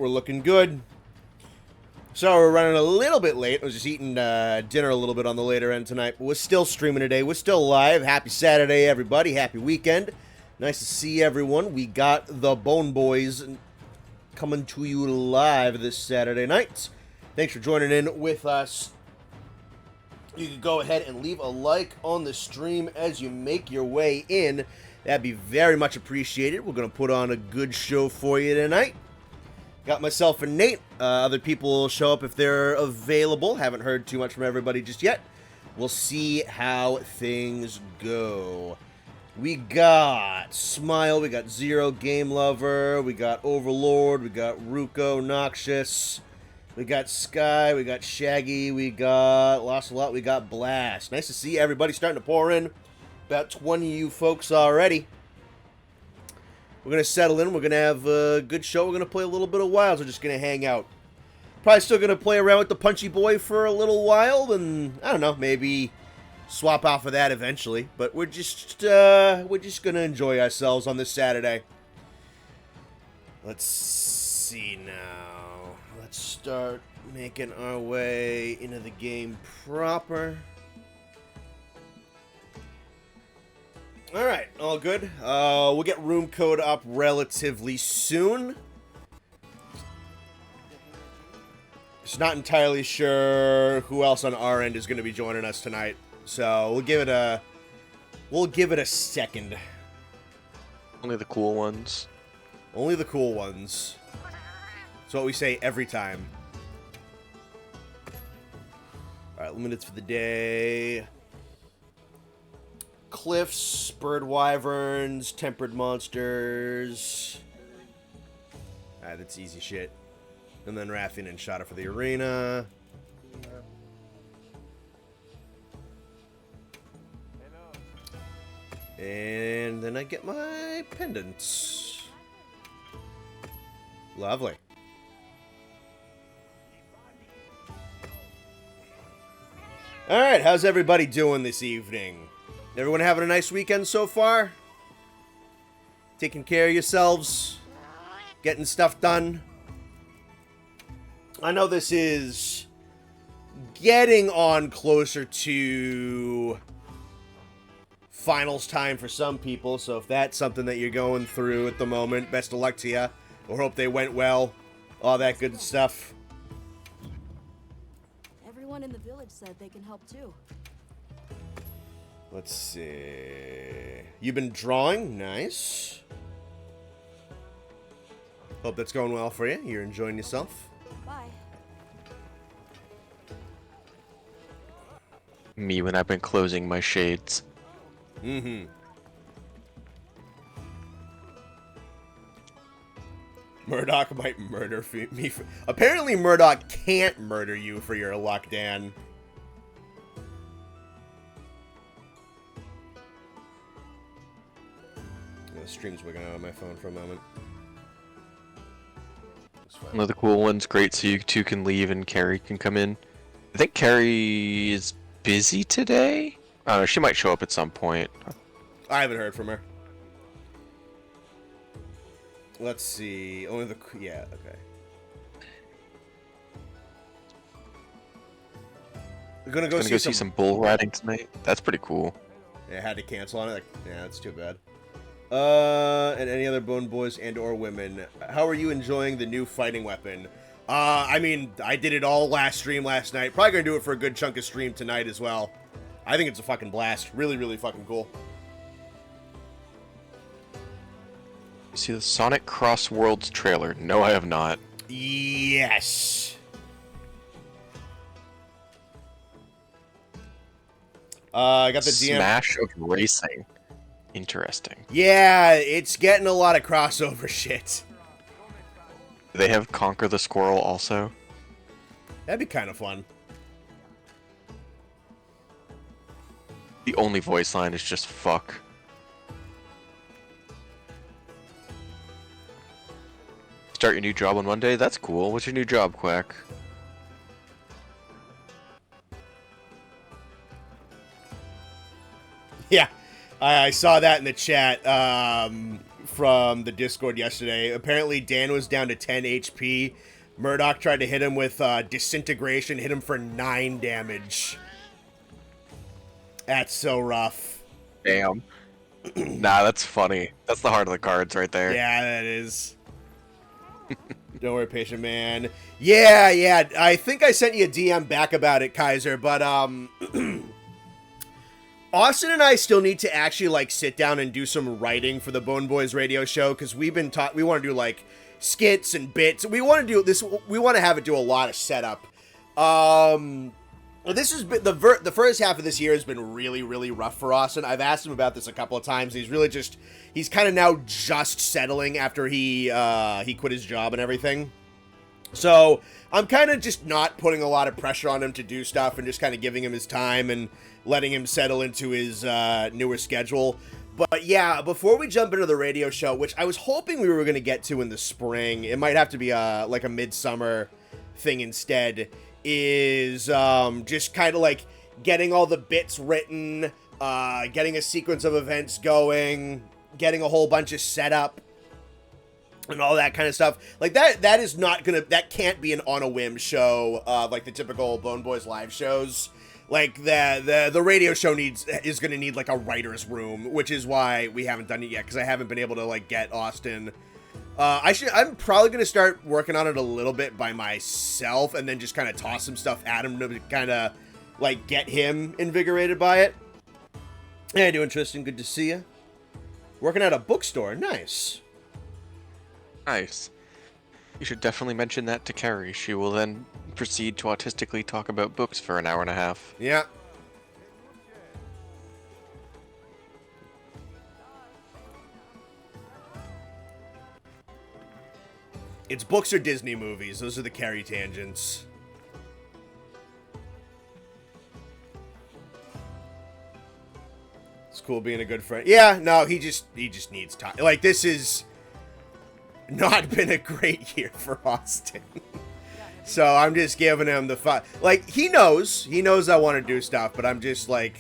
We're looking good. So we're running a little bit late. I was just eating dinner a little bit on the later end tonight, but we're still streaming today. We're still live. Happy Saturday, everybody. Happy weekend. Nice to see everyone. We got the Bone Boys coming to you live this Saturday night. Thanks for joining in with us. You can go ahead and leave a like on the stream as you make your way in. That'd be very much appreciated. We're going to put on a good show for you tonight. Got myself and Nate. Other people will show up if they're available. Haven't heard too much from everybody just yet. We'll see how things go. We got Smile, we got Zero, Game Lover, we got Overlord, we got Ruko, Noxious, we got Sky, we got Shaggy, we got Lost a Lot, we got Blast. Nice to see everybody starting to pour in. About 20 of you folks already. We're going to settle in. We're going to have a good show. We're going to play a little bit of Wilds. We're just going to hang out. Probably still going to play around with the Punchy Boy for a little while. And, I don't know, maybe swap off of that eventually. But we're just going to enjoy ourselves on this Saturday. Let's see now. Let's start making our way into the game proper. Alright, all good. We'll get room code up relatively soon. Just not entirely sure who else on our end is going to be joining us tonight. So we'll give it a second. Only the cool ones. Only the cool ones. That's what we say every time. Alright, limiteds for the day. Cliffs, bird wyverns, tempered monsters. Alright, that's easy shit. And then Rathian and Shada for the arena. And then I get my pendants. Lovely. Alright, how's everybody doing this evening? Everyone having a nice weekend so far? Taking care of yourselves? Getting stuff done? I know this is getting on closer to finals time for some people, so if that's something that you're going through at the moment, best of luck to you. Or hope they went well. All that good stuff. Everyone in the village said they can help too. Let's see. You've been drawing? Nice. Hope that's going well for you. You're enjoying yourself. Bye. Me when I've been closing my shades. Mm-hmm. Murdoch might murder me. Apparently Murdoch can't murder you for your luck, Dan. The stream's wigging out on my phone for a moment. One of the cool ones, great, so you two can leave and Carrie can come in. I think Carrie is busy today? I don't know, she might show up at some point. I haven't heard from her. Let's see. Only the... Yeah, okay. We're gonna go see some bull riding tonight. That's pretty cool. Yeah, I had to cancel on it. Like, yeah, that's too bad. And any other Bone Boys and or women, how are you enjoying the new fighting weapon? I mean, I did it all last stream last night. Probably gonna do it for a good chunk of stream tonight as well. I think it's a fucking blast. Really, really fucking cool. You see the Sonic Cross Worlds trailer? No, I have not. Yes. I got the DM. Smash of Racing. Interesting. Yeah, it's getting a lot of crossover shit. Do they have Conquer the Squirrel also? That'd be kind of fun. The only voice line is just fuck. Start your new job on Monday? That's cool. What's your new job, Quack? Yeah, I saw that in the chat. from the Discord yesterday. Apparently, Dan was down to 10 HP. Murdoch tried to hit him with disintegration, hit him for 9 damage. That's so rough. Damn. Nah, that's funny. That's the heart of the cards right there. Yeah, that is. Don't worry, patient man. Yeah. I think I sent you a DM back about it, Kaiser, but Austin and I still need to actually like sit down and do some writing for the Bone Boys radio show, because we've been taught we want to do like skits and bits. We want to do this. We want to have it do a lot of setup. This has been the first half of this year has been really rough for Austin. I've asked him about this a couple of times. He's kind of now just settling after he quit his job and everything. So I'm kind of just not putting a lot of pressure on him to do stuff and just kind of giving him his time and letting him settle into his newer schedule. But yeah, before we jump into the radio show, which I was hoping we were going to get to in the spring, it might have to be like a midsummer thing instead, is just kind of like getting all the bits written, getting a sequence of events going, getting a whole bunch of setup, and all that kind of stuff. Like that is not gonna, that can't be an on a whim show, like the typical Bone Boys live shows. Like the radio show is gonna need like a writer's room, which is why we haven't done it yet, because I haven't been able to like get Austin. I'm probably gonna start working on it a little bit by myself, and then just kind of toss some stuff at him to kind of like get him invigorated by it. Hey, doing Tristan? Good to see you. Working at a bookstore, nice. Nice. You should definitely mention that to Carrie. She will then proceed to autistically talk about books for an hour and a half. Yeah. It's books or Disney movies. Those are the Carrie tangents. It's cool being a good friend. Yeah, no, he just needs time. Like, this is not been a great year for Austin. So I'm just giving him the fun. Like, he knows I want to do stuff, but I'm just like,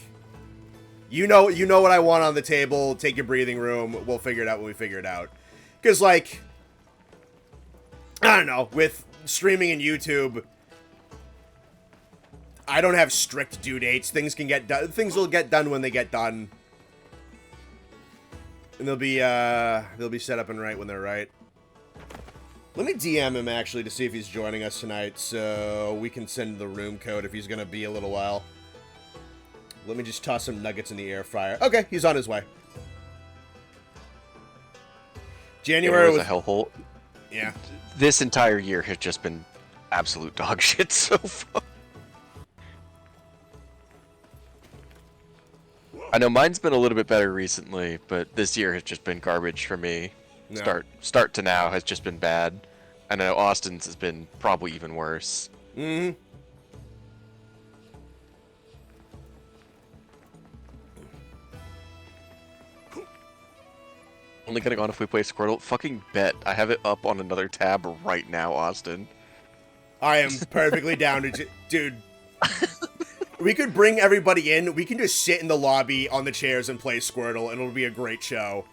you know what I want on the table. Take your breathing room. We'll figure it out when we figure it out. Because, like, I don't know, with streaming and YouTube, I don't have strict due dates. Things can get done. Things will get done when they get done, and they'll be set up and right when they're right. Let me DM him actually to see if he's joining us tonight, so we can send the room code if he's gonna be a little while. Let me just toss some nuggets in the air fryer. Okay, he's on his way. January was a hellhole. Yeah. This entire year has just been absolute dog shit so far. I know mine's been a little bit better recently, but this year has just been garbage for me. No. Start to now has just been bad. I know Austin's has been probably even worse. Mm-hmm. Only getting on if we play Squirtle. Fucking bet. I have it up on another tab right now, Austin. I am perfectly down to... Dude. We could bring everybody in. We can just sit in the lobby on the chairs and play Squirtle, and it'll be a great show.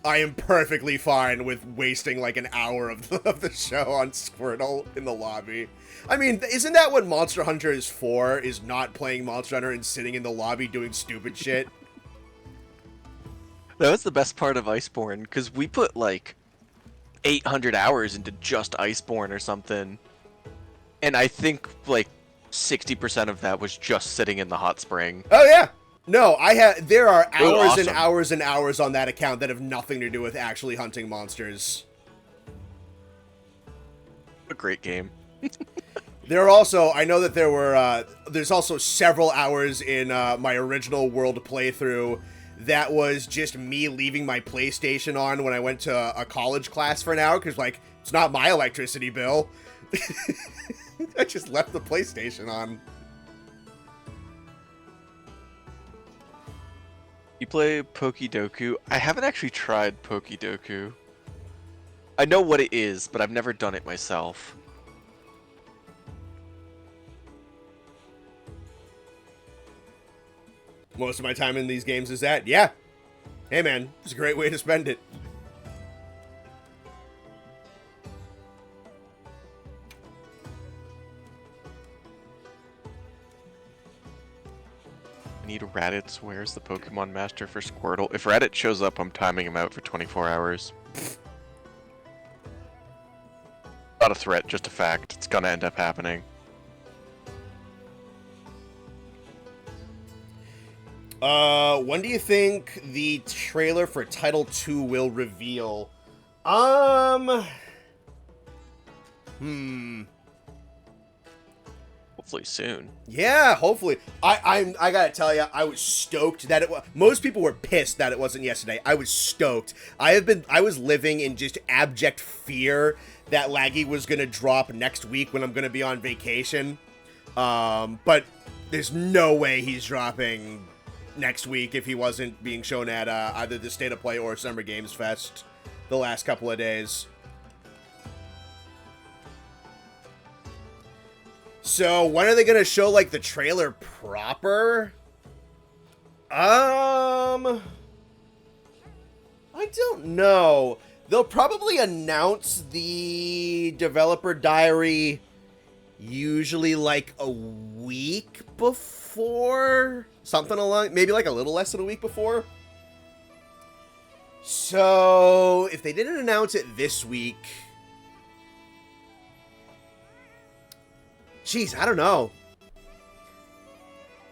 I am perfectly fine with wasting like an hour of the show on Squirtle in the lobby. I mean, isn't that what Monster Hunter is for? Is not playing Monster Hunter and sitting in the lobby doing stupid shit? That was the best part of Iceborne, because we put like 800 hours into just Iceborne or something. And I think like 60% of that was just sitting in the hot spring. Oh yeah. No, there are hours awesome. and hours and hours on that account that have nothing to do with actually hunting monsters. A great game. There are also, I know that there's also several hours in my original world playthrough that was just me leaving my PlayStation on when I went to a college class for an hour, because, like, it's not my electricity bill. I just left the PlayStation on. You play Pokidoku? I haven't actually tried Pokidoku. I know what it is, but I've never done it myself. Most of my time in these games is that. Yeah. Hey, man. It's a great way to spend it. I need Raditz. Where's the Pokemon Master for Squirtle? If Raditz shows up, I'm timing him out for 24 hours. Not a threat, just a fact. It's gonna end up happening. When do you think the trailer for Title 2 will reveal? Hopefully soon. Yeah, hopefully. I gotta tell you, I was stoked that it was. Most people were pissed that it wasn't yesterday. I was stoked. I was living in just abject fear that Laggy was gonna drop next week when I'm gonna be on vacation. But there's no way he's dropping next week if he wasn't being shown at either the State of Play or Summer Games Fest the last couple of days. So, when are they gonna show, like, the trailer proper? I don't know. They'll probably announce the developer diary usually, like, a week before? Something along, maybe, like, a little less than a week before? So, if they didn't announce it this week... Jeez, I don't know.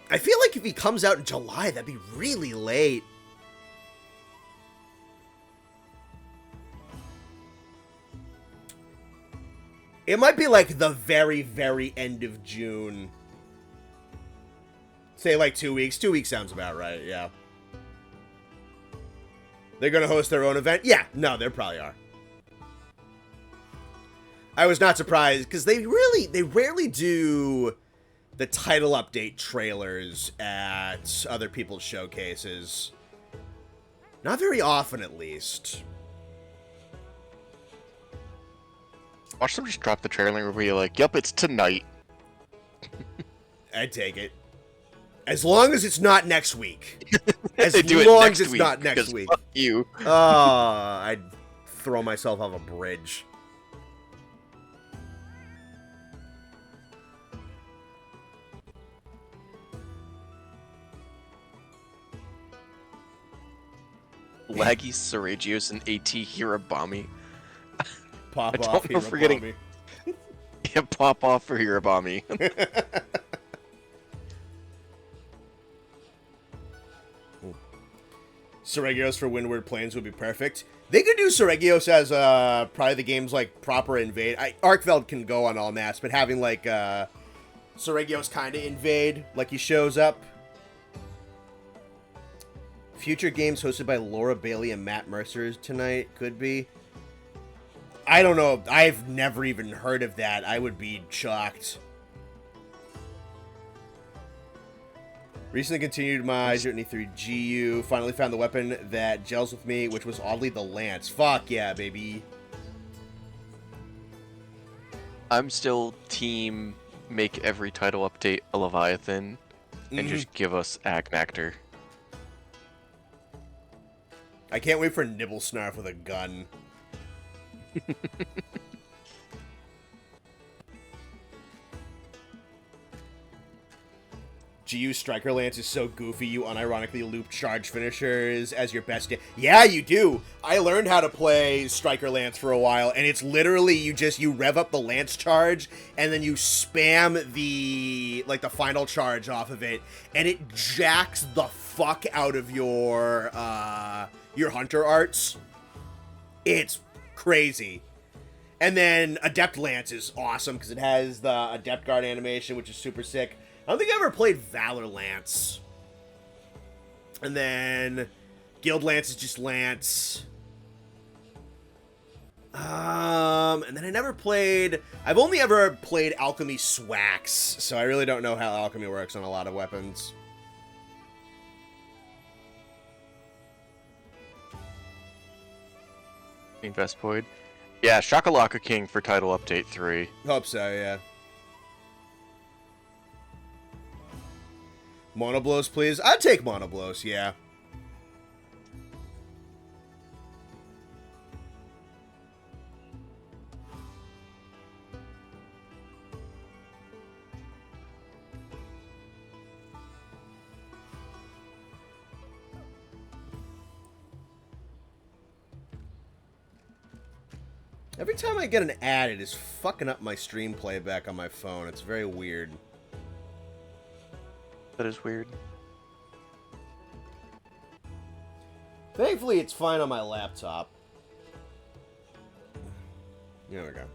I feel like if he comes out in July, that'd be really late. It might be like the very, very end of June. Say like 2 weeks. 2 weeks sounds about right, yeah. They're gonna host their own event? Yeah, no, they probably are. I was not surprised, because they rarely do the title update trailers at other people's showcases. Not very often, at least. Watch them just drop the trailer where you're like, yup, it's tonight. I'd take it. As long as it's not next week. As do long it as it's not next week. Fuck you. I'd throw myself off a bridge. Laggy, Saragios, and AT Hirabami. Pop I off don't know if we're getting- Hirabami. Yeah, pop off for Hirabami. Saragios for Windward Plains would be perfect. They could do Saragios as probably the game's like proper invade. Arkveld can go on all maps, but having like Saragios kind of invade, like he shows up. Future games hosted by Laura Bailey and Matt Mercer tonight could be. I don't know. I've never even heard of that. I would be shocked. Recently continued my journey through GU. Finally found the weapon that gels with me, which was oddly the Lance. Fuck yeah, baby. I'm still team make every title update a Leviathan and just give us Agnactor. I can't wait for Nibblesnarf with a gun. GU Striker Lance is so goofy, you unironically loop charge finishers as your best. Yeah, you do. I learned how to play Striker Lance for a while, and it's literally you rev up the Lance charge, and then you spam the final charge off of it, and it jacks the fuck out of your Hunter arts. It's crazy. And then Adept Lance is awesome, because it has the Adept Guard animation, which is super sick. I don't think I ever played Valor Lance. And then Guild Lance is just Lance. And then I've only ever played Alchemy Swax, so I really don't know how Alchemy works on a lot of weapons. Vespoid. Yeah, Shakalaka King for Title Update 3. Hope so, yeah. Monoblos, please. I'd take Monoblos, yeah. Every time I get an ad, it is fucking up my stream playback on my phone. It's very weird. That is weird. Thankfully, it's fine on my laptop. There we go.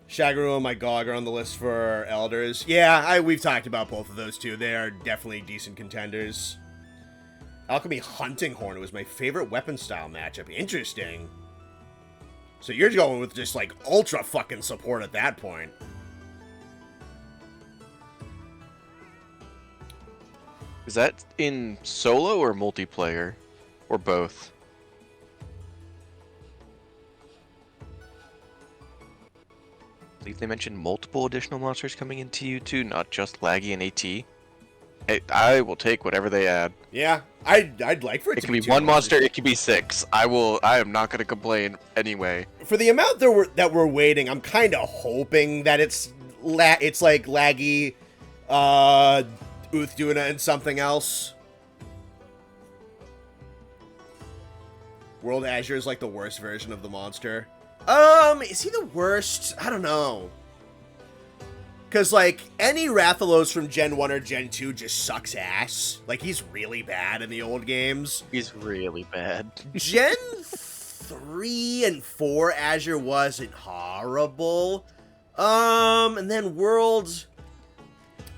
Shagaru and my GOG are on the list for Elders. Yeah, we've talked about both of those two. They are definitely decent contenders. Alchemy Hunting Horn was my favorite weapon style matchup. Interesting. So you're going with just, like, ultra fucking support at that point. Is that in solo or multiplayer? Or both? I believe they mentioned multiple additional monsters coming into U2, not just Laggy and AT. I will take whatever they add. Yeah, I'd like for it to be two one monster, monsters. it could be 6. I am not gonna complain anyway. For the amount that we're waiting, I'm kind of hoping that it's like Laggy, Uthduna, and something else. World Azure is like the worst version of the monster. Is he the worst? I don't know. Because, like, any Rathalos from Gen 1 or Gen 2 just sucks ass. Like, he's really bad in the old games. He's really bad. Gen 3 and 4 Azure wasn't horrible. And then World...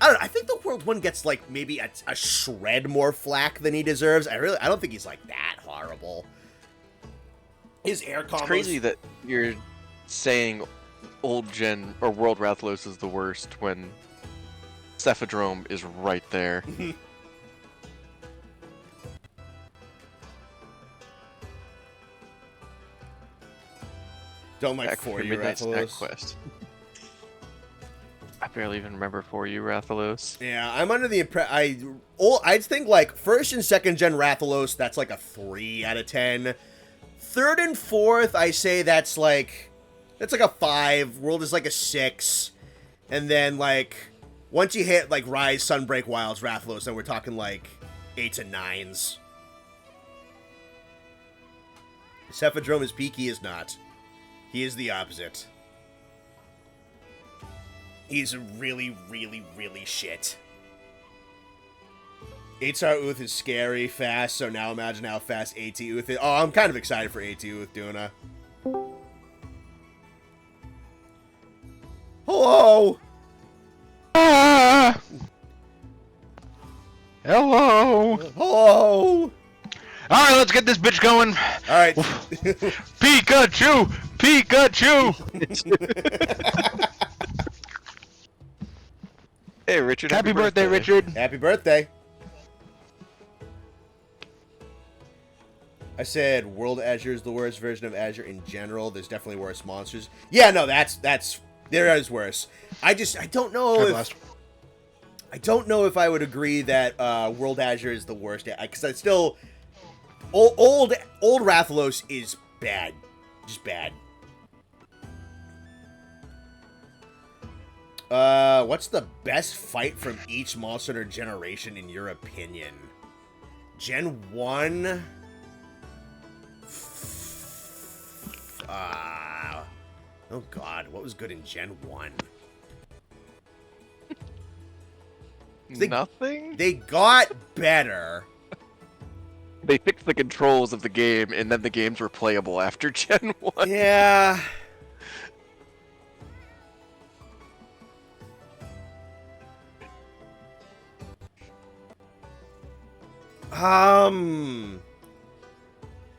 I don't know, I think the World 1 gets, like, maybe a shred more flack than he deserves. I don't think he's, like, that horrible. His air combos... It's crazy that you're saying old gen or World Rathalos is the worst when Cephadrome is right there. Don't like For You Rathalos. Quest. I barely even remember For You Rathalos. Yeah, I'm under the impression I'd think like first and second gen Rathalos, that's like a 3 out of 10. Third and fourth, I say that's like a 5. World is like a 6. And then like once you hit like Rise, Sunbreak, Wilds, Rathalos, then we're talking like 8s and 9s. Cephadrome is peak, he is not. He is the opposite. He's really, really, really shit. 8-star Uth is scary, fast, so now imagine how fast AT Uth is. Oh, I'm kind of excited for AT Uthduna. Hello! Ah! Hello! Hello! Alright, let's get this bitch going. Alright. Pikachu! Pikachu! Hey, Richard. Happy birthday, Richard. Happy birthday. I said World Azure is the worst version of Azure in general. There's definitely worse monsters. Yeah, no, that's there is worse. I don't know I don't know if I would agree that World Azure is the worst, because I still old Rathalos is bad, just bad. What's the best fight from each monster or generation in your opinion? Gen 1? Oh god, what was good in Gen 1? Nothing? They got better. They fixed the controls of the game, and then the games were playable after Gen 1. Yeah.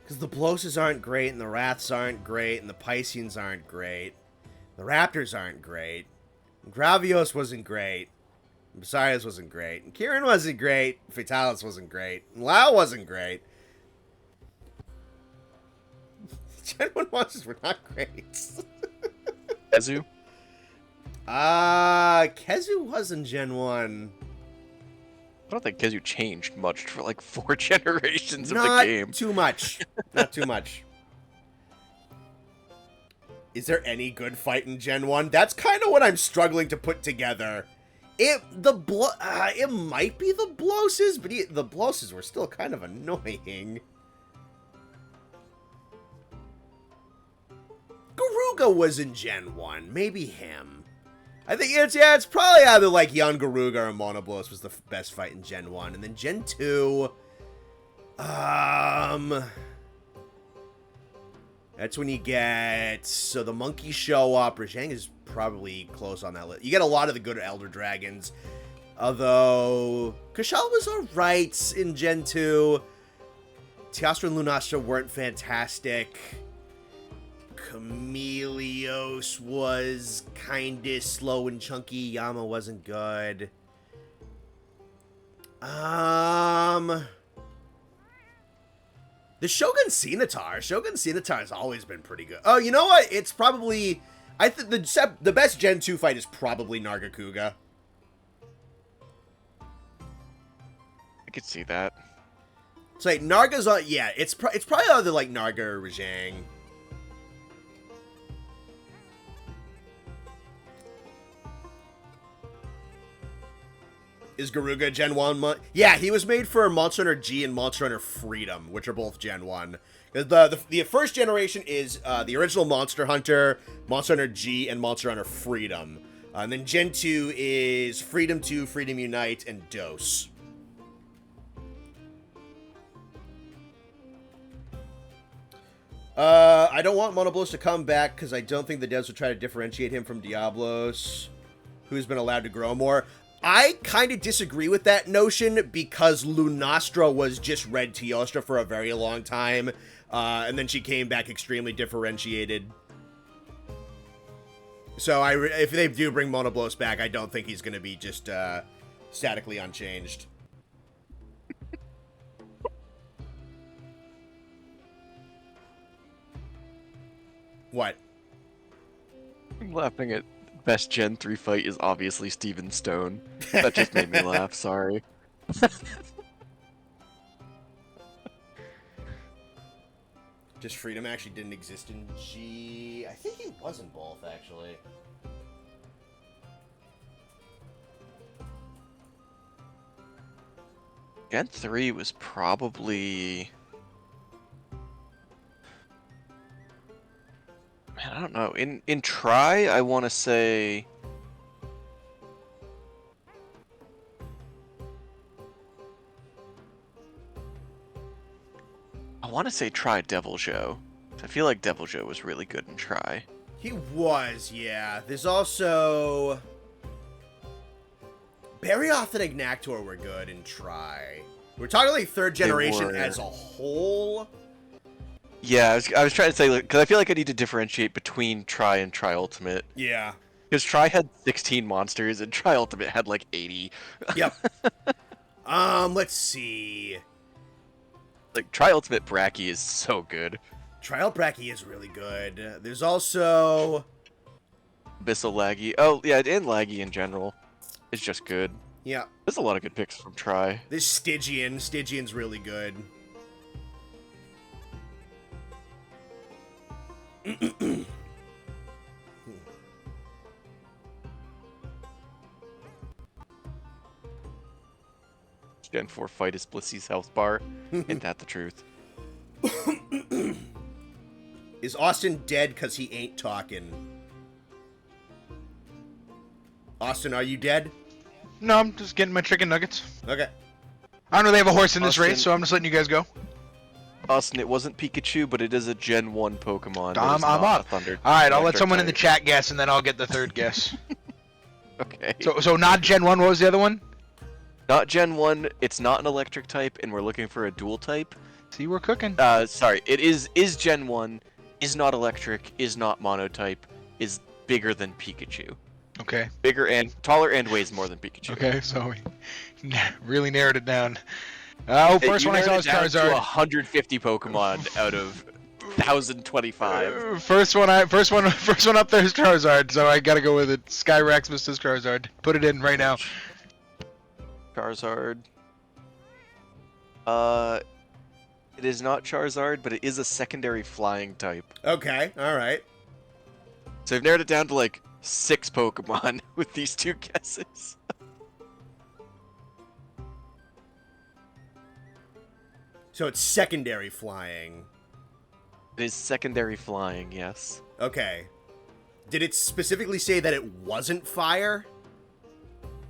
Because the Blosses aren't great, and the Wraths aren't great, and the Pisceans aren't great. The Raptors aren't great. And Gravios wasn't great. And Basiris wasn't great. And Kieran wasn't great. Fatalis wasn't great. And Lao wasn't great. Gen 1 monsters were not great. Kezu? Kezu was in Gen 1. don't think Gizu changed much for like 4 generations of the Not game. too much. Not too much. Is there any good fight in Gen 1? That's kind of what I'm struggling to put together. It might be the Blosses, but the Blosses were still kind of annoying. Garuga was in Gen 1. Maybe him. I think it's probably either like young Garuga or Monoblos was the best fight in Gen 1. And then Gen 2... That's when you get... So the monkeys show up. Rajang is probably close on that list. You get a lot of the good Elder Dragons. Although... Kashal was alright in Gen 2. Teostra and Lunastra weren't fantastic. Chameleos was kinda slow and chunky. Yama wasn't good. The Shogun Cenatar. Shogun Cenatar has always been pretty good. Oh, you know what? It's probably... I think the best Gen 2 fight is probably Nargacuga. I could see that. It's like, Narga's on... Yeah, it's probably either like Narga or Rajang. Is Garuga Gen 1? Yeah, he was made for Monster Hunter G and Monster Hunter Freedom, which are both Gen 1. The first generation is the original Monster Hunter, Monster Hunter G, and Monster Hunter Freedom. And then Gen 2 is Freedom 2, Freedom Unite, and Dose. I don't want Monoblos to come back because I don't think the devs would try to differentiate him from Diablos, who's been allowed to grow more. I kind of disagree with that notion because Lunastra was just Red Teostra for a very long time, and then she came back extremely differentiated. So if they do bring Monoblos back, I don't think he's going to be just statically unchanged. What? I'm laughing at best Gen 3 fight is obviously Steven Stone. That just made me laugh, sorry. Just Freedom actually didn't exist in G. I think he was in both, actually. Gen 3 was probably... Man, I don't know. In Try, I want to say... I want to say Try Gimmjow. I feel like Gimmjow was really good in Try. He was, yeah. There's also... Barioth and Ignactor were good in Try. We're talking like third generation as a whole. Yeah, I was trying to say, because I feel like I need to differentiate between Try and Try Ultimate. Yeah. Because Try had 16 monsters, and Try Ultimate had like 80. Yep. Let's see. Like, Try Ultimate Bracky is so good. Trial Bracky is really good. There's also... Abyssal Laggy. Oh, yeah, and Laggy in general. It's just good. Yeah. There's a lot of good picks from Try. There's Stygian. Stygian's really good. Gen 4 fight is Blissy's health bar. Ain't that the truth? Is Austin dead because he ain't talking? Austin, are you dead? No, I'm just getting my chicken nuggets. Okay. I don't really have a horse in this Austin- race, so I'm just letting you guys go. Austin, it wasn't Pikachu, but it is a Gen 1 Pokemon. I'm up. Thunder. Alright, I'll let Electric someone in the type. chat guess, and then I'll get the third guess. Okay. So not Gen 1, what was the other one? Not Gen 1, it's not an electric type, and we're looking for a dual type. See, we're cooking. Sorry, it is Gen 1, is not electric, is not monotype, is bigger than Pikachu. Okay. Bigger and taller and weighs more than Pikachu. Okay, so we really narrowed it down. First You one I saw narrowed was it down to Charizard. 150 Pokemon out of 1,025. First one up there is Charizard, so I gotta go with it. Skyrax Mr. Charizard. Put it in right now. Charizard. It is not Charizard, but it is a secondary flying type. Okay, all right. So I've narrowed it down to like 6 Pokemon with these 2 guesses. So it's secondary flying. It is secondary flying, yes. Okay. Did it specifically say that it wasn't fire?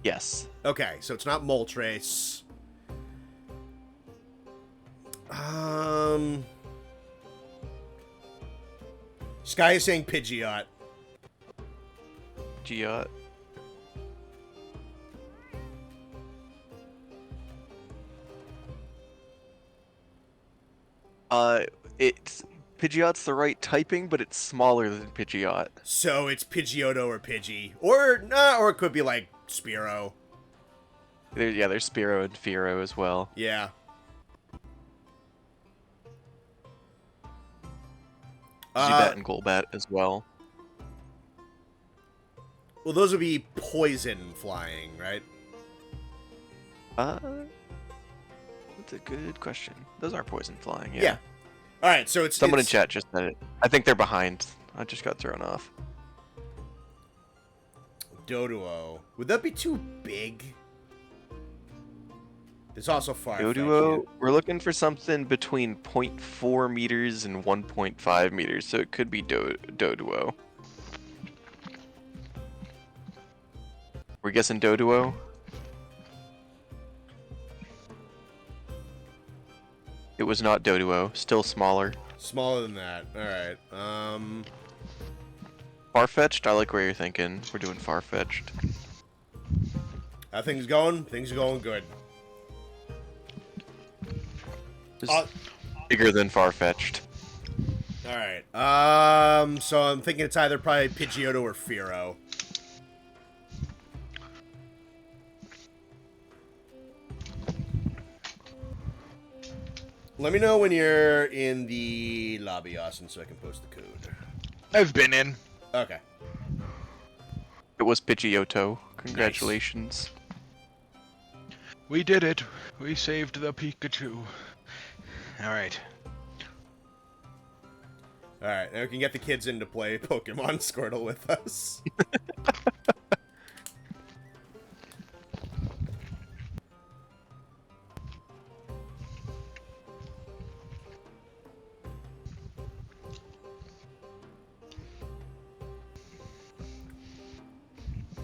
Yes. Okay, so it's not Moltres. Sky is saying Pidgeot. Geot. It's Pidgeot's the right typing, but it's smaller than Pidgeot. So it's Pidgeotto or Pidgey. Or, nah, or it could be like Spearow. There's Spearow and Fearow as well. Yeah. Zubat and Golbat as well. Well, those would be poison flying, right? That's a good question. Those are poison flying, yeah. Yeah. All right, so it's Someone in it's, chat just said it. I think they're behind. I just got thrown off. Doduo. Would that be too big? There's also far. Doduo, we're looking for something between 0.4 meters and 1.5 meters, so it could be Doduo. We're guessing Doduo? It was not Doduo, still smaller. Smaller than that. All right. Farfetch'd, I like where you're thinking. We're doing Farfetch'd. How things going? Things are going good. Bigger than Farfetch'd. All right. So I'm thinking it's either probably Pidgeotto or Fearow. Let me know when you're in the lobby, Austin, so I can post the code. I've been in. Okay. It was Pidgeotto. Congratulations. We did it. We saved the Pikachu. Alright. Alright, now we can get the kids in to play Pokemon Squirtle with us.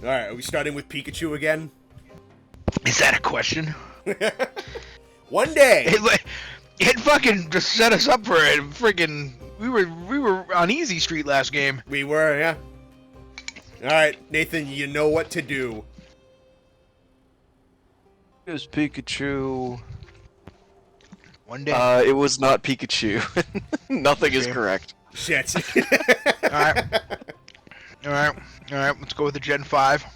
Alright, are we starting with Pikachu again? Is that a question? One day! It fucking just set us up for it. Friggin' we were on Easy Street last game. We were, yeah. Alright, Nathan, you know what to do. It was Pikachu. One day. It was not Pikachu. Nothing is Okay. correct. Shit. Alright. Alright, let's go with the Gen 5.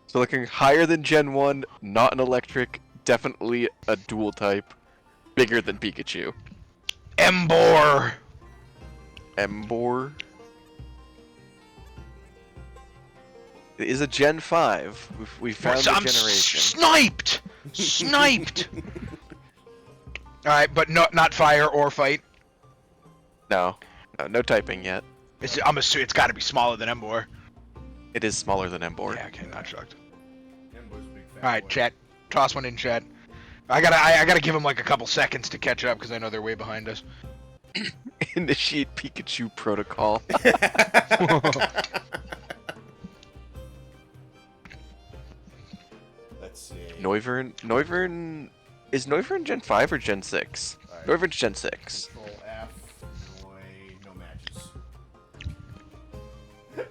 So looking higher than Gen 1, not an electric, definitely a dual type, bigger than Pikachu. Embor! Embor. It is a Gen 5. We found the I'm generation. sniped! Sniped! Alright, but not fire or fight. No, no typing yet. I'm assuming it's got to be smaller than Embor. It is smaller than Embor. Yeah, okay, not shocked. Alright, chat. Toss one in chat. I gotta give him like a couple seconds to catch up because I know they're way behind us. Initiate Pikachu protocol. Let's see. Noivern is Noivern Gen 5 or Gen 6? Right. Noivern's Gen 6. Control F. No matches.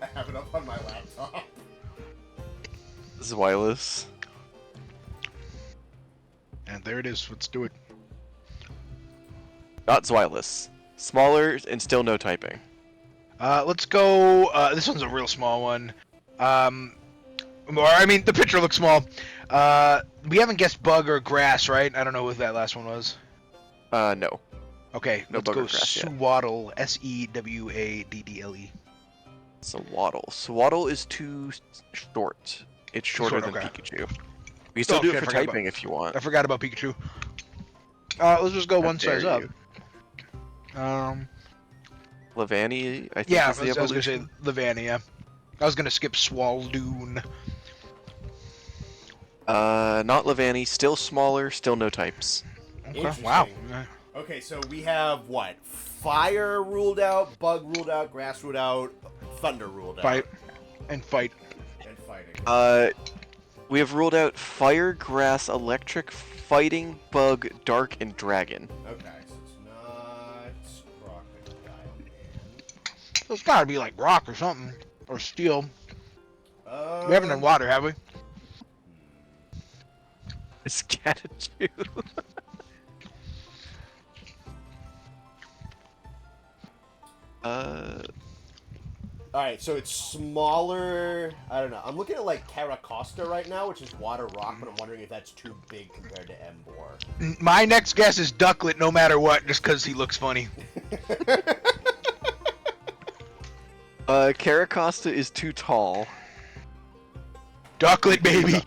I have it up on my laptop. This is wireless. And there it is. Let's do it. Not Zwilus. Smaller and still no typing. Let's go. This one's a real small one. The picture looks small. We haven't guessed bug or grass, right? I don't know what that last one was. No. Okay, No let's bug go or grass yet. Swaddle. Sewaddle. Swaddle. Swaddle is too short. It's shorter Short, than okay. Pikachu. We can still Oh, do shit, it I for forgot typing about- if you want. I forgot about Pikachu. Let's just go How one size dare up. you. Um, Levani, I think yeah, is the I was gonna say evolution. Lavania. I was gonna skip Swaldoon. Not Levani, still smaller, still no types. Okay. Interesting. Wow. Okay, so we have what? Fire ruled out, bug ruled out, grass ruled out, thunder ruled out. Fight and fight. And fighting. We have ruled out fire, grass, electric, fighting, bug, dark, and dragon. Okay, so it's not crocodile man. So it's gotta be like rock or something, or steel. We haven't done water, have we? Scatitude. Alright, so it's smaller. I don't know. I'm looking at like Caracosta right now, which is water rock, but I'm wondering if that's too big compared to Embor. My next guess is Ducklet, no matter what, just because he looks funny. Caracosta is too tall. Ducklet, baby.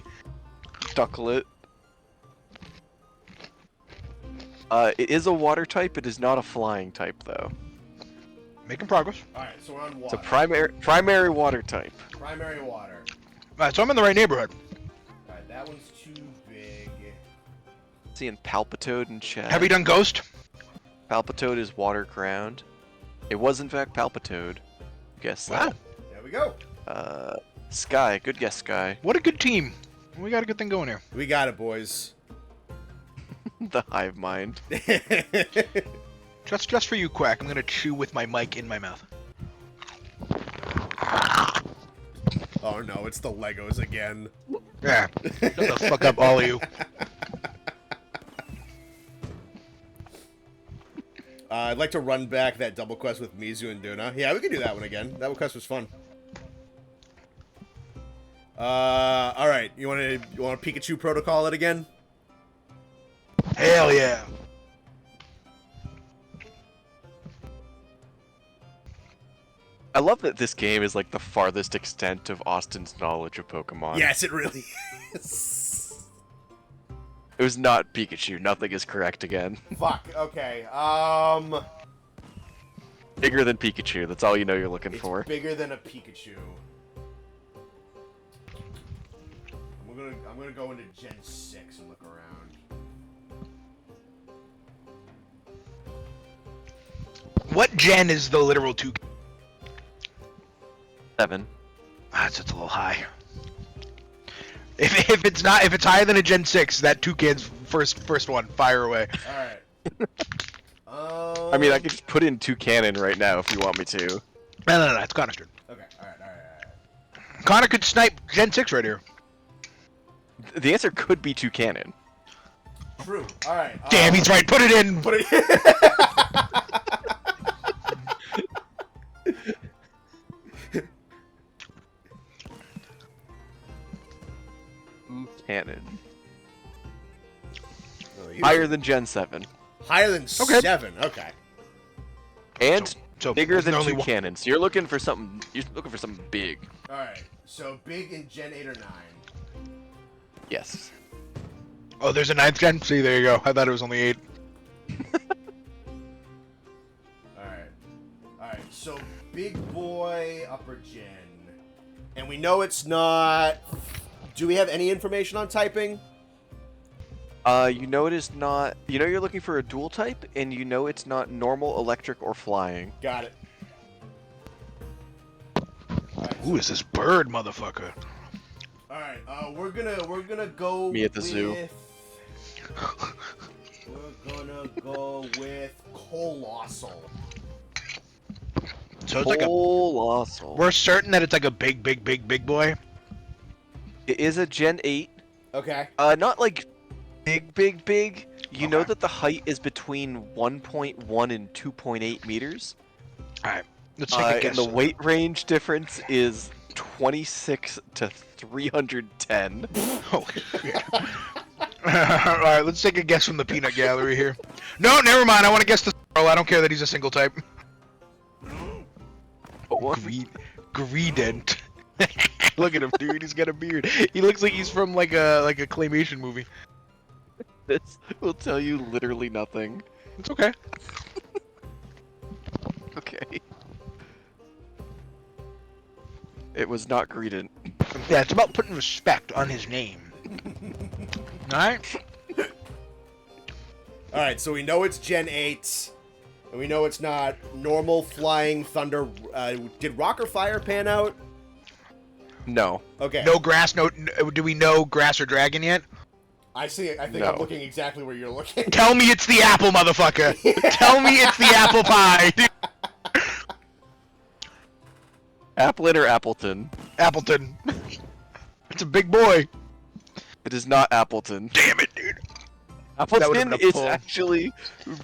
Ducklet. It is a water type. It is not a flying type, though. Making progress. Alright, so we're on It's water. a primary water type. Primary water. Alright, so I'm in the right neighborhood. Alright, that one's too big. Seeing Palpitoad and chat. Have we done Ghost? Palpitoad is water ground. It was in fact Palpitoad. Guess Wow. There we go. that. Sky. Good guess, Sky. What a good team. We got a good thing going here. We got it, boys. The hive mind. Just for you, Quack. I'm gonna chew with my mic in my mouth. Oh no, it's the Legos again. Yeah. Shut the fuck up, all of you. I'd like to run back that double quest with Mizu and Duna. Yeah, we can do that one again. That quest was fun. All right. You want to Pikachu protocol it again? Hell yeah. I love that this game is like the farthest extent of Austin's knowledge of Pokemon. Yes, it really is. It was not Pikachu. Nothing is correct again. Fuck. Okay. Bigger than Pikachu. That's all you know you're looking It's for. bigger than a Pikachu. I'm gonna go into Gen 6 and look around. What gen is the literal 2? 7. That's just a little high. If it's higher than a Gen 6, that toucan's first one. Fire away. All right. I mean, I could just put in 2 cannon right now if you want me to. No, it's Connor's turn. Okay. All right. Connor could snipe Gen 6 right here. The answer could be 2 cannon. True. All right. Damn, he's right. Put it in. Put it. Cannon. Oh, you- Higher than Gen 7. Higher than Okay. 7. Okay. And So bigger than only 2 one- cannons. You're looking for something. You're looking for something big. All right. So big in Gen 8 or 9. Yes. Oh, there's a 9th gen? See, there you go. I thought it was only 8. All right. So big boy upper gen, and we know it's not. Do we have any information on typing? You know it is not. You know you're looking for a dual type, and you know it's not normal, electric, or flying. Got it. All right, Who is this bird, motherfucker? All right. We're gonna go. Me at the zoo. We're gonna go with colossal. So it's like a. Colossal. We're certain that it's like a big boy. It is a Gen 8. Okay. Not like big. You know Okay. that the height is between 1.1 and 2.8 meters. Alright, let's take a guess. And the weight range difference is 26 to 310. Oh, shit. Alright, let's take a guess from the peanut gallery here. No, never mind. I want to guess the Snarl. I don't care that he's a single type. But what? Greedent. Look at him, dude. He's got a beard. He looks like he's from like a claymation movie. This will tell you literally nothing. It's okay. Okay. It was not greeted. Yeah, it's about putting respect on his name. Alright? Alright, so we know it's Gen 8. And we know it's not normal flying thunder. Did rock or fire pan out? No. Okay. No grass, do we know grass or dragon yet? I see it. I think No. I'm looking exactly where you're looking. Tell me it's the apple, motherfucker! Tell me it's the apple pie! Applin or Appleton? Appleton. It's a big boy. It is not Appleton. Damn it, dude. would've Appleton been a is pull. actually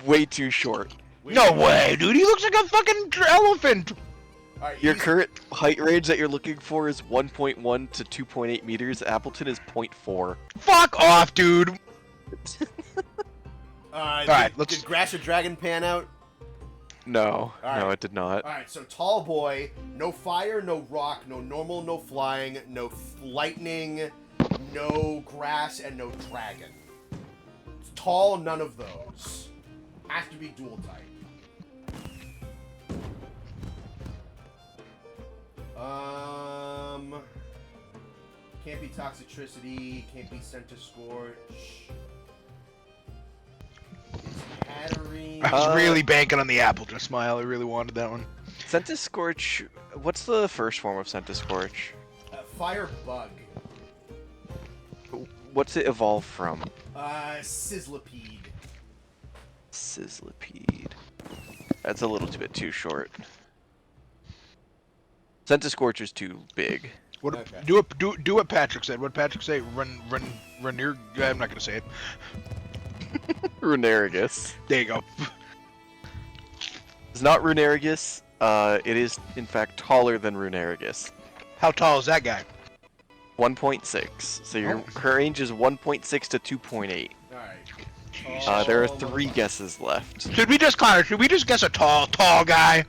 way too short. No way, dude. He looks like a fucking elephant. Alright, Your he's- current height range that you're looking for is 1.1 to 2.8 meters. Appleton is 0.4. Fuck off, dude. did, let's- did grass or dragon pan out? No, All no, right. it did not. Alright, so tall boy, no fire, no rock, no normal, no flying, no lightning, no grass, and no dragon. Tall, none of those. Has to be dual type. Can't be toxicity, can't be center scorch. Hattery. I was really banking on the apple just smile. I really wanted that one. Sentis Scorch. What's the first form of Sentis Scorch? Fire bug. What's it evolved from? Sizzlipede. Sizzlipede. That's a little bit too short. Sentis Scorch is too big. What, Okay. do what Patrick said. What Patrick say? Run near. I'm not gonna say it. Runerigus. There you go. It's not Runerigus. It is in fact taller than Runerigus. How tall is that guy? 1.6. So your current range is 1.6 to 2.8. Alright. There are 3 guesses left. Should we just guess a tall guy?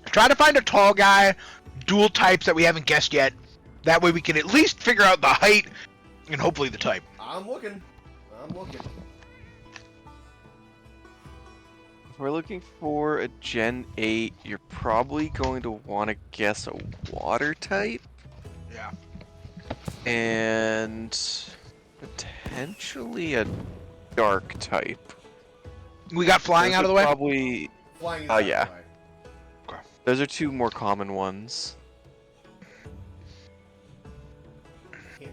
Try to find a tall guy, dual types that we haven't guessed yet. That way we can at least figure out the height and hopefully the type. I'm looking. If we're looking for a Gen 8, you're probably going to want to guess a water type. Yeah. And potentially a dark type. We got flying Those out of are the way? Probably. Flying is Oh, out of the yeah. way. Those are 2 more common ones.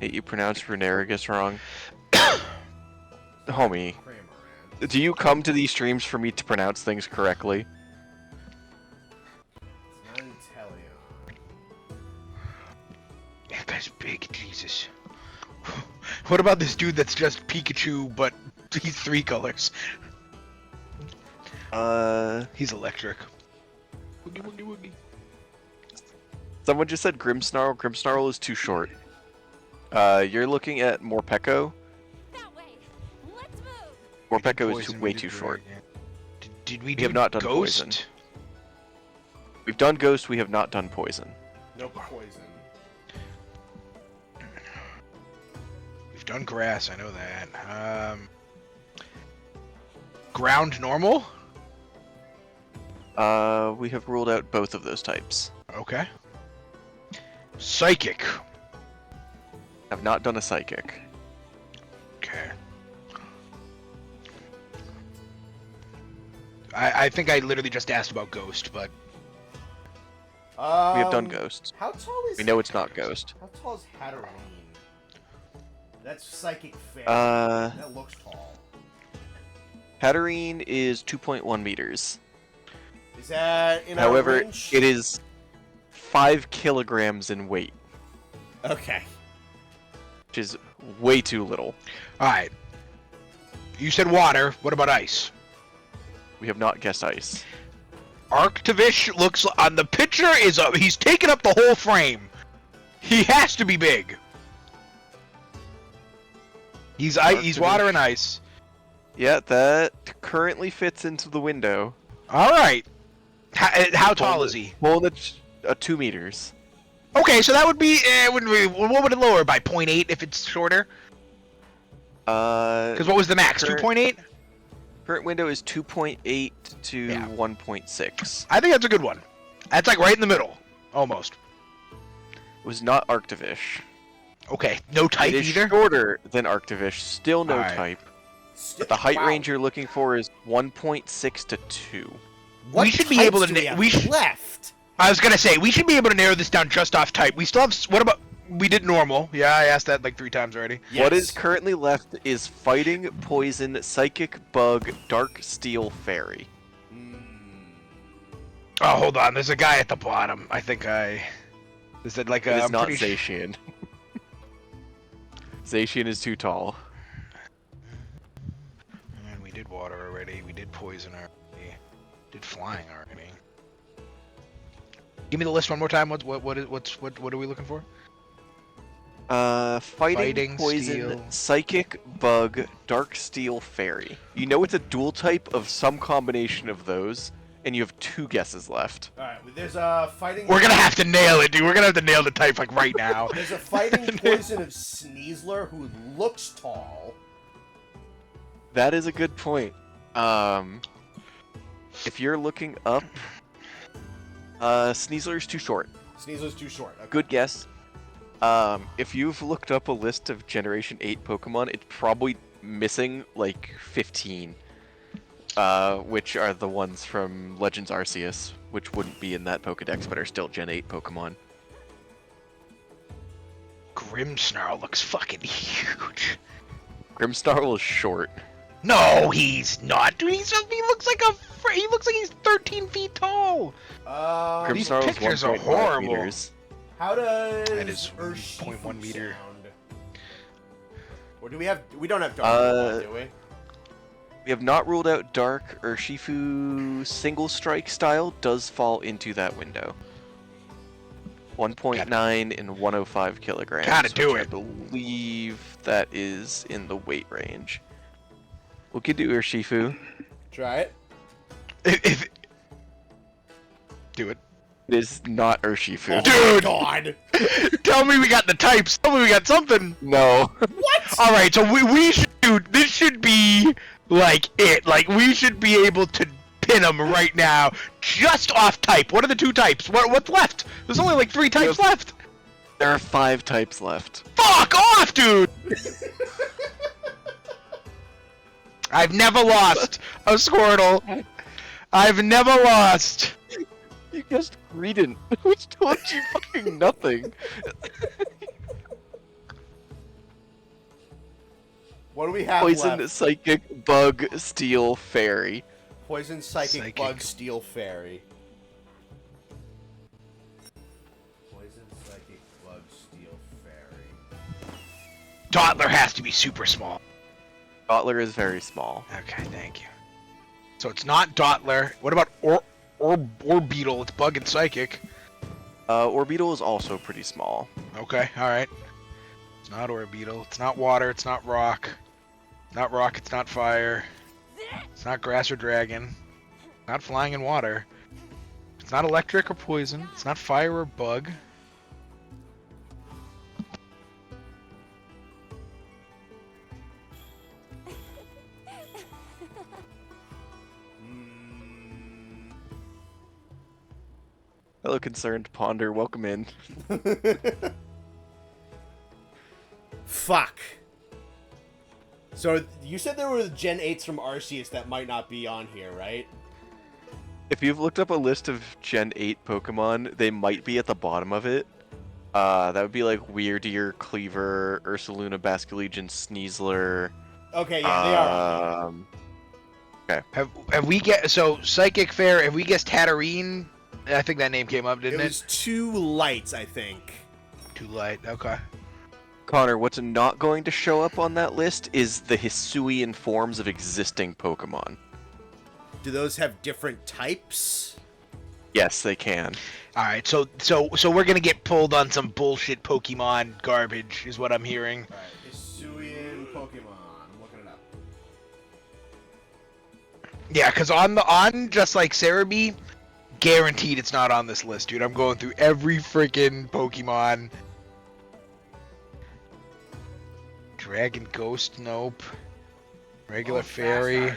Hey, you pronounced Runerigus wrong. Homie, Cramoran. do you come to these streams for me to pronounce things correctly? It's not Inteleon. That guy's big, Jesus. What about this dude that's just Pikachu, but he's 3 colors? He's electric. Woogie woogie woogie. Someone just said Grimmsnarl. Grimmsnarl is too short. You're looking at Morpeko. That way. Let's move. Morpeko is Poison, way we did too short. dragon. Did we We do have not done Ghost? poison. We've done Ghost, we have not done Poison. No poison. We've done grass, I know that. Ground normal? We have ruled out both of those types. Okay. Psychic. Have not done a Psychic. Okay. I think I literally just asked about Ghost, but We have done Um, Ghost. How tall is? We know it's not Ghost. How tall is Hatterene? That's psychic fairy. Uh, That looks tall. Hatterene is 2.1 meters. Is that in our However, range? it is 5 kilograms in weight, Okay. which is way too little. alright. You said water, what about ice? We have not guessed ice. Arctivish looks on the picture is up. He's taken up the whole frame. He has to be big. He's Arctivish. water and ice. Yeah, that currently fits into the window. All right. How tall is he? Well, that's 2 meters. Okay, so that would be. What would it lower by 0.8 if it's shorter? Because what was the max? 2.8. Current window is 2.8 to Yeah. 1.6. I think that's a good one. That's like right in the middle, almost. It was not Arctivish. Okay, no type It is either. shorter than Arctivish, still no Alright. type. But the height range you're looking for is 1.6 to 2. What We should be able types to do we na- have we sh- left. I was gonna say we should be able to narrow this down just off type. We still have. What about? We did normal. Yeah, I asked that like 3 times already. What Yes. is currently left is Fighting, Poison, Psychic, Bug, Dark Steel, Fairy. Oh, hold on. There's a guy at the bottom. I think I. Is it like It is I'm not pretty Zacian. Zacian is too tall. And we did water already. We did poison already. Did flying already. Give me the list one more time. What are we looking for? Fighting, Poison, Steel. Psychic, Bug, Dark Steel, Fairy. You know it's a dual type of some combination of those, and you have 2 guesses left. All right, there's a fighting. We're gonna have to nail it, dude. We're gonna have to nail the type like right now. There's a fighting poison of Sneasler who looks tall. That is a good point. If you're looking up, Sneasler's too short. Sneasler's too short. Okay. Good guess. If you've looked up a list of Generation 8 Pokemon, it's probably missing like 15. Which are the ones from Legends Arceus, which wouldn't be in that Pokedex, but are still Gen 8 Pokemon. Grimmsnarl looks fucking huge. Grimmsnarl is short. No, he's not, dude. He looks like he looks like he's 13 feet tall. These Grimmsnarl is pictures are 1.5 horrible. meters. How does That is Urshifu 0.1 meter. sound? Or do we have? We don't have dark, do we? We have not ruled out Dark. Urshifu single strike style does fall into that window. 1.9 and 105 kilograms. Gotta do which it. I believe that is in the weight range. We could do Urshifu. Try it. Do it. It is not Urshifu. Dude! God. Tell me we got the types. Tell me we got something. No. What? All right, so we should. Dude, this should be like it. Like we should be able to pin them right now, just off type. What are the 2 types? What's left? There's only like 3 types left. There are 5 types left. Fuck off, dude! I've never lost a Squirtle. I've never lost. You guessed Greedent, which told you fucking nothing. What do we have Poison, left? Psychic, Bug, Steel, Fairy. Poison, psychic, Psychic. bug, steel, fairy. Poison, psychic, bug, steel, fairy. Dottler has to be super small. Bottler is very small. Okay, thank you. So it's not Dottler. What about Orbeetle? It's bug and psychic. Orbeetle is also pretty small. Okay, alright. It's not Orbeetle. It's not water. It's not rock. Not rock. It's not fire. It's not grass or dragon. Not flying in water. It's not electric or poison. It's not fire or bug. Hello, concerned ponder. Welcome in. Fuck. So you said there were Gen 8s from Arceus that might not be on here, right? If you've looked up a list of Gen 8 Pokemon, they might be at the bottom of it. That would be like Weirdeer, Cleaver, Ursaluna, Basculegion, Sneasler. Okay, yeah, they are on here. Have we so psychic fair? Have we guessed Tatooine? I think that name came up, didn't It it? was 2 lights, I think. Too light. Okay. Connor, what's not going to show up on that list is the Hisuian forms of existing Pokemon. Do those have different types? Yes, they can. All right. So we're gonna get pulled on some bullshit Pokemon garbage, is what I'm hearing. Alright, Hisuian Pokemon. I'm looking it up. Yeah, because on just like Cerebi, guaranteed it's not on this list, dude. I'm going through every freaking Pokemon. Dragon Ghost, nope. Regular Fairy.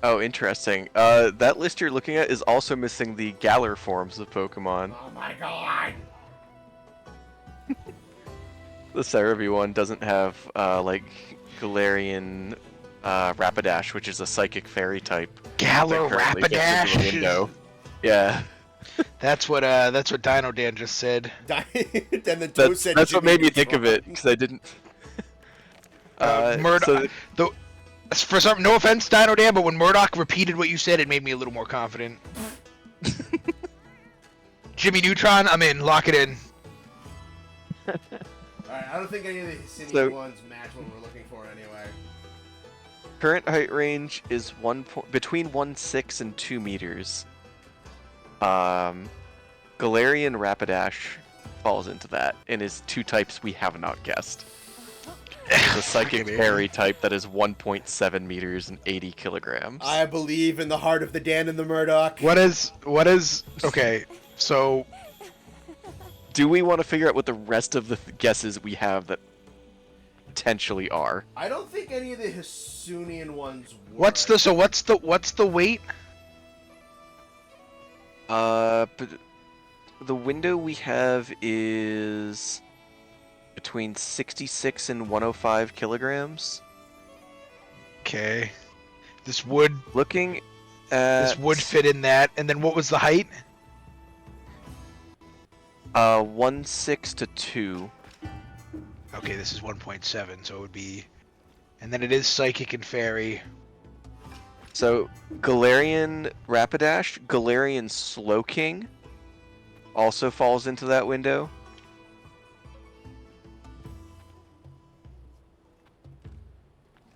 Oh, interesting. That list you're looking at is also missing the Galar forms of Pokemon. Oh my god! The Cerebi one doesn't have, like, Galarian Rapidash, which is a Psychic Fairy type. Galar that currently gets into the Rapidash. window. Yeah. That's what Dino Dan just said. Then the toad said That's what Jimmy made me Neutron. think of it, because I didn't... Murdoch. For some, no offense, Dino Dan, but when Murdoch repeated what you said, it made me a little more confident. Jimmy Neutron, I'm in. Lock it in. Alright, I don't think any of the Hisuian ones match what we're looking for anyway. Current height range is between 1.6 and 2 meters. Galarian Rapidash falls into that, and is 2 types we have not guessed. The Psychic Fairy type that is 1.7 meters and 80 kilograms. I believe in the heart of the Dan and the Murdoch. What is, okay, so... Do we want to figure out what the rest of the guesses we have that potentially are? I don't think any of the Hisuian ones were. What's the weight? But the window we have is between 66 and 105 kilograms. Okay. This would Looking at... this would fit in that, and then what was the height? 1.6 to 2. Okay, this is 1.7, so it would be... And then it is Psychic and Fairy. So, Galarian Rapidash, Galarian Slowking also falls into that window.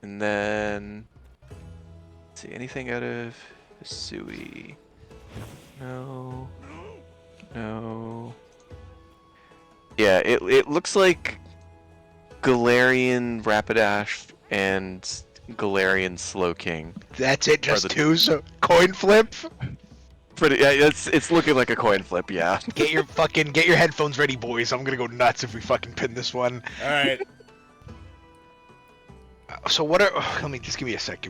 And then... Let's see, anything out of Hisui? No. No. Yeah, it looks like Galarian Rapidash and Galarian Slowking. That's it, just the- 2, so coin flip? But yeah, it's looking like a coin flip, yeah. Get your headphones ready, boys. I'm gonna go nuts if we fucking pin this one. Alright. So what are... just give me a sec,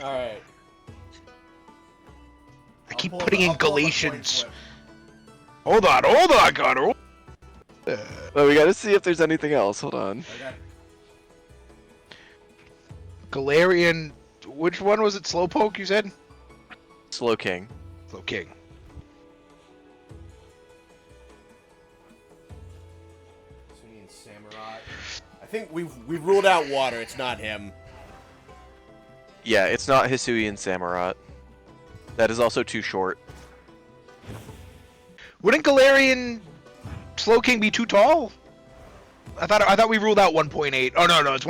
Alright. I keep putting in Galatians. Hold on, Connor. Well, we gotta see if there's anything else. Hold on. Okay. Galarian... Which one was it? Slowpoke, you said? Slowking. Slowking. Hisuian Samurai. I think we've ruled out water. It's not him. Yeah, it's not Hisuian Samurott. That is also too short. Wouldn't Galarian Slowking be too tall? I thought we ruled out 1.8. Oh no, it's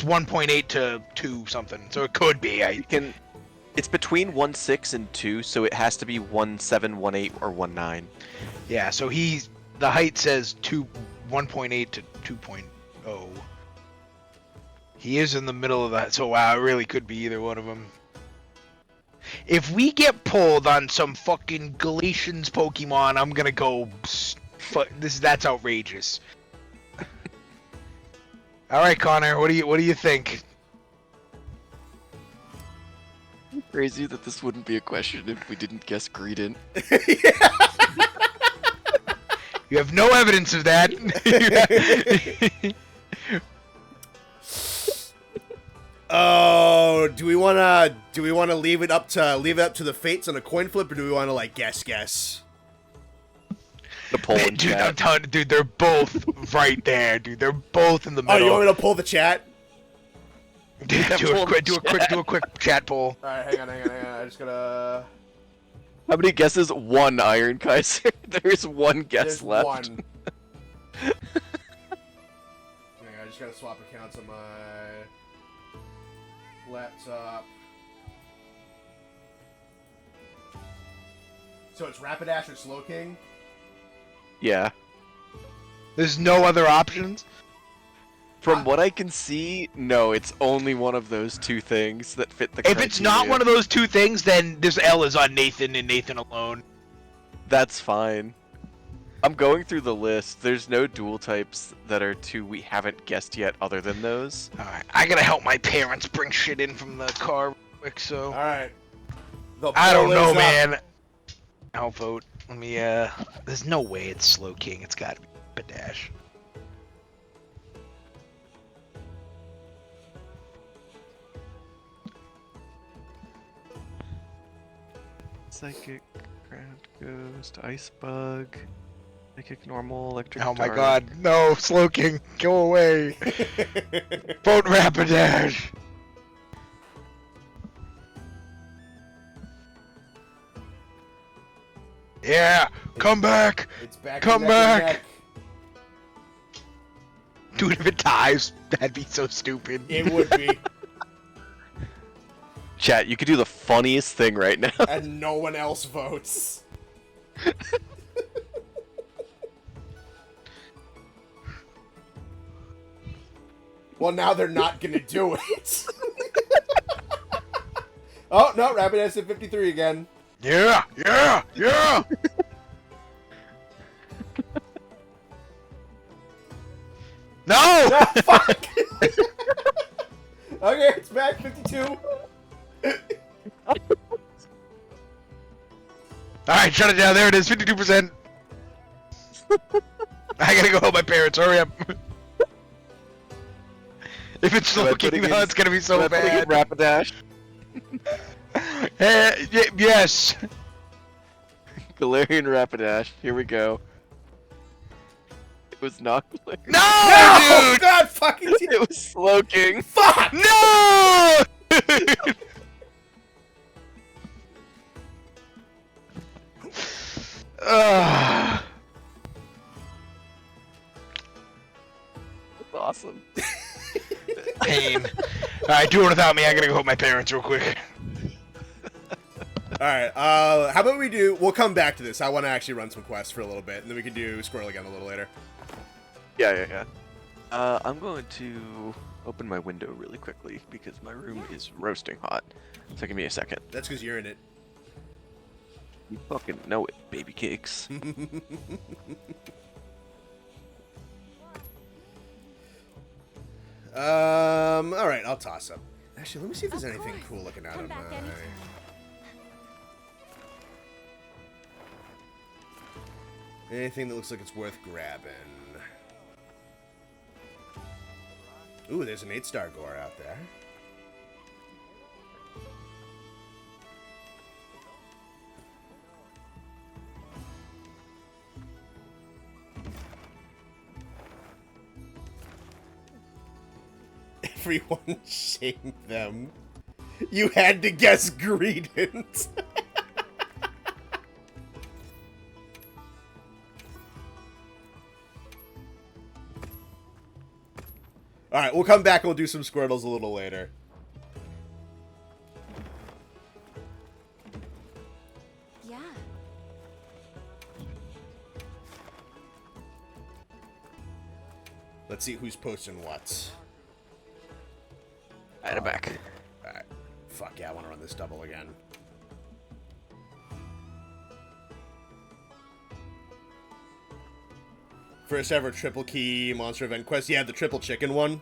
1.8 to 2 something. So it could be. It's between 1.6 and 2, so it has to be 1.7, 1.8, or 1.9. Yeah, so the height says 1.8 to 2.0. He is in the middle of that, so wow, it really could be either one of them. If we get pulled on some fucking Galatians Pokemon, I'm gonna go. That's outrageous. All right, Connor, what do you think? Crazy that this wouldn't be a question if we didn't guess Greedent. You have no evidence of that. Oh, do we wanna leave it up to the fates on a coin flip, or do we wanna like guess? The poll in Dude, chat. I'm telling you, dude, they're both right there, dude. They're both in the Oh, middle. you want me to pull the chat? Dude, do a quick chat poll. Alright, hang on. I just gotta. How many guesses? One, Iron Kaiser. There's one guess There's left. one. Hang on, I just gotta swap accounts on my laptop. So it's Rapidash or Slowking? Yeah. There's no other options. From what I can see, no, it's only one of those two things that fit the If it's not one of those two things, then this L is on Nathan and Nathan alone. That's fine. I'm going through the list. There's no dual types that are two we haven't guessed yet other than those. Alright, I gotta help my parents bring shit in from the car real quick, so... Alright. I don't know, man. I'll vote. Let me, There's no way it's Slow King. It's gotta be Badash. Psychic, ground ghost, ice bug, psychic normal, electric Oh my dart. god, no, Slow King, go away. Vote Rapidash. Yeah, come back. It's back. Come neck and back. neck. Dude, if it ties, that'd be so stupid. It would be. Chat, you could do the funniest thing right now. And no one else votes. Well, now they're not gonna do it. Oh, no, Rapidash at 53 again. Yeah, yeah, yeah. No! Ah, fuck! Okay, it's back, 52. Alright, shut it down. There it is, 52%. I gotta go help my parents. Hurry up. If it's Am I Slow King, putting though, in- it's gonna be so Am I putting in bad. Rapidash? Yes. Galarian Rapidash. Here we go. It was not Galarian. No, No! dude! God fucking It was Slowking. fuck! No! Ugh. That's awesome. Pain. Alright, do it without me. I gotta go help my parents real quick. Alright, how about we do... We'll come back to this. I want to actually run some quests for a little bit, and then we can do Squirrel again a little later. Yeah. I'm going to open my window really quickly because my room is roasting hot. So give me a second. That's because you're in it. You fucking know it, baby cakes. Alright, I'll toss up. Actually, let me see if there's anything cool looking out Come of back my... anytime. Anything that looks like it's worth grabbing. Ooh, there's an 8-star gore out there. Everyone shamed them. You had to guess Greedent. Alright, we'll come back and we'll do some Squirtles a little later. Yeah. Let's see who's posting what. Add it back. Alright. Fuck yeah, I want to run this double again. First ever triple key monster event quest. Yeah, the triple chicken one.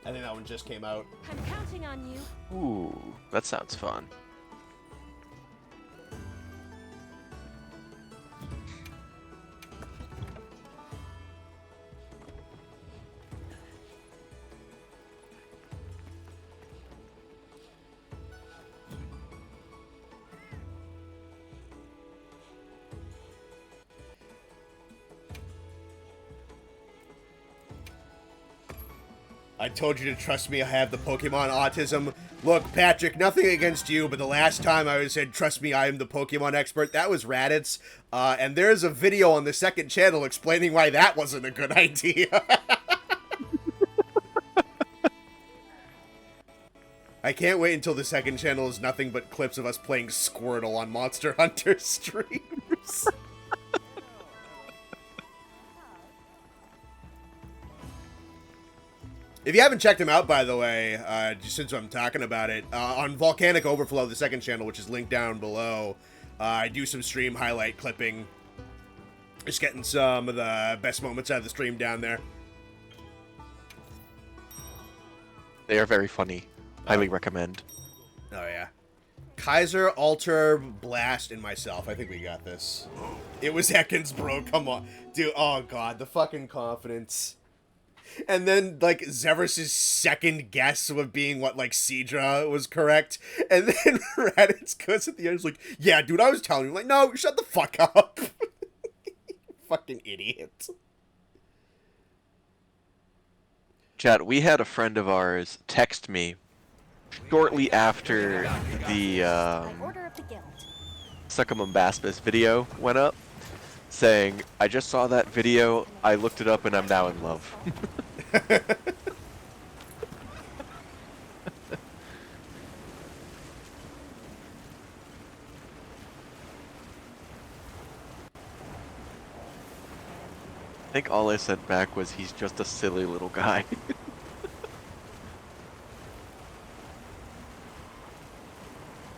I think that one just came out. I'm counting on you. Ooh, that sounds fun. I told you to trust me, I have the Pokemon autism. Look, Patrick, nothing against you, but the last time I said, trust me, I am the Pokemon expert, that was Raditz. And there's a video on the second channel explaining why that wasn't a good idea. I can't wait until the second channel is nothing but clips of us playing Squirtle on Monster Hunter streams. If you haven't checked him out, by the way, just since I'm talking about it, on Volcanic Overflow, the second channel, which is linked down below, I do some stream highlight clipping. Just getting some of the best moments out of the stream down there. They are very funny. Highly recommend. Oh, yeah. Kaiser, Alter, Blast, and myself. I think we got this. It was Ekans, bro. Come on. Dude, oh, God. The fucking confidence. And then, like, Zevers' second guess of being what, like, Seadra was correct. And then Raditz goes at the end, is like, yeah, dude, I was telling you. Like, no, shut the fuck up. Fucking idiot. Chat, we had a friend of ours text me shortly after the Order of the guild. Succumbasbus video went up, saying, I just saw that video, I looked it up, and I'm now in love. I think all I sent back was, he's just a silly little guy.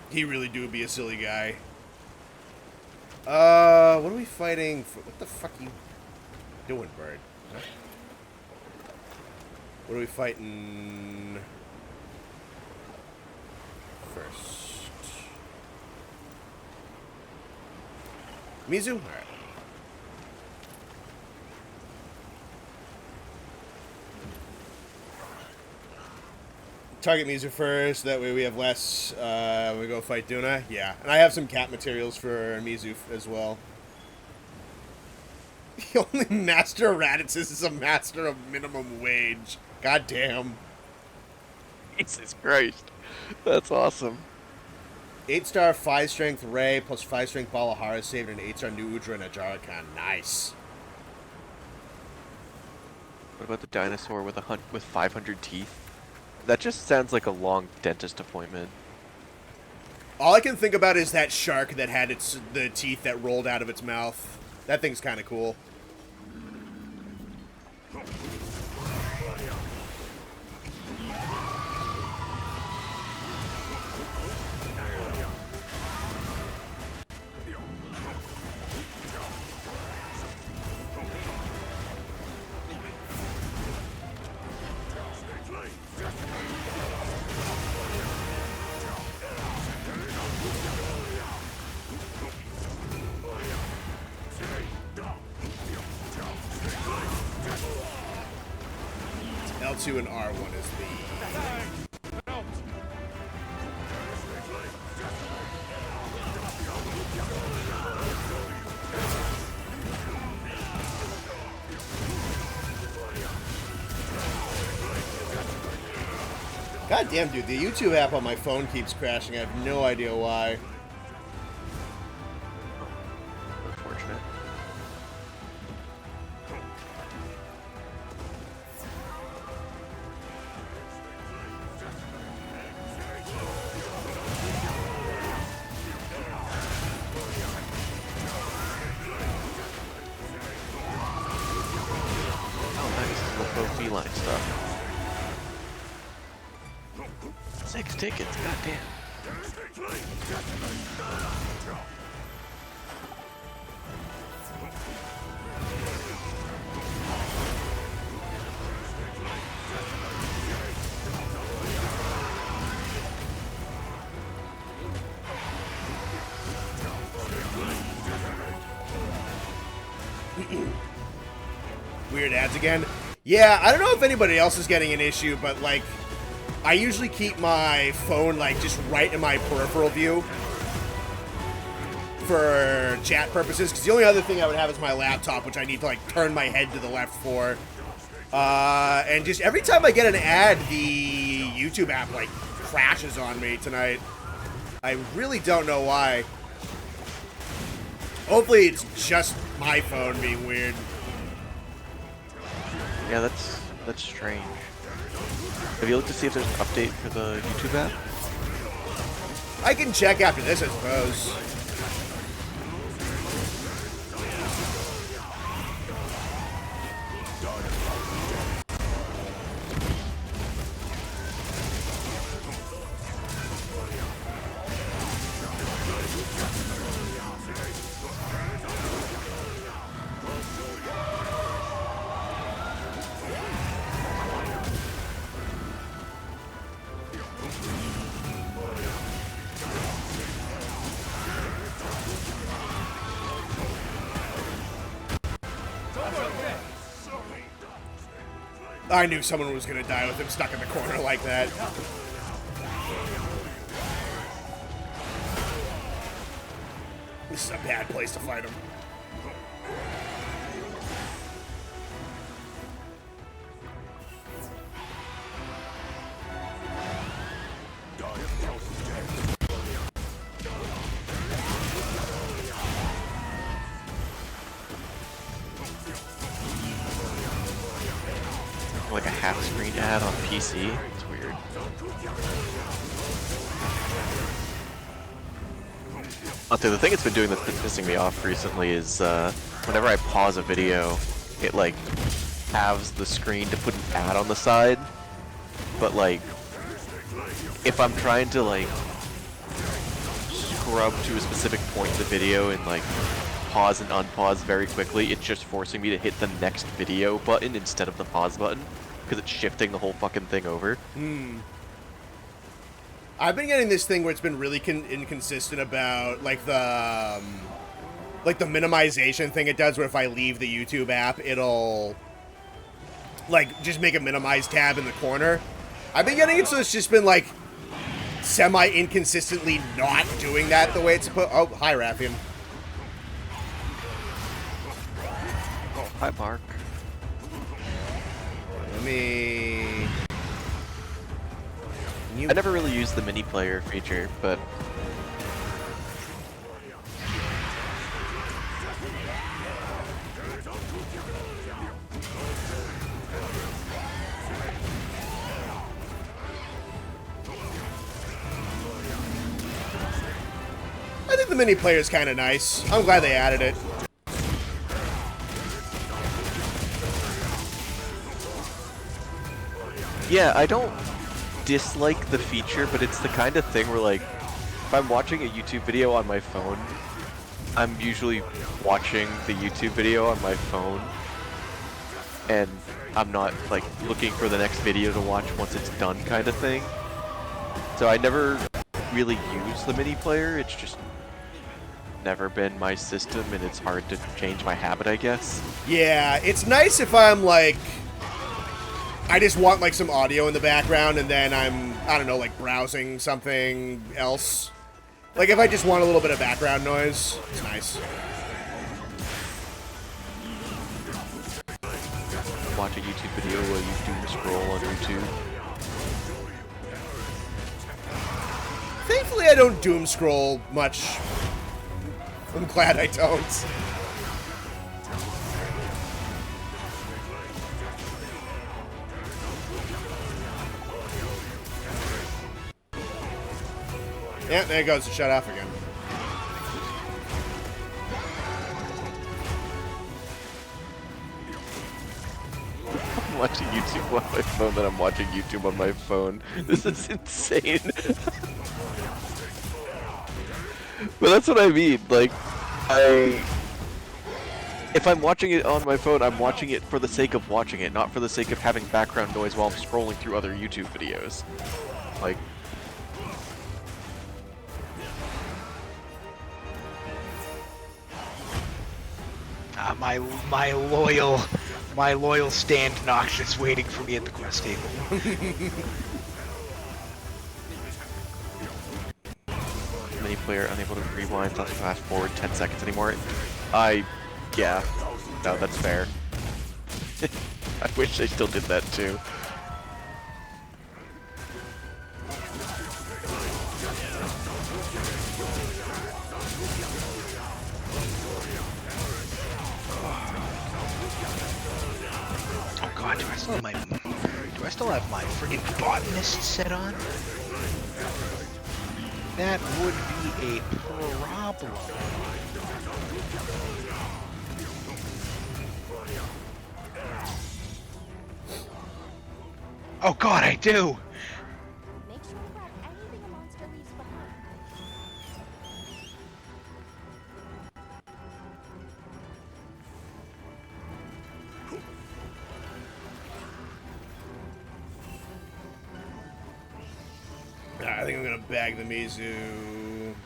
He really do be a silly guy. What are we fighting for? What the fuck are you doing, bird? Huh? What are we fighting first? Mizu? Alright. Target Mizu first, that way we have less, we go fight Duna. Yeah, and I have some cat materials for Mizu as well. The only master of Raditz is a master of minimum wage. God damn. Jesus Christ. That's awesome. 8-star 5-strength Ray plus 5-strength Balahara saved an 8-star new Udra and a Jarakan. Nice. What about the dinosaur with 500 teeth? That just sounds like a long dentist appointment. All I can think about is that shark that had the teeth that rolled out of its mouth. That thing's kind of cool. L2 and R1 is the... God damn, dude, the YouTube app on my phone keeps crashing. I have no idea why. Unfortunate. Feline stuff. 6 tickets, goddamn. Weird ads again. Yeah, I don't know if anybody else is getting an issue, but, like, I usually keep my phone, like, just right in my peripheral view for chat purposes, because the only other thing I would have is my laptop, which I need to, like, turn my head to the left for. And just every time I get an ad, the YouTube app, like, crashes on me tonight. I really don't know why. Hopefully it's just my phone being weird. Yeah, that's strange. Have you looked to see if there's an update for the YouTube app? I can check after this, I suppose. I knew someone was gonna die with him stuck in the corner like that. This is a bad place to fight him. Like a half screen ad on PC. It's weird. Also, the thing it's been doing that's been pissing me off recently is whenever I pause a video, it like halves the screen to put an ad on the side. But like, if I'm trying to like scrub to a specific point in the video and like pause and unpause very quickly, it's just forcing me to hit the next video button instead of the pause button, because it's shifting the whole fucking thing over. I've been getting this thing where it's been really inconsistent about like the minimization thing it does, where if I leave the YouTube app, it'll like just make a minimize tab in the corner. I've been getting it so it's just been like semi-inconsistently not doing that the way it's supposed. Oh, hi, Raffian. Oh, hi, Mark. Let me... I never really used the mini player feature, but I think the mini player is kind of nice. I'm glad they added it. yeah, I don't dislike the feature, but it's the kind of thing where like, if I'm watching a YouTube video on my phone, I'm usually watching the YouTube video on my phone, and I'm not like looking for the next video to watch once it's done kind of thing. So I never really use the mini player. It's just never been my system, and it's hard to change my habit, I guess. Yeah, it's nice if I'm like, I just want like some audio in the background, and then I don't know, like browsing something else. Like if I just want a little bit of background noise, it's nice. Watch a YouTube video while you doom scroll on YouTube. Thankfully, I don't doom scroll much. I'm glad I don't. Yeah, there it goes to shut off again. I'm watching YouTube on my phone, then I'm watching YouTube on my phone. This is insane. But that's what I mean, like, if I'm watching it on my phone, I'm watching it for the sake of watching it, not for the sake of having background noise while I'm scrolling through other YouTube videos. Like, my loyal stand Noxious waiting for me at the quest table. mini player unable to rewind slash fast forward 10 seconds anymore. Yeah, no, that's fair. I wish they still did that too. Oh god, do I still have my friggin' botanist set on? That would be a problem. Oh god, I do! Make sure to grab anything a monster leaves behind. I think I'm gonna bag the Mizu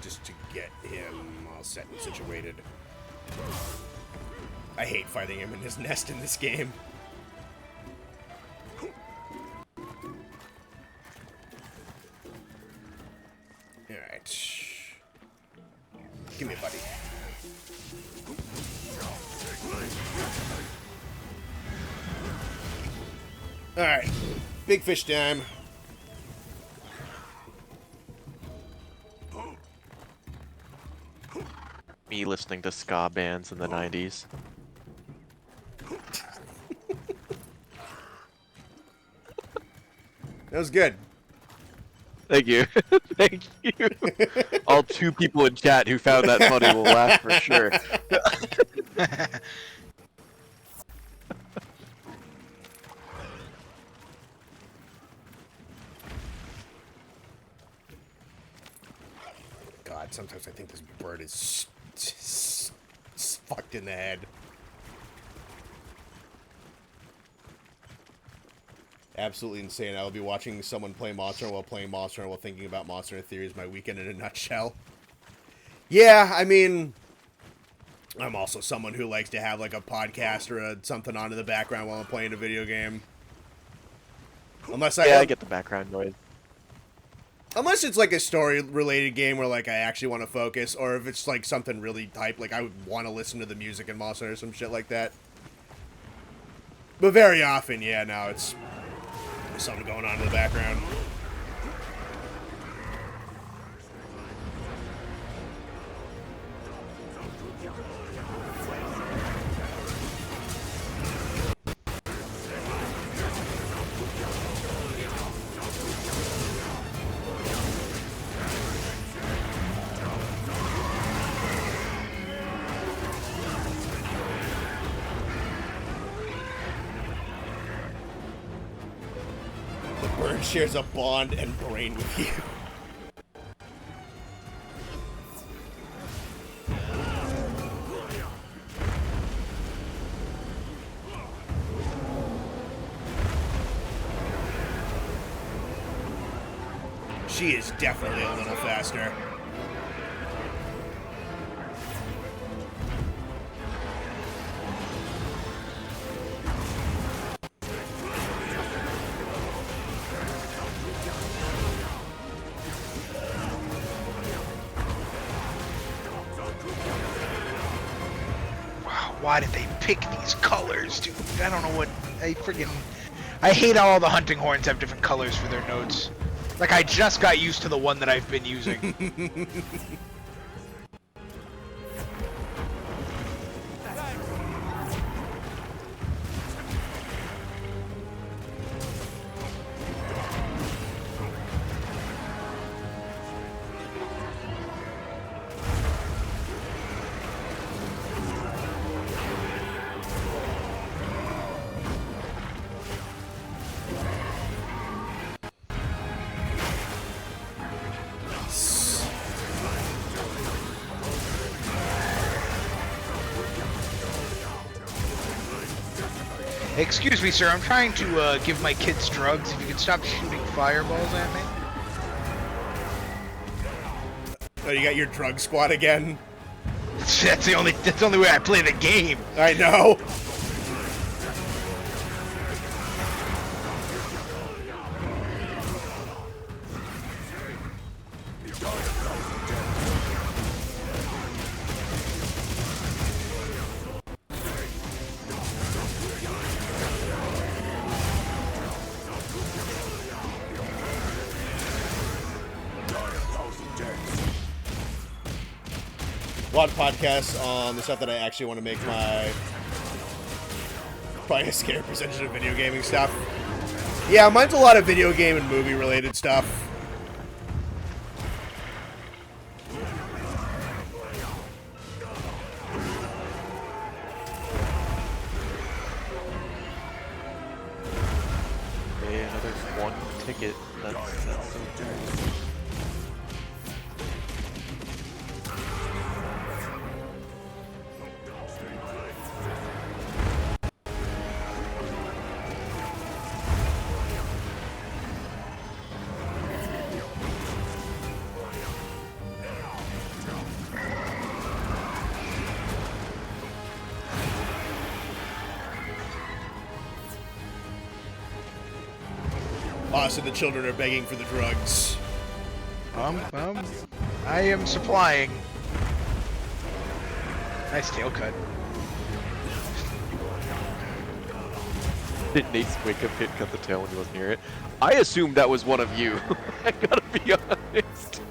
just to get him all set and situated. I hate fighting him in his nest in this game. Alright. Big fish time. Me listening to ska bands in the 90s. That was good. Thank you. Thank you. All 2 people in chat who found that funny will laugh for sure. God, sometimes I think this bird is fucked in the head. Absolutely insane. I will be watching someone play Monster while playing Monster while thinking about Monster Hunter Theory is my weekend in a nutshell. Yeah, I mean, I'm also someone who likes to have like a podcast or something on in the background while I'm playing a video game. Unless I get the background noise. Unless it's like a story-related game where like I actually want to focus, or if it's like something really hype, like I would want to listen to the music in Monster or some shit like that. But very often, yeah, no, it's something going on in the background. Bird shares a bond and brain with you. She is definitely a little faster. Why did they pick these colors, dude? I don't know what... I hate how all the hunting horns have different colors for their notes. Like, I just got used to the one that I've been using. Excuse me, sir. I'm trying to give my kids drugs. If you could stop shooting fireballs at me. Oh, you got your drug squad again? That's the only way I play the game. I know. A lot of podcasts on the stuff that I actually want to make my probably a scary percentage of video gaming stuff. Yeah, mine's a lot of video game and movie related stuff. Okay, another 1 ticket. That's so terrible. So the children are begging for the drugs. I am supplying. Nice tail cut. Did Nate's wake up hit cut the tail when he wasn't near it? I assumed that was one of you. I gotta be honest.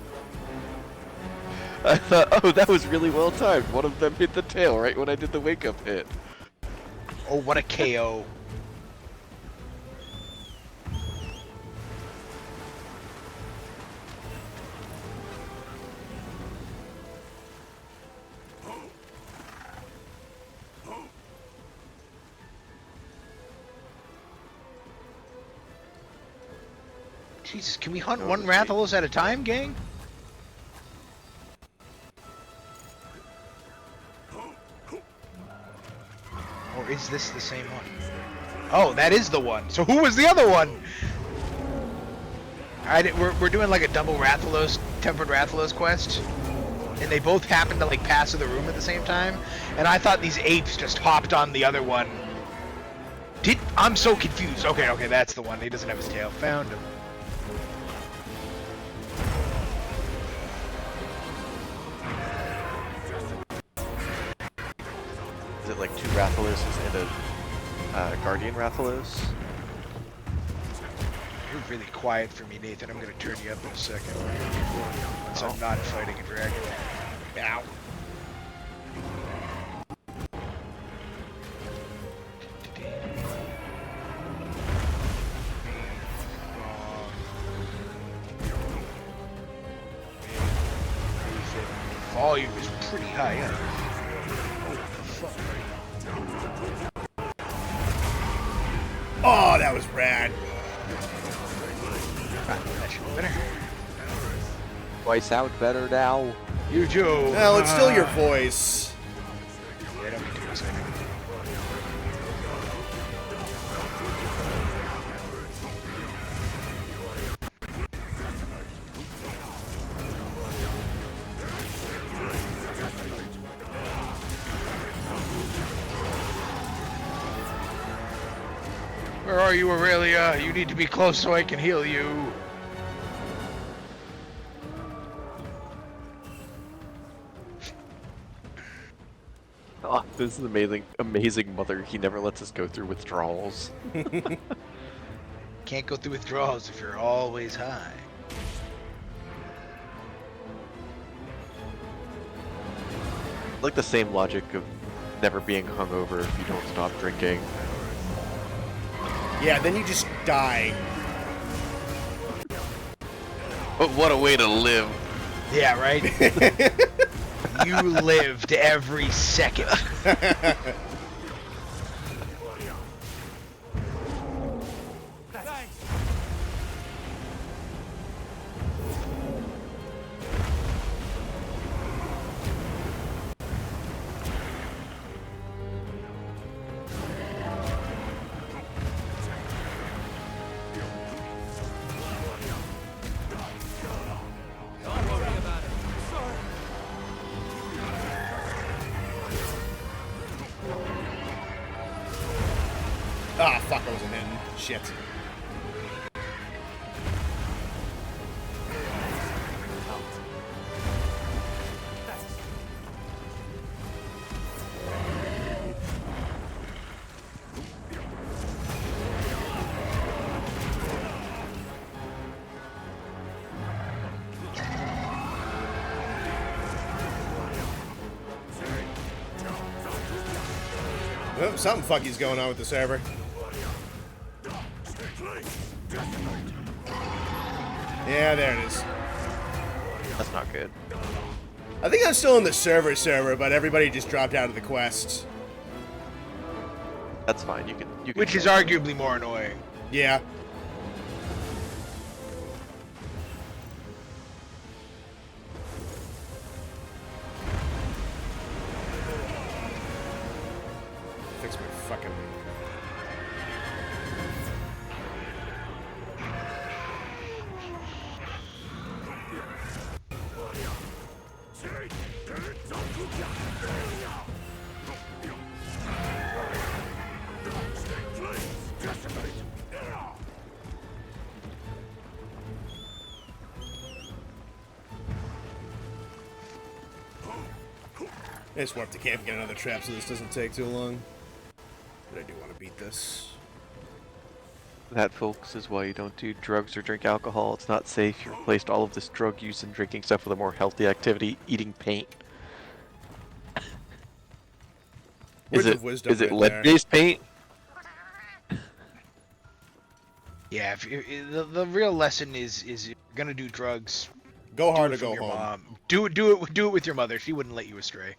I thought, oh, that was really well timed. One of them hit the tail right when I did the wake up hit. Oh, what a KO. Jesus, can we hunt one Rathalos at a time, gang? Or is this the same one? Oh, that is the one. So who was the other one? We're doing like a double Rathalos, Tempered Rathalos quest. And they both happen to like pass through the room at the same time. And I thought these apes just hopped on the other one. I'm so confused. Okay, that's the one. He doesn't have his tail. Found him. Is it like 2 Rathaloses and a Guardian Rathalos? You're really quiet for me, Nathan. I'm gonna turn you up in a second. Once I'm not fighting a dragon. Ow. Volume is pretty high up. Oh, that was rad. That should be better. Twice out better now. You Joe. Well, it's still your voice. Yeah, don't be too excited. Where are you, Aurelia? You need to be close so I can heal you. Oh, this is amazing mother. He never lets us go through withdrawals. Can't go through withdrawals if you're always high. Like the same logic of never being hungover if you don't stop drinking. Yeah, then you just die. But what a way to live. Yeah, right? You lived every second. Ah, fuck, I wasn't in. Shit. Oh, something funky's going on with the server. Yeah, there it is. That's not good. I think I'm still in the server, but everybody just dropped out of the quest. That's fine. You can. Which is arguably more annoying. Yeah. Fix my fucking... I just warp to camp and get another trap so this doesn't take too long. But I do want to beat this. That, folks, is why you don't do drugs or drink alcohol. It's not safe. You replaced all of this drug use and drinking stuff with a more healthy activity, eating paint. Words of wisdom Is it right there. lead-based paint? Yeah, the real lesson is if you're gonna do drugs, Go do hard it or from go your home. mom. Do it with your mother. She wouldn't let you astray.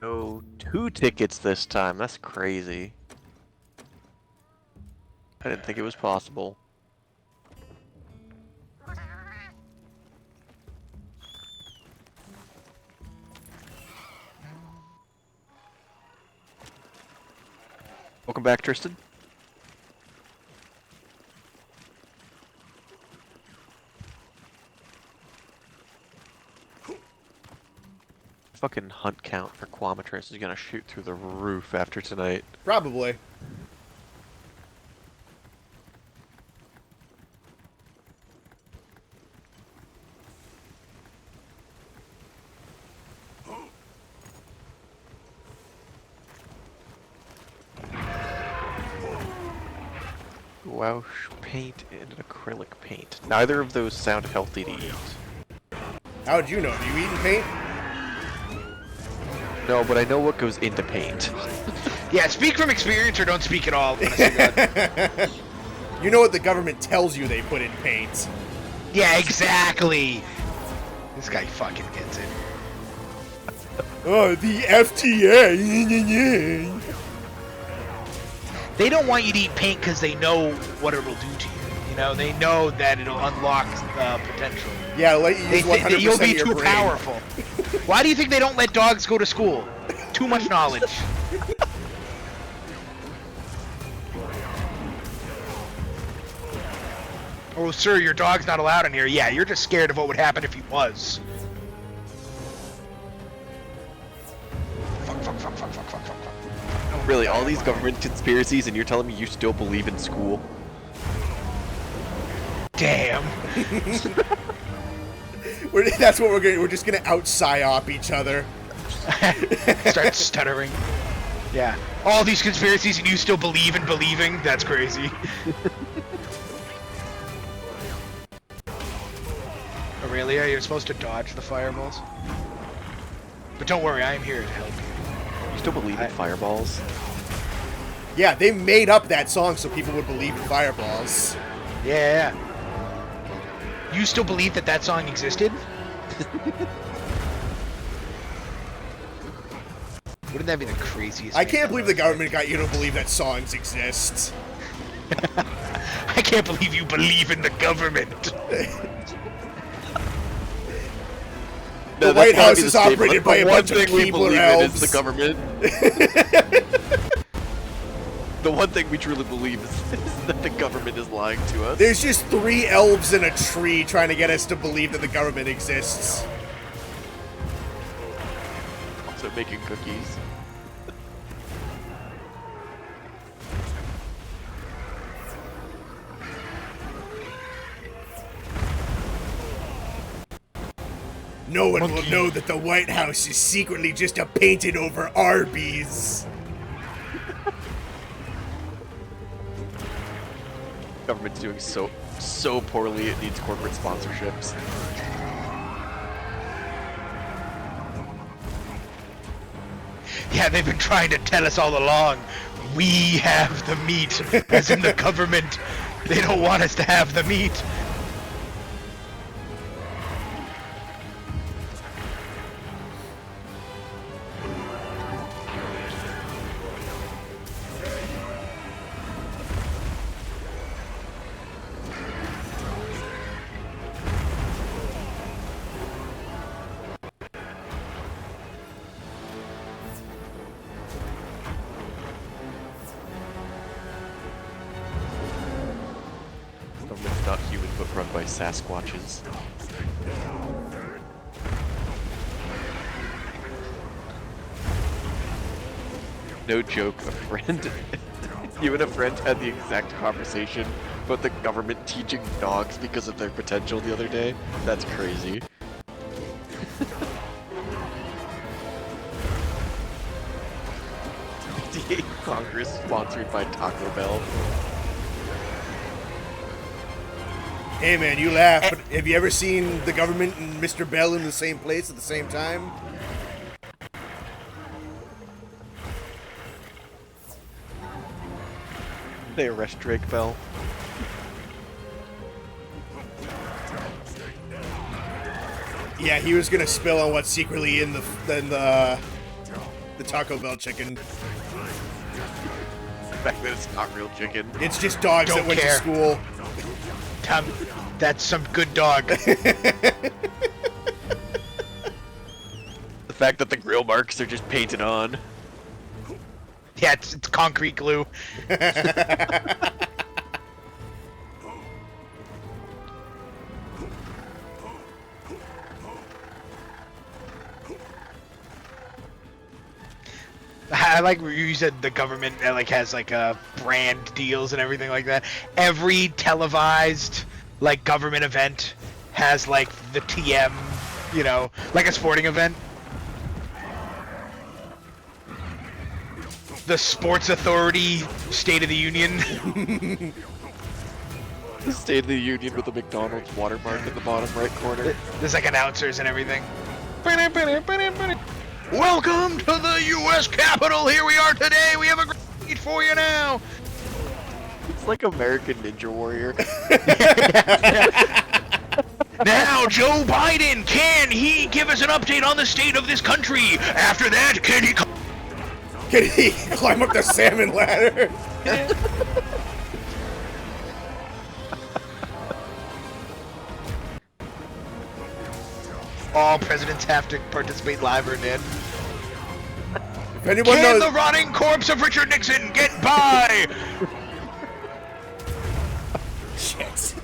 No, 2 tickets this time. That's crazy. I didn't think it was possible. Welcome back, Tristan. Fucking hunt count for Quamatrus is gonna shoot through the roof after tonight. Probably. Gouache paint and acrylic paint. Neither of those sound healthy to eat. How'd you know? Are you eating paint? No, but I know what goes into paint. Yeah, speak from experience or don't speak at all. When I say that. You know what the government tells you they put in paint. Yeah, exactly. This guy fucking gets it. Oh, the FTA. They don't want you to eat paint because they know what it'll do to you. You know, they know that it'll unlock potential. Yeah, let you They use think 100% that you'll be of your too brain. powerful. Why do you think they don't let dogs go to school? Too much knowledge. Oh, sir, your dog's not allowed in here. Yeah, you're just scared of what would happen if he was. Fuck, fuck, fuck, fuck, fuck, fuck, fuck, fuck. Really, all these government conspiracies and you're telling me you still believe in school? Damn. That's what we're going to We're just going to out-psyop each other. Start stuttering. Yeah. All these conspiracies and you still believe in believing? That's crazy. Aurelia, you're supposed to dodge the fireballs. But don't worry, I am here to help you. You still believe in fireballs? Yeah, they made up that song so people would believe in fireballs. Yeah. You still believe that that song existed? Wouldn't that be the craziest I thing can't believe ever? the government got you to believe that songs exist. I can't believe you believe in the government. The White House is operated by a bunch of Keebler elves. Is the government. The one thing we truly believe is that the government is lying to us. There's just 3 elves in a tree trying to get us to believe that the government exists. Also making cookies. No one will know that the White House is secretly just a painted over Arby's. Government's doing so poorly it needs corporate sponsorships. Yeah, they've been trying to tell us all along. We have the meat, as in the government. They don't want us to have the meat. Government's not human, but run by Sasquatches. No joke, a friend You and a friend had the exact conversation about the government teaching dogs because of their potential the other day. That's crazy. Congress sponsored by Taco Bell. Hey man, you laugh, but have you ever seen the government and Mr. Bell in the same place at the same time? They arrest Drake Bell. Yeah, he was gonna spill on what's secretly in the Taco Bell chicken. The fact that it's not real chicken. It's just dogs Don't that went care. to school. Tom, that's some good dog. The fact that the grill marks are just painted on. Yeah, it's concrete glue. I like where you said the government like has like brand deals and everything like that. Every televised like government event has like the TM, you know, like a sporting event. The Sports Authority State of the Union. The State of the Union with the McDonald's watermark in the bottom right corner. There's like announcers and everything. Welcome to the U.S. Capitol. Here we are today. We have a great speech for you now. It's like American Ninja Warrior. Now, Joe Biden, can he give us an update on the state of this country? After that, can he... Can he climb up the salmon ladder? All presidents have to participate live or dead. If anyone Can knows, the rotting corpse of Richard Nixon get by? shit.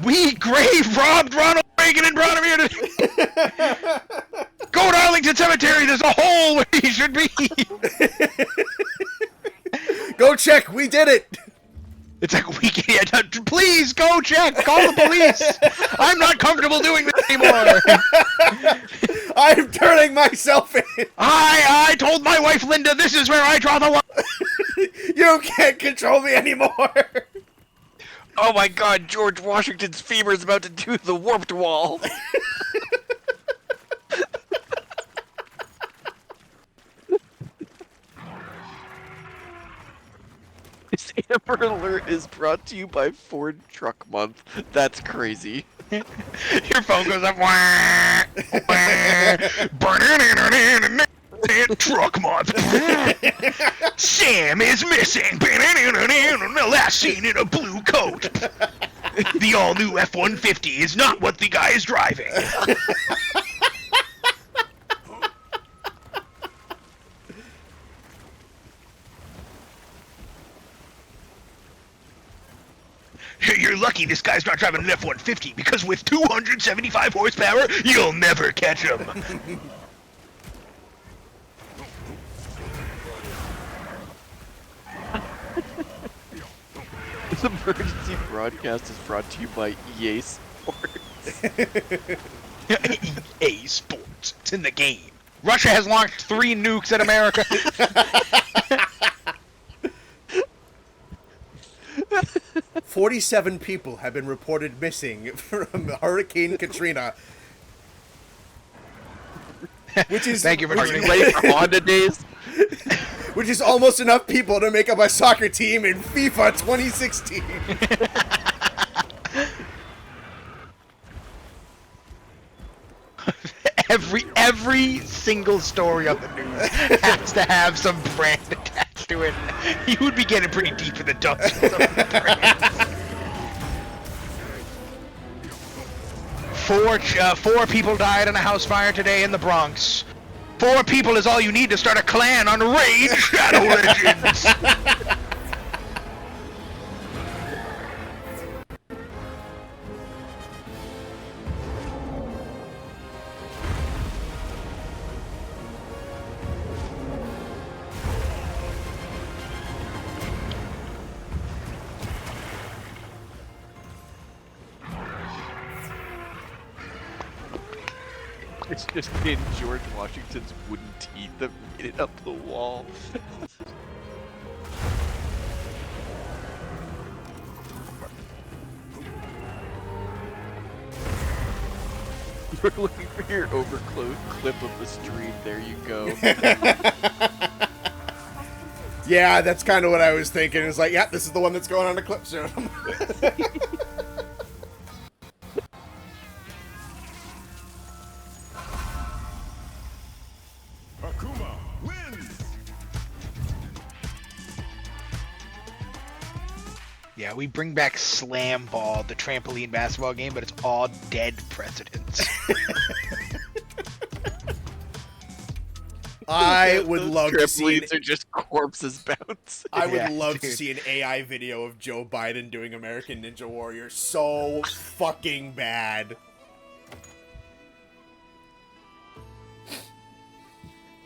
We grave robbed Ronald Reagan and brought him here to... Go to Arlington Cemetery, there's a hole where he should be! Go check, we did it. It's like, we can't... Please, go check! Call the police! I'm not comfortable doing this anymore! I'm turning myself in. I told my wife Linda this is where I draw the line! You can't control me anymore. Oh my god, George Washington's femur is about to do the warped wall. This Amber Alert is brought to you by Ford Truck Month. That's crazy. Your phone goes up. Wah, wah, truck month. Sam is missing. Last seen in a blue coat. The all-new F-150 is not what the guy is driving. You're lucky this guy's not driving an F-150, because with 275 horsepower, you'll never catch him. This emergency broadcast is brought to you by EA Sports. EA Sports. It's in the game. Russia has launched 3 nukes at America. 47 people have been reported missing from Hurricane Katrina. Which is Thank you for turning Ready for Honda days? which is almost enough people to make up a soccer team in FIFA 2016. Every single story on the news has to have some brand attached to it. You would be getting pretty deep in the dumps with some of the brands. Four people died in a house fire today in the Bronx. 4 people is all you need to start a clan on Raid Shadow Legends. It's just in George Washington's wooden teeth that made it up the wall. You're looking for your overclose clip of the stream. There you go. Yeah, that's kind of what I was thinking. It's like, yeah, this is the one that's going on the clip soon. Akuma wins! Yeah, we bring back Slam Ball, the trampoline basketball game, but it's all dead precedents. I would love to see. Trampolines are just corpses bouncing. I would Yeah, love to dude. see an AI video of Joe Biden doing American Ninja Warrior so fucking bad.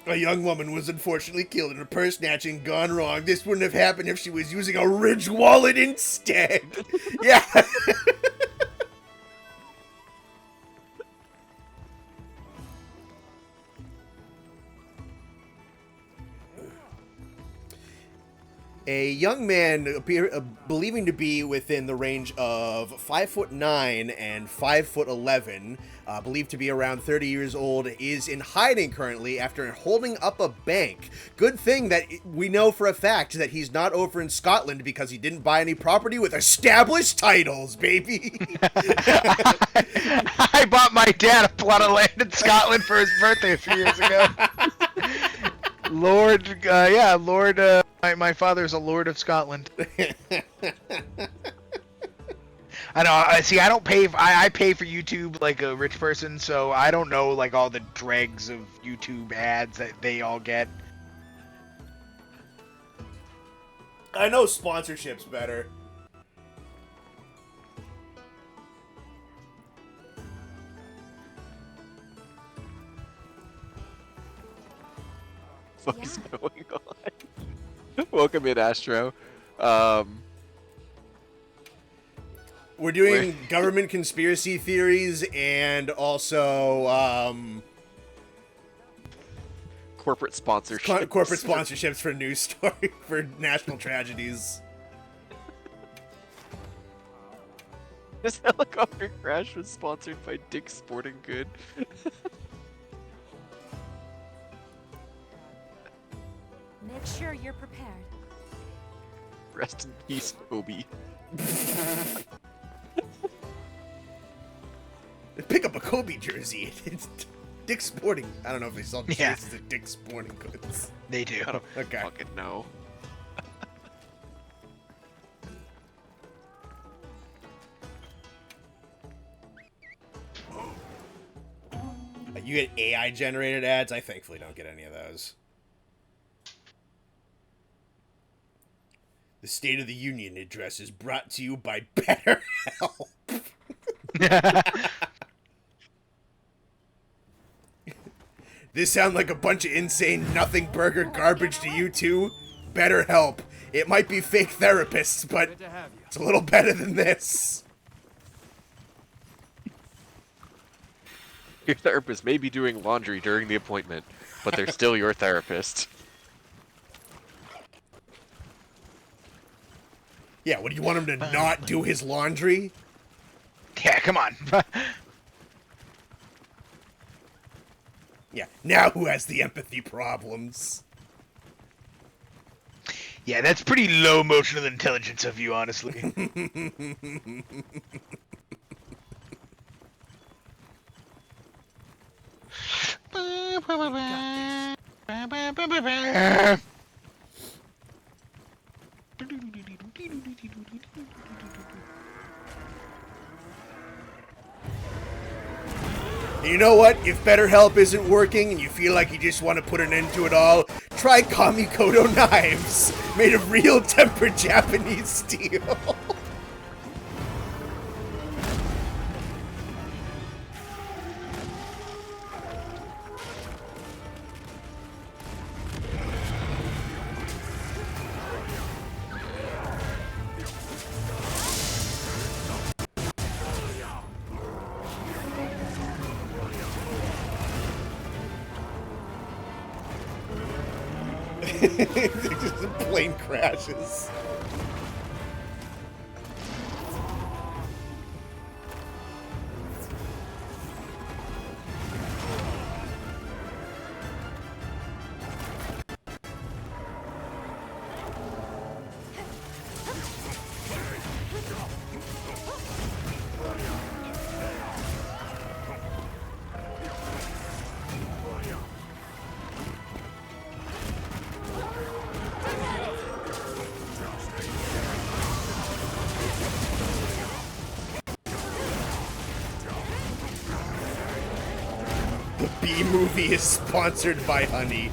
A young woman was unfortunately killed in a purse snatching gone wrong. This wouldn't have happened if she was using a Ridge wallet instead. Yeah. A young man believing to be within the range of 5'9" and 5'11", believed to be around 30 years old, is in hiding currently after holding up a bank. Good thing that we know for a fact that he's not over in Scotland because he didn't buy any property with established titles, baby. I bought my dad a plot of land in Scotland for his birthday a few years ago. Lord, my father's a lord of Scotland. I know. See, I don't pay. I pay for YouTube like a rich person, so I don't know like all the dregs of YouTube ads that they all get. I know sponsorship's better. What is going on? Welcome in, Astro. We're doing government conspiracy theories and also corporate sponsorship. corporate sponsorships for news story for national tragedies. This helicopter crash was sponsored by Dick's Sporting Good. Make sure you're prepared. Rest in peace, Obi. Pick up a Kobe jersey. It's Dick's Sporting. I don't know if they sell jerseys Yeah. at Dick's Sporting Goods. They do. I don't Okay. fucking know. You get AI generated ads. I thankfully don't get any of those. The State of the Union address is brought to you by BetterHelp. This sound like a bunch of insane nothing burger garbage to you too? BetterHelp. It might be fake therapists, but it's a little better than this. Your therapist may be doing laundry during the appointment, but they're still your therapist. Yeah, what do you want him to not do his laundry? Yeah, come on. Yeah, now who has the empathy problems? Yeah, that's pretty low emotional intelligence of you, honestly. You know what? If BetterHelp isn't working and you feel like you just want to put an end to it all, try Kamikoto knives, made of real tempered Japanese steel. The plane crashes. The B movie is sponsored by Honey.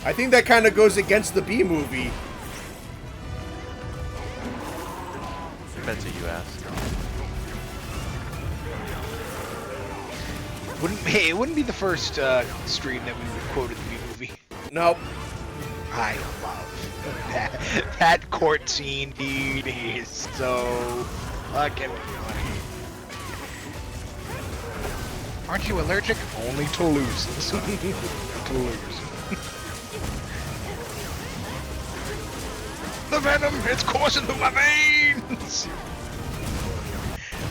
I think that kind of goes against the B movie. Depends who you ask. It wouldn't be the first stream that we would quote the B movie. Nope. I love that court scene, dude. Is so fucking funny. Aren't you allergic? Only to lose. To lose. The venom, it's coursing through my veins.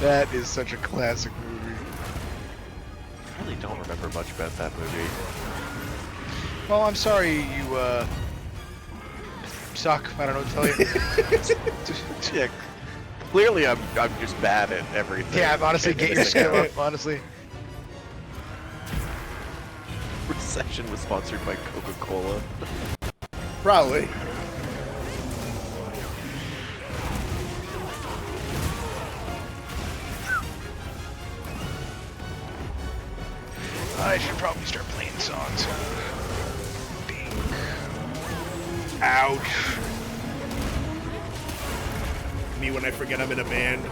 That is such a classic movie. I really don't remember much about that movie. Well, I'm sorry you suck. I don't know what to tell you. Yeah, clearly I'm just bad at everything. Yeah, I'm honestly get your skill up, honestly. Recession was sponsored by Coca-Cola. Probably. I should probably start playing songs. Ding. Ouch. Me when I forget I'm in a band.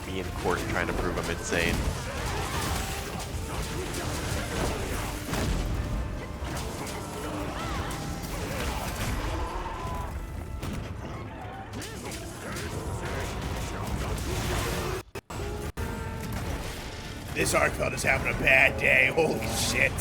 Me and Court trying to prove I'm insane. This Arkfeld is having a bad day. Holy shit.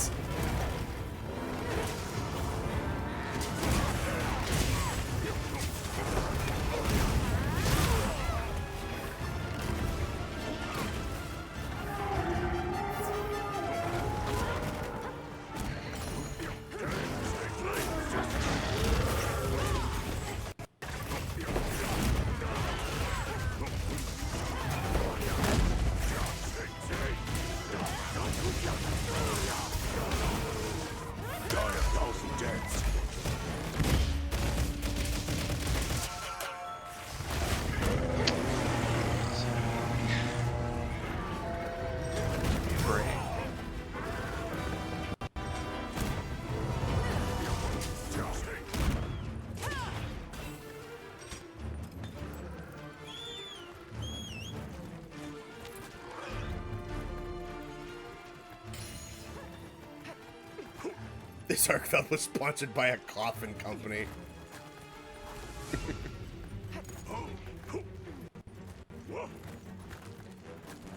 This Arkfeld was sponsored by a coffin company.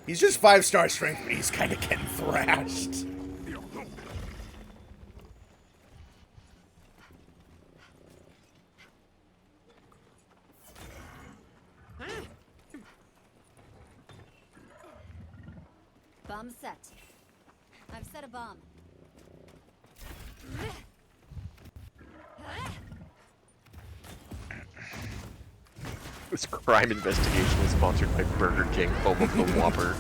He's just 5-star strength, but he's kind of getting thrashed. Bomb set. I've set a bomb. This crime investigation was sponsored by Burger King home of the Whopper.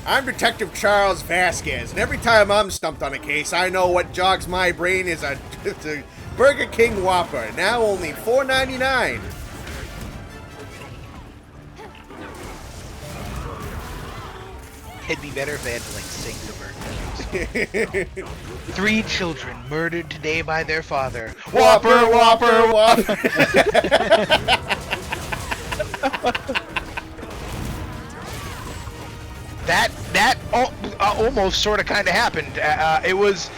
I'm Detective Charles Vasquez, and every time I'm stumped on a case, I know what jogs my brain is a Burger King Whopper, now only $4.99. It'd be better if they had to, like, sing the Burger Kings. 3 children murdered today by their father. Whopper, Whopper, Whopper. That almost sort of kind of happened. It was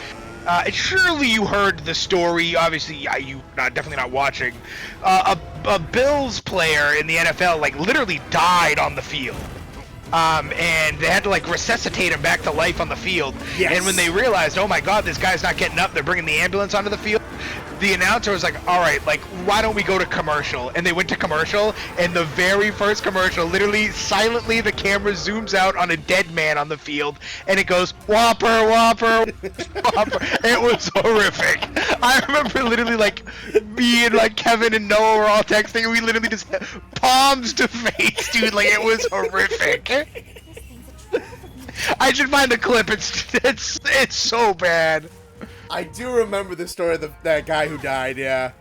Surely you heard the story. Obviously, you definitely not watching. A Bills player in the NFL like literally died on the field. And they had to like resuscitate him back to life on the field. Yes. And when they realized, oh my God, this guy's not getting up, they're bringing the ambulance onto the field. The announcer was like, all right, like, why don't we go to commercial? And they went to commercial, and the very first commercial, literally silently, the camera zooms out on a dead man on the field, and it goes, Whopper, Whopper, Whopper. It was horrific. I remember literally, like, me and, like, Kevin and Noah were all texting, and we literally just palms to face, dude. Like, it was horrific. I should find the clip. It's so bad. I do remember the story of that guy who died, yeah.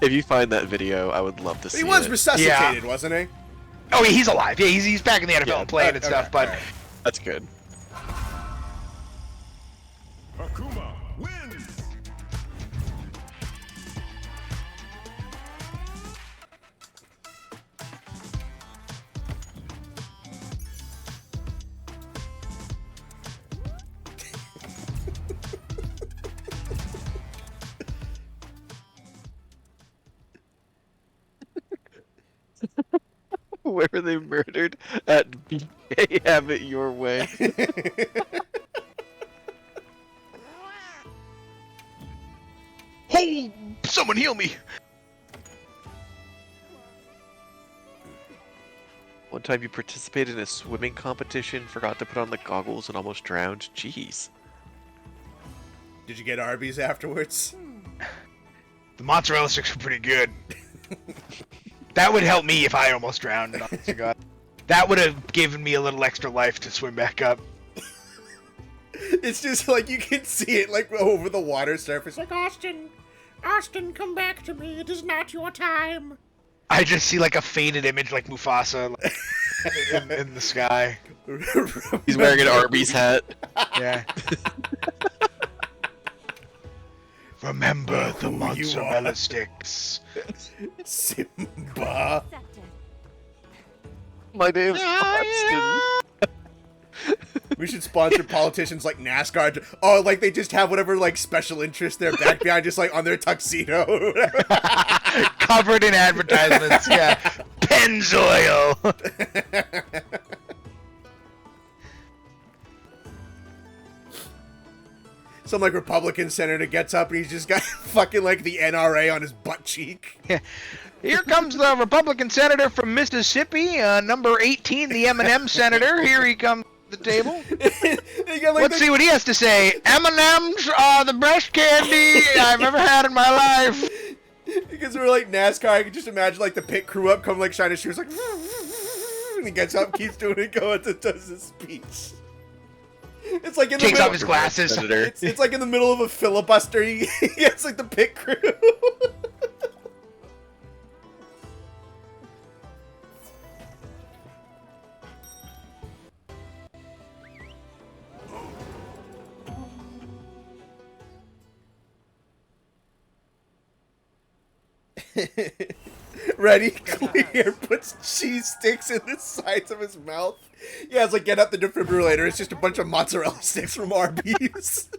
If you find that video, I would love to see it. He was resuscitated, wasn't he? Oh, yeah, he's alive. Yeah, he's back in the NFL Yeah, and playing and stuff, but... alright. That's good. Akuma wins. Where were they murdered? At BK Have It Your Way. Oh, someone heal me! One time you participated in a swimming competition, forgot to put on the goggles, and almost drowned. Jeez. Did you get Arby's afterwards? The mozzarella sticks were pretty good. That would help me if I almost drowned. Honest to God. That would have given me a little extra life to swim back up. It's just like you can see it like over the water surface. Like, Austin, come back to me. It is not your time. I just see like a faded image like Mufasa like, in the sky. He's wearing an Arby's hat. Yeah. Remember the Who you mozzarella are. sticks. Simba. Accepted. My name's Austin. We should sponsor politicians like NASCAR. Oh, like they just have whatever like special interest they're back behind, just like on their tuxedo or whatever. Covered in advertisements, yeah. Pennzoil. Some like Republican senator gets up and he's just got fucking like the NRA on his butt cheek. Here comes the Republican senator from Mississippi, number 18, the M&M senator. Here he comes to the table. They got, like, Let's see what he has to say. M&Ms are the best candy I've ever had in my life. Because we're like NASCAR, I can just imagine like the pit crew up, come like shine his shoes, like, and he gets up, keeps doing it, goes and does his speech. It's like in the Takes middle. off his glasses. Senator. It's like in the middle of a filibuster. He gets like the pit crew. Ready, clear, puts cheese sticks in the sides of his mouth. Yeah, it's like get up the defibrillator. It's just a bunch of mozzarella sticks from Arby's.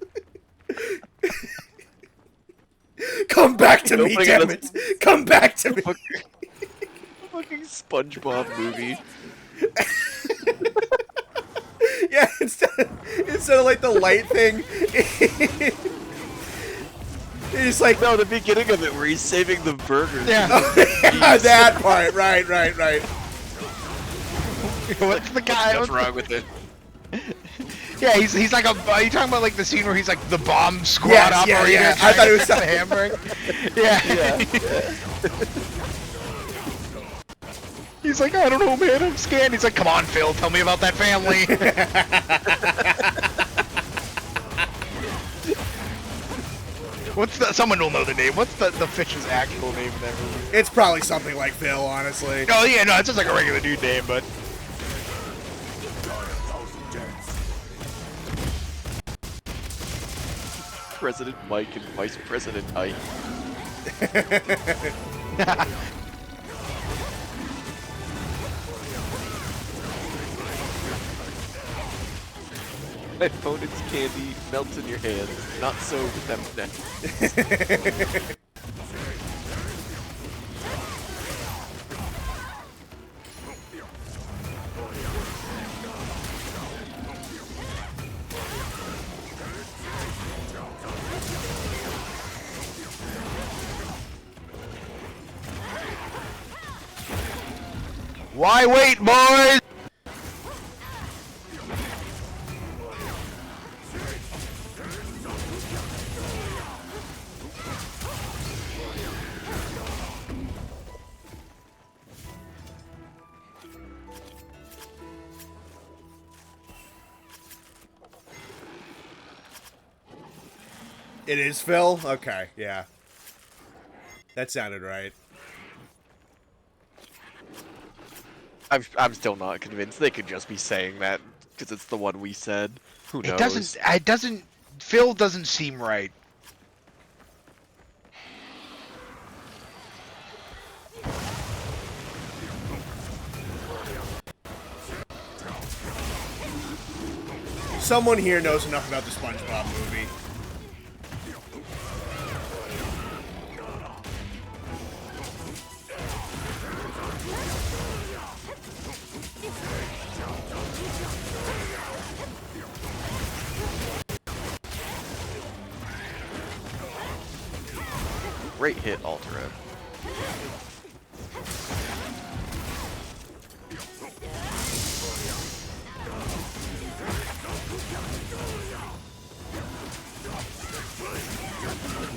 Come back to me, Opening damn it it! Come back to me! Fucking SpongeBob movie. Yeah, instead of like the light thing, it's like No, the beginning of it where he's saving the burgers. Yeah. yeah, that part. Right. What's the guy? What's wrong with it? Yeah, he's like a. Are you talking about like the scene where he's like the bomb squad Yes, yeah, operator? yeah. I trying thought to it was fix the hamburger. Yeah. He's like, I don't know, man. I'm scared. He's like, come on, Phil. Tell me about that family. What's the? Someone will know the name. What's the fish's actual name in that movie? It's probably something like Phil, honestly. Oh yeah, no, it's just like a regular dude name, but. President Mike and Vice President Ike. My opponent's candy melts in your hands. Not so with them next. Why wait, boys? It is Phil? Okay, yeah. That sounded right. I'm still not convinced. They could just be saying that because it's the one we said. Who knows? It doesn't. Phil doesn't seem right. Someone here knows enough about the SpongeBob movie. Great hit, Altera. Can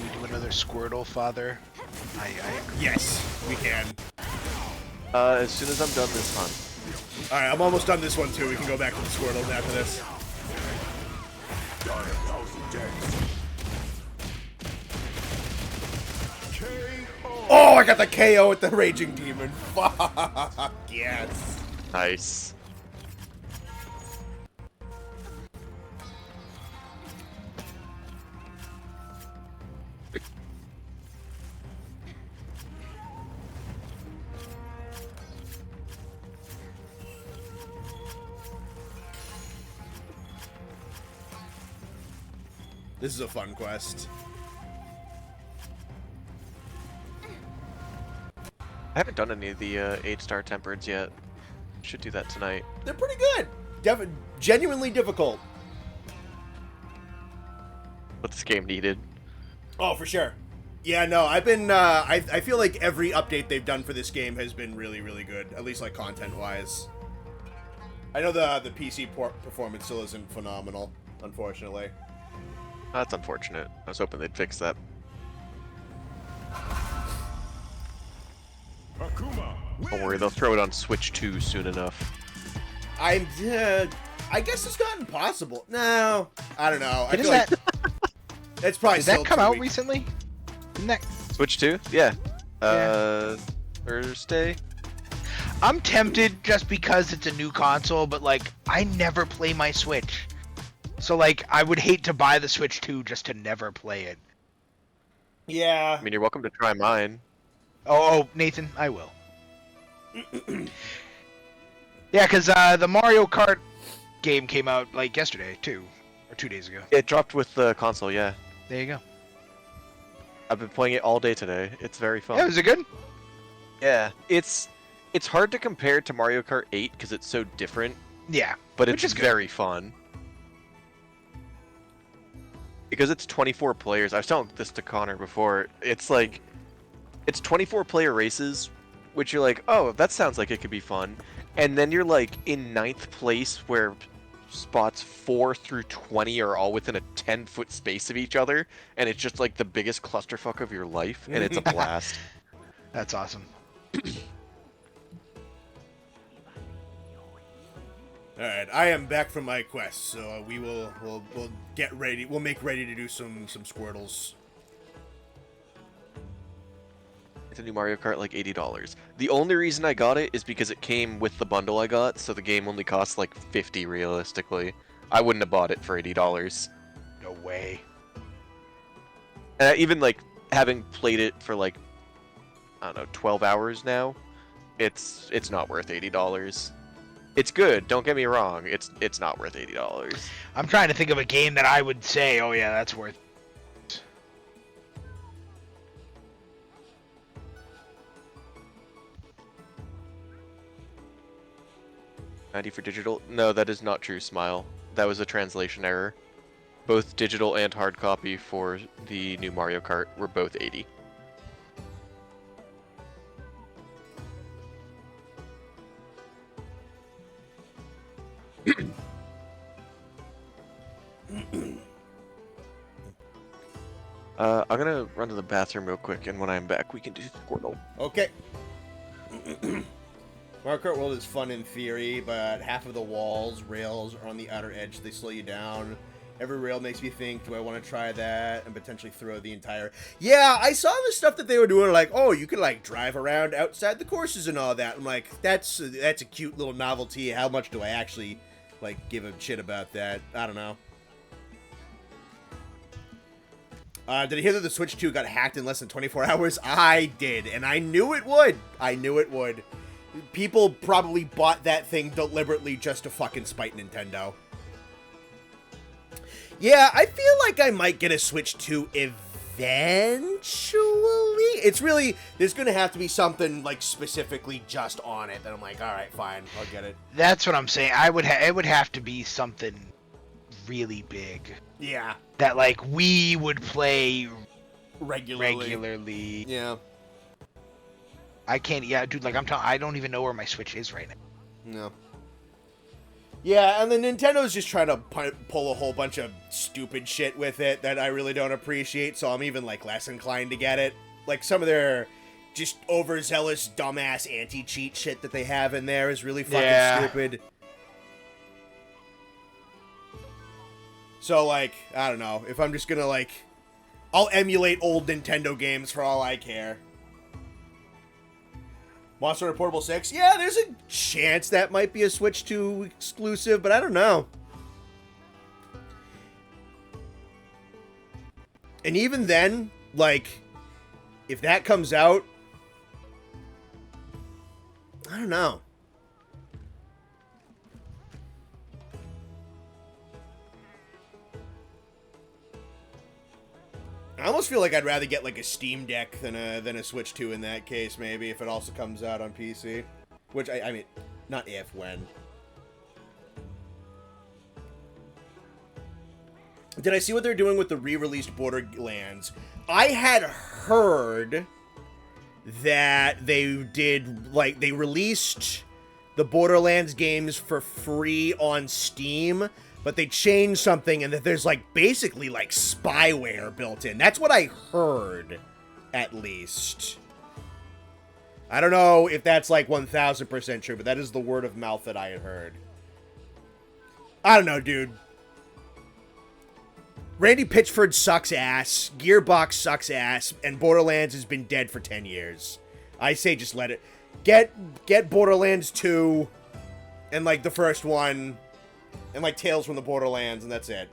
we do another Squirtle, Father? I agree. Yes, we can. As soon as I'm done this hunt. Alright, I'm almost done this one too. We can go back to the Squirtle after this. Oh, I got the KO with the Raging Demon. Fuck, yes. Nice. This is a fun quest. I haven't done any of the 8-star tempereds yet. Should do that tonight. They're pretty good. Genuinely difficult. What this game needed. Oh, for sure. Yeah, no, I've been, I feel like every update they've done for this game has been really, really good. At least, like, content-wise. I know the PC performance still isn't phenomenal, unfortunately. That's unfortunate. I was hoping they'd fix that. Akuma Don't worry, they'll throw it on Switch 2 soon enough. I guess it's not impossible. No, I don't know. I Did feel that, like it's probably did still that come 2 out weeks. recently? Didn't that... Switch 2? Yeah. Thursday? I'm tempted just because it's a new console, but like, I never play my Switch. So like, I would hate to buy the Switch 2 just to never play it. Yeah. I mean, you're welcome to try mine. Oh, Nathan, I will. Yeah, because the Mario Kart game came out like yesterday, too. Or 2 days ago. It dropped with the console, yeah. There you go. I've been playing it all day today. It's very fun. Yeah, was it good? Yeah. It's hard to compare to Mario Kart 8 because it's so different, Yeah. but Which it's is good. very fun. Because it's 24 players. I was telling this to Connor before. It's like, it's 24 player races, which you're like, oh, that sounds like it could be fun. And then you're like in 9th place where spots 4 through 20 are all within a 10-foot space of each other. And it's just like the biggest clusterfuck of your life. And it's a blast. That's awesome. All right, I am back from my quest, so we'll get ready. We'll make ready to do some Squirtles. It's a new Mario Kart, like $80. The only reason I got it is because it came with the bundle I got, so the game only costs like $50 realistically. I wouldn't have bought it for $80. No way. And even like having played it for like, I don't know, 12 hours now, it's not worth $80. It's good. Don't get me wrong. It's not worth $80. I'm trying to think of a game that I would say, oh yeah, that's worth. $90 for digital? No, that is not true, Smile. That was a translation error. Both digital and hard copy for the new Mario Kart were both $80. I'm gonna run to the bathroom real quick, and when I'm back, we can do Squirtle. Okay. Mario Kart World is fun in theory, but half of the walls, rails, are on the outer edge. They slow you down. Every rail makes me think, do I want to try that? And potentially throw the entire... Yeah, I saw the stuff that they were doing, like, oh, you can, like, drive around outside the courses and all that. I'm like, that's a cute little novelty. How much do I actually, like, give a shit about that? I don't know. Did I hear that the Switch 2 got hacked in less than 24 hours? I did, and I knew it would. I knew it would. People probably bought that thing deliberately just to fucking spite Nintendo. Yeah, I feel like I might get a Switch 2 eventually. It's really, there's going to have to be something, like, specifically just on it that I'm like, all right, fine, I'll get it. That's what I'm saying. It would have to be something really big. Yeah. That, like, we would play regularly. Yeah. I can't, yeah, dude, like, I don't even know where my Switch is right now. No. Yeah, and then Nintendo's just trying to pull a whole bunch of stupid shit with it that I really don't appreciate, so I'm even, like, less inclined to get it. Like, some of their just overzealous, dumbass anti-cheat shit that they have in there is really fucking stupid. So, like, I don't know. If I'm just gonna, like... I'll emulate old Nintendo games for all I care. Monster Hunter Portable 6? Yeah, there's a chance that might be a Switch 2 exclusive, but I don't know. And even then, like, if that comes out, I don't know. I almost feel like I'd rather get, like, a Steam Deck than a Switch 2 in that case, maybe, if it also comes out on PC. Which, I mean, not if, when. Did I see what they're doing with the re-released Borderlands? I had heard that they did, like, they released the Borderlands games for free on Steam, but they changed something and that there's, like, basically, like, spyware built in. That's what I heard, at least. I don't know if that's, like, 1000% true, but that is the word of mouth that I had heard. I don't know, dude. Randy Pitchford sucks ass, Gearbox sucks ass, and Borderlands has been dead for 10 years. I say just let it. Get Borderlands 2, and, like, the first one... And, like, Tales from the Borderlands, and that's it.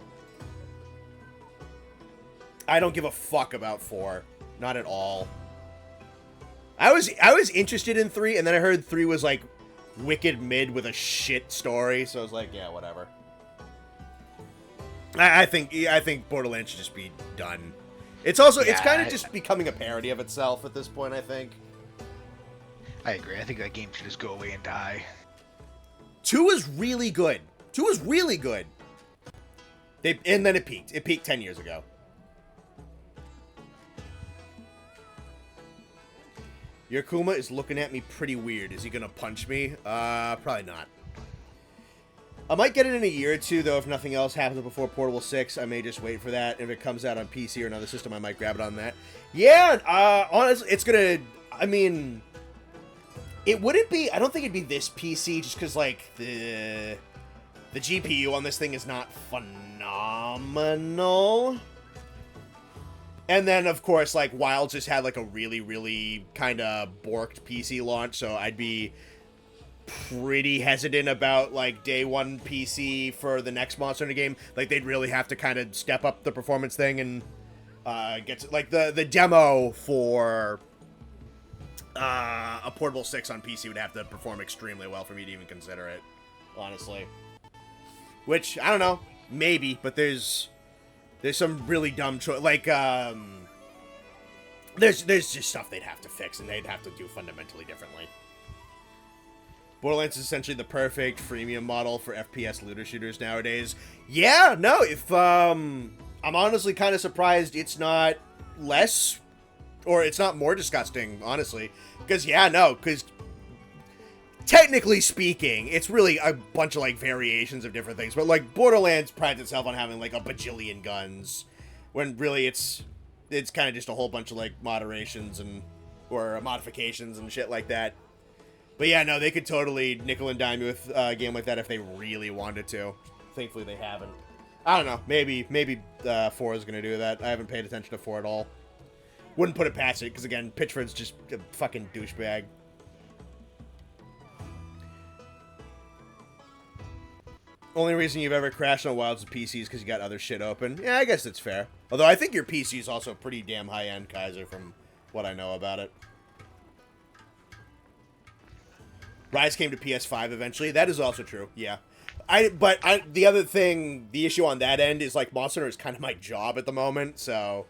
I don't give a fuck about 4. Not at all. I was interested in 3, and then I heard 3 was, like, wicked mid with a shit story, so I was like, yeah, whatever. I think Borderlands should just be done. It's also, it's kind of just becoming a parody of itself at this point, I think. I agree. I think that game should just go away and die. 2 is really good. 2 is really good. And then it peaked. It peaked 10 years ago. Your Akuma is looking at me pretty weird. Is he gonna punch me? Probably not. I might get it in a year or two, though, if nothing else happens before Portable 6. I may just wait for that. If it comes out on PC or another system, I might grab it on that. Yeah, honestly, it's gonna... I mean... It wouldn't be... I don't think it'd be this PC, just because, like, the GPU on this thing is not phenomenal. And then, of course, like, Wild just had, like, a really, really kind of borked PC launch, so I'd be pretty hesitant about, like, day one PC for the next Monster Hunter game. Like, they'd really have to kind of step up the performance thing and get to, like, the demo for a Portable 6 on PC would have to perform extremely well for me to even consider it. honestly. Which, I don't know, maybe, but there's some really dumb choice. Like, there's just stuff they'd have to fix, and they'd have to do fundamentally differently. Borderlands is essentially the perfect freemium model for FPS looter shooters nowadays. Yeah, no, if, I'm honestly kind of surprised it's not less, or it's not more disgusting, honestly. Because, yeah, no, because technically speaking, it's really a bunch of, like, variations of different things. But, like, Borderlands prides itself on having, like, a bajillion guns, when really it's kind of just a whole bunch of, like, moderations and, or modifications and shit like that. But yeah, no, they could totally nickel and dime you with a game like that if they really wanted to. Thankfully, they haven't. I don't know. Maybe 4 is going to do that. I haven't paid attention to 4 at all. Wouldn't put it past it, because again, Pitchford's just a fucking douchebag. Only reason you've ever crashed on Wilds with PC is because you got other shit open. Yeah, I guess that's fair. Although I think your PC is also pretty damn high-end, Kaiser, from what I know about it. Rise came to PS5 eventually. That is also true, yeah. The other thing, the issue on that end is, like, Monster Hunter is kind of my job at the moment, so...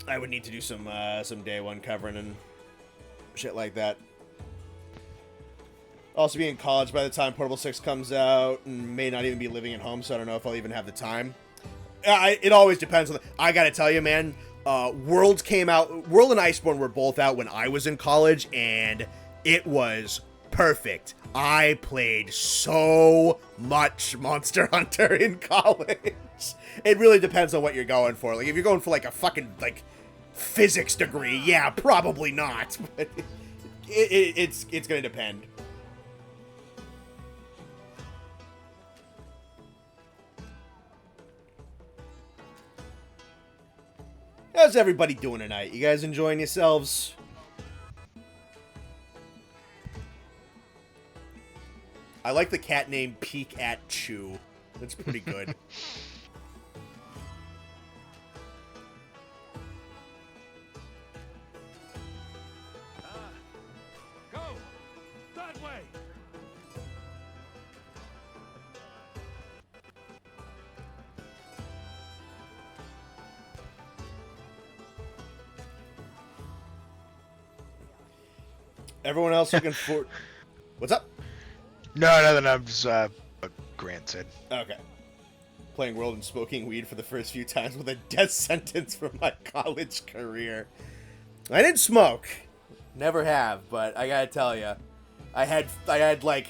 I would need to do some day one covering and shit like that. Also be in college by the time Portable 6 comes out, and may not even be living at home, so I don't know if I'll even have the time. It always depends on I gotta tell you, man, World came out, World and Iceborne were both out when I was in college, and it was perfect. I played so much Monster Hunter in college. It really depends on what you're going for. Like, if you're going for, like, a fucking, like, physics degree, yeah, probably not. But it's gonna depend. How's everybody doing tonight? You guys enjoying yourselves? I like the cat name Peek at Chew. That's pretty good. Go! That way! Everyone else looking for... What's up? No, nothing. I'm just what Grant said. Okay. Playing World and smoking weed for the first few times with a death sentence for my college career. I didn't smoke. Never have, but I gotta tell you, I had like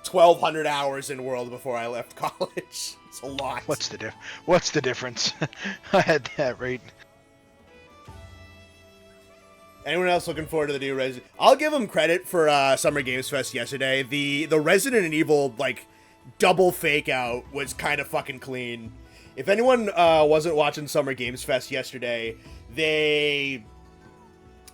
1,200 hours in World before I left college. It's a lot. What's the difference? I had that right. Anyone else looking forward to the new Resident? I'll give them credit for Summer Games Fest yesterday. The Resident Evil like double fake out was kind of fucking clean. If anyone wasn't watching Summer Games Fest yesterday, they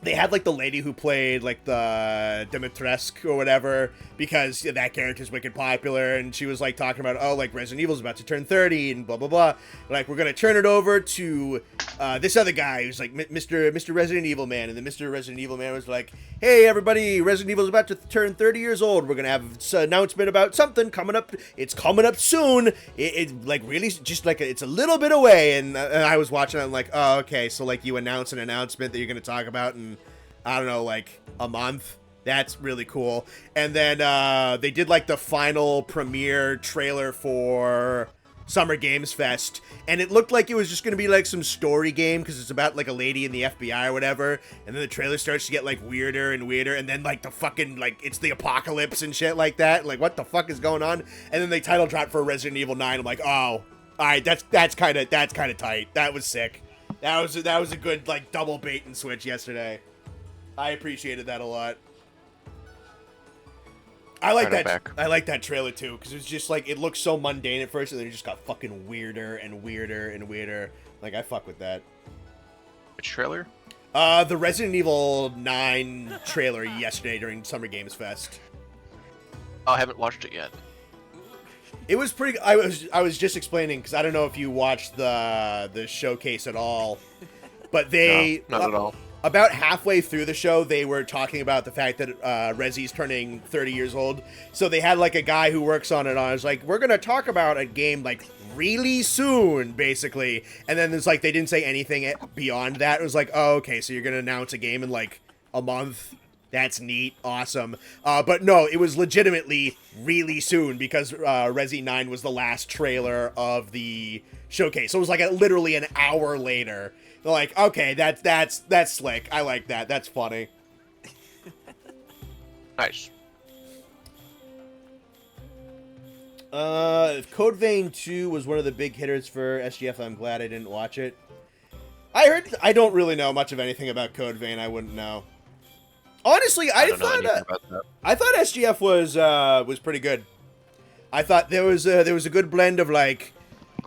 had like the lady who played like the Dimitrescu or whatever, because that character's wicked popular, and she was like talking about, oh, like Resident Evil's about to turn 30 and blah blah blah, like we're gonna turn it over to this other guy who's like Mr. Resident Evil Man, and then Mr. Resident Evil Man was like, hey everybody, Resident Evil's about to turn 30 years old, we're gonna have an announcement about something coming up, it's coming up soon, it like really just like it's a little bit away, and I was watching it, I'm like, oh okay, so like you announce an announcement that you're gonna talk about in, I don't know, like a month. That's really cool. And then they did like the final premiere trailer for Summer Games Fest, and it looked like it was just gonna be like some story game because it's about like a lady in the FBI or whatever. And then the trailer starts to get like weirder and weirder, and then like the fucking like it's the apocalypse and shit like that. Like what the fuck is going on? And then they title drop for Resident Evil 9. I'm like, oh, all right, that's kind of tight. That was sick. That was a good like double bait and switch yesterday. I appreciated that a lot. I like that trailer too, because it was just like, it looked so mundane at first, and then it just got fucking weirder and weirder and weirder. Like, I fuck with that. Which trailer? The Resident Evil 9 trailer yesterday during Summer Games Fest. Oh, I haven't watched it yet. It was pretty. I was just explaining, because I don't know if you watched the showcase at all, but they no, not at all. about halfway through the show, they were talking about the fact that Rezi's turning 30 years old. So they had like a guy who works on it on. It's like, we're gonna talk about a game like really soon, basically. And then it's like they didn't say anything beyond that. It was like, oh, okay, so you're gonna announce a game in like a month. That's neat, awesome. But no, it was legitimately really soon because Resi 9 was the last trailer of the showcase. So it was like literally an hour later. They're like, okay, that's slick. I like that. That's funny. Nice. Code Vein 2 was one of the big hitters for SGF. I'm glad I didn't watch it. I don't really know much of anything about Code Vein. I wouldn't know. Honestly, I thought SGF was pretty good. I thought there was a good blend of like,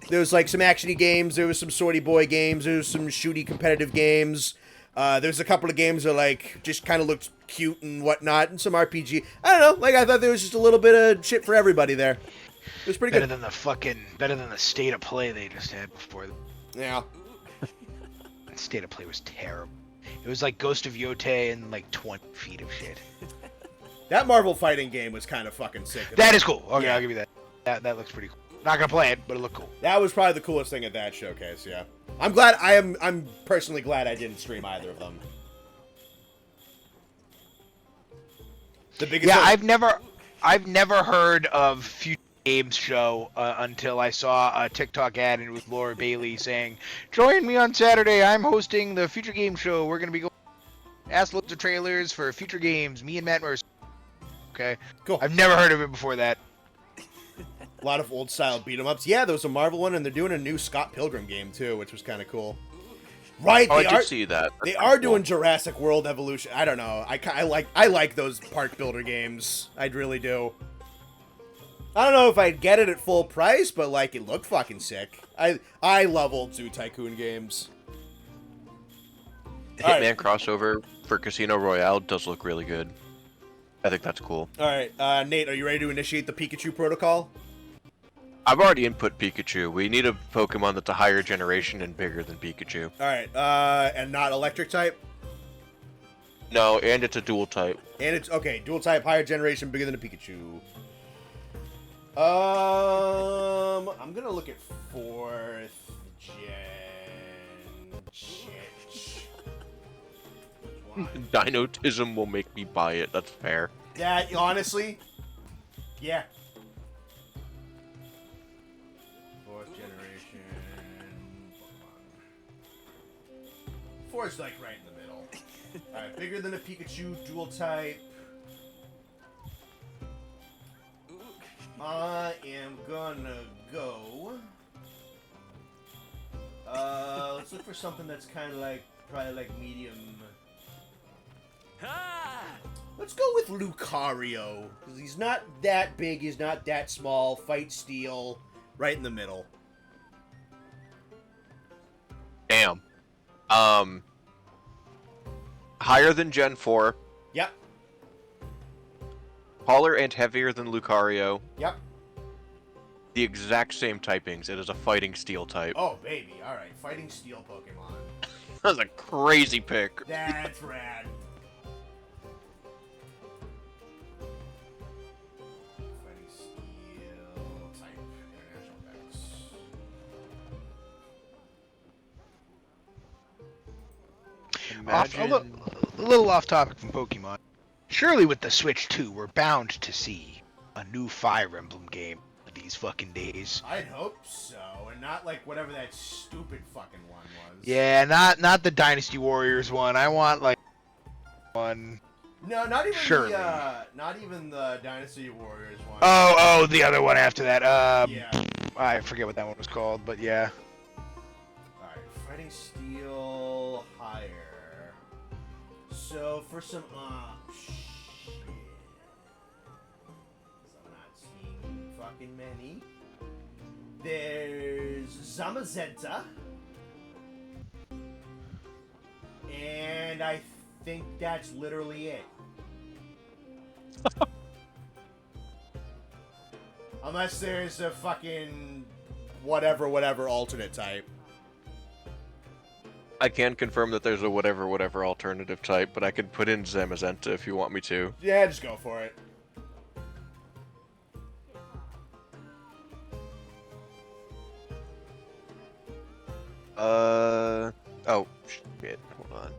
there was like some actiony games, there was some sorty boy games, there was some shooty competitive games. There's a couple of games that like just kind of looked cute and whatnot, and some RPG. I don't know, like I thought there was just a little bit of shit for everybody there. It was pretty Better good. better than the state of play they just had before. Yeah. That state of play was terrible. It was like Ghost of Yotei and like 20 feet of shit. That Marvel fighting game was kind of fucking sick. That is cool. Okay, Yeah. I'll give you that. That looks pretty cool. Not gonna play it, but it looked cool. That was probably the coolest thing at that showcase, yeah. I'm glad, I'm personally glad I didn't stream either of them. The biggest Yeah, one- I've never heard of Future Games Show until I saw a TikTok ad and with Laura Bailey saying, "Join me on Saturday. I'm hosting the Future Games Show. We're gonna be going ask loads of trailers for future games. Me and Matt Mercer." Okay, Cool. I've never heard of it before that. A lot of old style beat 'em ups. Yeah, there was a Marvel one, and they're doing a new Scott Pilgrim game too, which was kind of cool. Right? Oh, I They did are. see that. They That's are kinda doing cool. Jurassic World Evolution. I don't know. I like those park builder games. I really do. I don't know if I'd get it at full price, but like it looked fucking sick. I love old Zoo Tycoon games. The All right. Hitman crossover for Casino Royale does look really good. I think that's cool. All right, Nate, are you ready to initiate the Pikachu protocol? I've already input Pikachu. We need a Pokemon that's a higher generation and bigger than Pikachu. All right, and not electric type, No, and it's a dual type. and it's okay. Dual type, higher generation, bigger than a Pikachu. I'm gonna look at 4th gen. Shit. Dinotism will make me buy it. That's fair. Yeah, honestly, yeah. 4th generation Pokemon. 4 is like right in the middle. Alright, bigger than a Pikachu, dual type. I am gonna go. Let's look for something that's kind of like, probably like medium. Let's go with Lucario, because he's not that big, he's not that small, fight steel, right in the middle. Damn. Higher than Gen 4. Yep, Taller and heavier than Lucario. yep. The exact same typings. It is a fighting steel type. Oh, baby, alright, fighting steel Pokemon. That was a crazy pick. That's rad. Fighting steel type, international packs. Imagine... A little off topic from Pokemon. Surely with the Switch 2, we're bound to see a new Fire Emblem game these fucking days. I'd hope so, and not like whatever that stupid fucking one was. Yeah, not the Dynasty Warriors one. I want like one. No, not even Surely. not even the Dynasty Warriors one. Oh, the other one after that. Yeah. I forget what that one was called, but yeah. Alright, fighting steel higher. So for some shit. I'm not seeing fucking many. There's Zamazenta. And I think that's literally it. Unless there's a fucking whatever alternate type. I can confirm that there's a whatever alternative type, but I could put in Zamazenta if you want me to. Yeah, just go for it. Oh, shit. Hold on.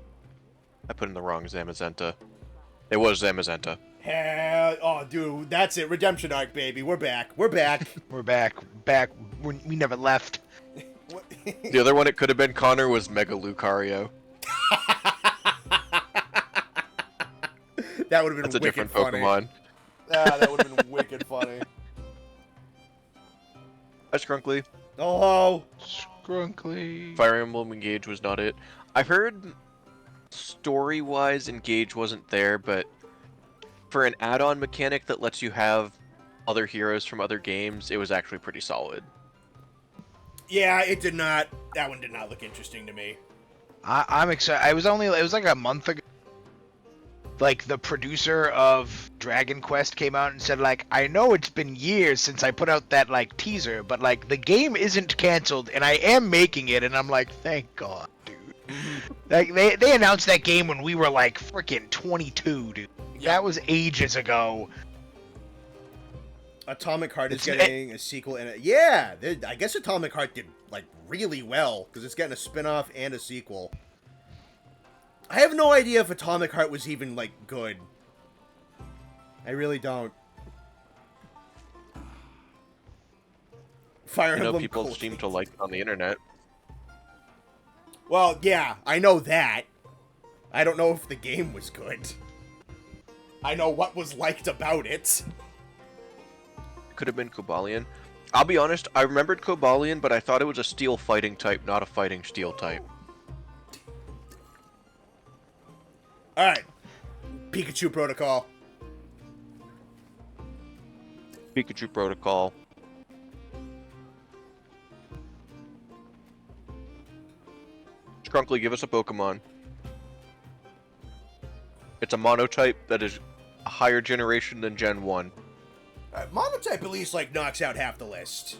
I put in the wrong Zamazenta. It was Zamazenta. Hell, oh, dude, that's it. Redemption arc, baby. We're back. We're back. We're back. We never left. The other one it could have been, Connor, was Mega Lucario. That would have been That's a wicked different funny. Pokemon. That would have been wicked funny. Hi, Skrunkly. Oh, Skrunkly. Fire Emblem Engage was not it. I've heard story-wise Engage wasn't there, but for an add-on mechanic that lets you have other heroes from other games, it was actually pretty solid. yeah, it did not. That one did not look interesting to me. I'm excited. It was like a month ago. Like, the producer of Dragon Quest came out and said, like, I know it's been years since I put out that, like, teaser, but, like, the game isn't canceled, and I am making it, and I'm like, thank God, dude. Like, they announced that game when we were, like, freaking 22, dude. Yeah. That was ages ago. Atomic Heart is It's- getting a sequel in it. Yeah, I guess Atomic Heart did, like, really well, because it's getting a spin-off and a sequel. I have no idea if Atomic Heart was even, like, good. I really don't. Fire I know Emblem people Cold seem Case. to like it on the internet. Well, yeah, I know that. I don't know if the game was good. I know what was liked about it. Could have been Cobalion. I'll be honest, I remembered Cobalion, but I thought it was a steel fighting type, not a fighting steel type. Alright. Pikachu Protocol. Pikachu Protocol. Skrunkly, give us a Pokemon. It's a monotype that is a higher generation than Gen 1. Monotype at least, like, knocks out half the list.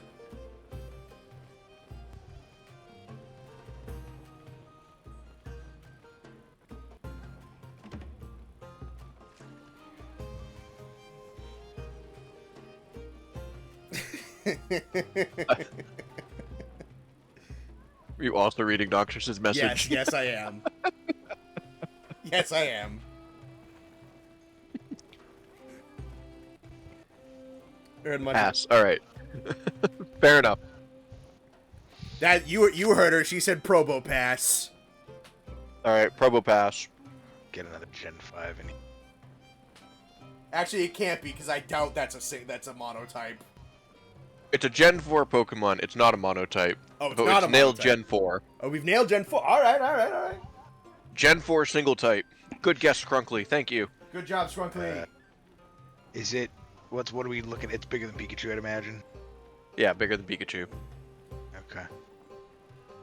Are you also reading Noxious's message? Yes, I am. Yes, I am. Pass. Alright. Fair enough. That you heard her. She said Probo Pass. Alright, Probo Pass. Get another Gen 5 in. Actually, it can't be because I doubt that's a monotype. It's a Gen 4 Pokemon. It's not a monotype. Oh, it's but not it's a nailed monotype. Gen 4. Oh, we've nailed Gen 4. All right. Gen 4 single type. Good guess, Skrunkly. Thank you. Good job, Skrunkly. Is it? What are we looking at? It's bigger than Pikachu, I'd imagine. Yeah, bigger than Pikachu. Okay.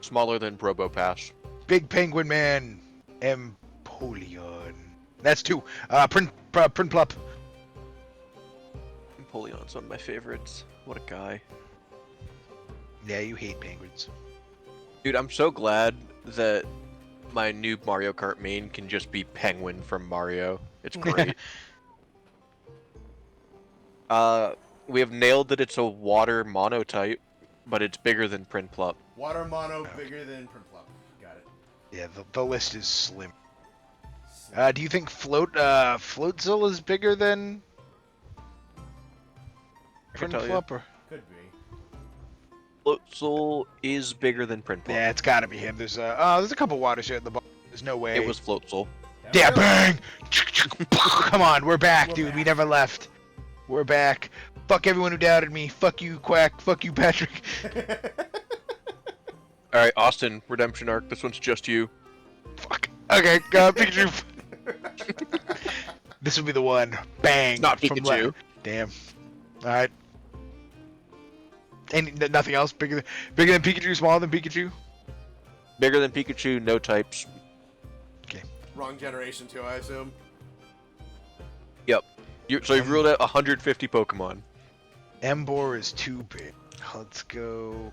Smaller than Probopass. Big Penguin Man. Empoleon. That's two. Prinplup. Empoleon's one of my favorites. What a guy. Yeah, you hate penguins. Dude, I'm so glad that my new Mario Kart main can just be Penguin from Mario. It's great. We have nailed that it's a water monotype, but it's bigger than Prinplup. Water mono bigger than Prinplup. Got it. Yeah, the list is slim. Do you think Floatzel is bigger than I can tell you. Prinplup? Or? Could be. Floatzel is bigger than Prinplup. Yeah, it's gotta be him. There's a couple waters here at the bottom. There's no way. It was Floatzel. Yeah, bang! Come on, we're back, We're dude. back. We never left. We're back. Fuck everyone who doubted me. Fuck you, Quack. Fuck you, Patrick. Alright, Austin, Redemption Arc. This one's just you. Fuck. Okay, Pikachu. This will be the one. Bang. Not from Pikachu. left. Damn. Alright. Nothing else bigger than Pikachu, smaller than Pikachu? Bigger than Pikachu, no types. Wrong generation too, I assume. Yep. So you've ruled out 150 Pokemon. Emboar is too big. Let's go.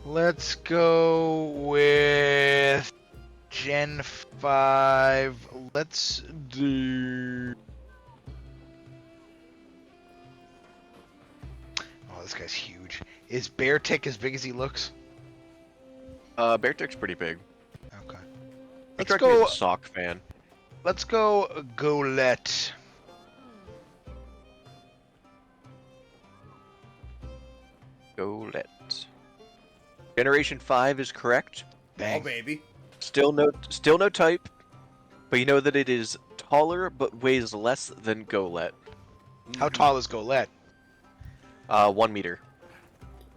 Let's go with Gen 5. Let's do... Oh, this guy's huge. Is Beartick as big as he looks? Beartick's pretty big. Okay. Let's Let's go. go. A sock fan. Let's go Golett. Golett. Generation 5 is correct. Oh, Bang. baby. Still no type, but you know that it is taller but weighs less than Golett. How tall is Golett? 1 meter.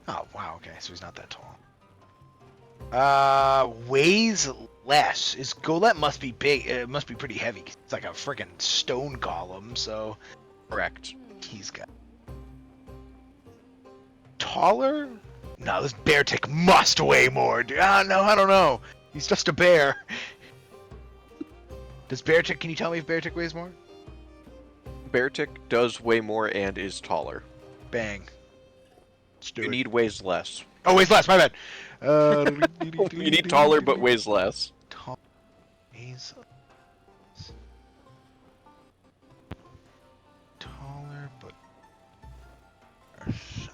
Oh, wow, okay, so he's not that tall. Weighs less. Is Golett must be big, it must be pretty heavy. It's like a freaking stone golem, so Correct. he's got... Taller? No, this Beartick must weigh more, dude. No, I don't know. He's just a bear. Does Beartick, can you tell me if Beartick weighs more? Beartick does weigh more and is taller. Bang. Let's do You it. need weighs less. Oh, weighs less, my bad. You need taller but weighs less. Tall. Weighs taller, but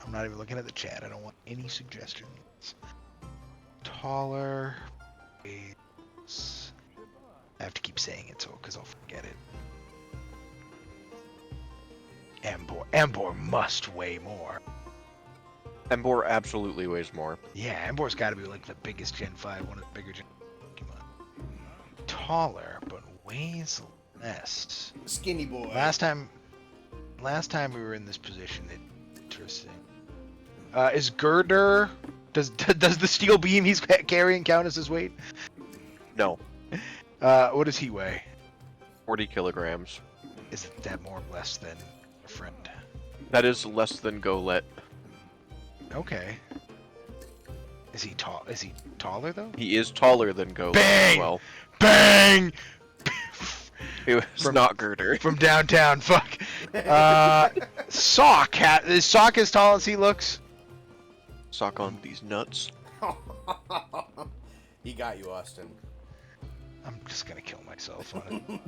I'm not even looking at the chat. I don't want any suggestions. Taller. Weighs... I have to keep saying it so because I'll forget it. Ambor must weigh more. Embor absolutely weighs more. Yeah, Ambor's got to be like the biggest Gen 5, one of the bigger Gen Pokemon. Taller, but weighs less. Skinny boy. Last time we were in this position, interesting. Is Girder... Does the steel beam he's carrying count as his weight? No. What does he weigh? 40 kilograms. Is that more or less than a friend? That is less than Golett. Okay. Is he tall? Is he taller though? He is taller than Golett Bang! as well. Bang! It was not Girder. From downtown, fuck. Sock. Is Sock as tall as he looks? Sock on these nuts. He got you, Austin. I'm just gonna kill myself on it.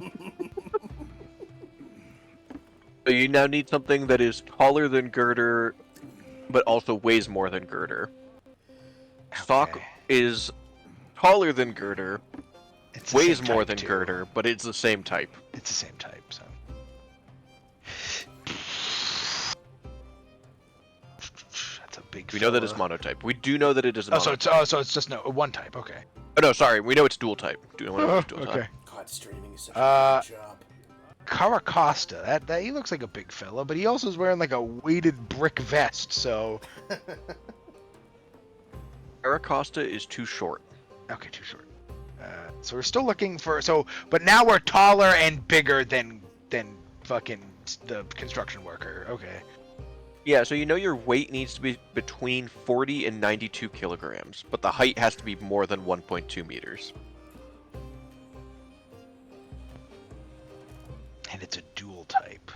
So you now need something that is taller than Girder, but also weighs more than Girder. Sock Okay. is taller than Girder, It's the weighs same more type, than too. Girder, but it's the same type. It's the same type, so. That's a big. We know that it's fella. monotype. We do know that it is a Oh, monotype. so it's just one type. Okay. Oh, no, sorry. We know it's dual type. Do you know it's dual Okay. type? God, streaming is such a good job. Caracosta. That he looks like a big fella, but he also is wearing like a weighted brick vest. So. Aracosta is too short. Okay, too short. So we're still looking for but now we're taller and bigger than fucking the construction worker. Okay. Yeah, so you know your weight needs to be between 40 and 92 kilograms, but the height has to be more than 1.2 meters. And it's a dual type.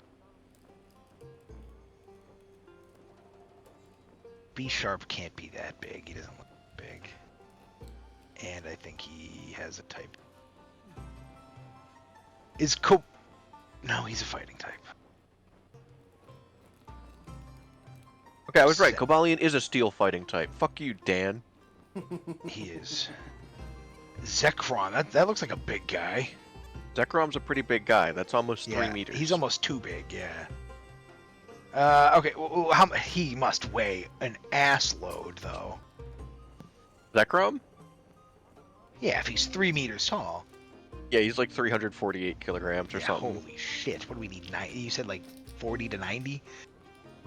B Sharp can't be that big. He doesn't look big. And I think he has a type. No, he's a fighting type. Okay, I was right. Seven. Cobalion is a steel fighting type. Fuck you, Dan. He is. Zekrom. That looks like a big guy. Zekrom's a pretty big guy. That's almost 3 Yeah, meters. he's almost too big. Yeah. Okay. Well, he must weigh an ass load though. Zekrom? Yeah, if he's 3 meters tall. Yeah, he's like 348 kilograms or Yeah, something. holy shit! What do we need? You said like 40 to 90.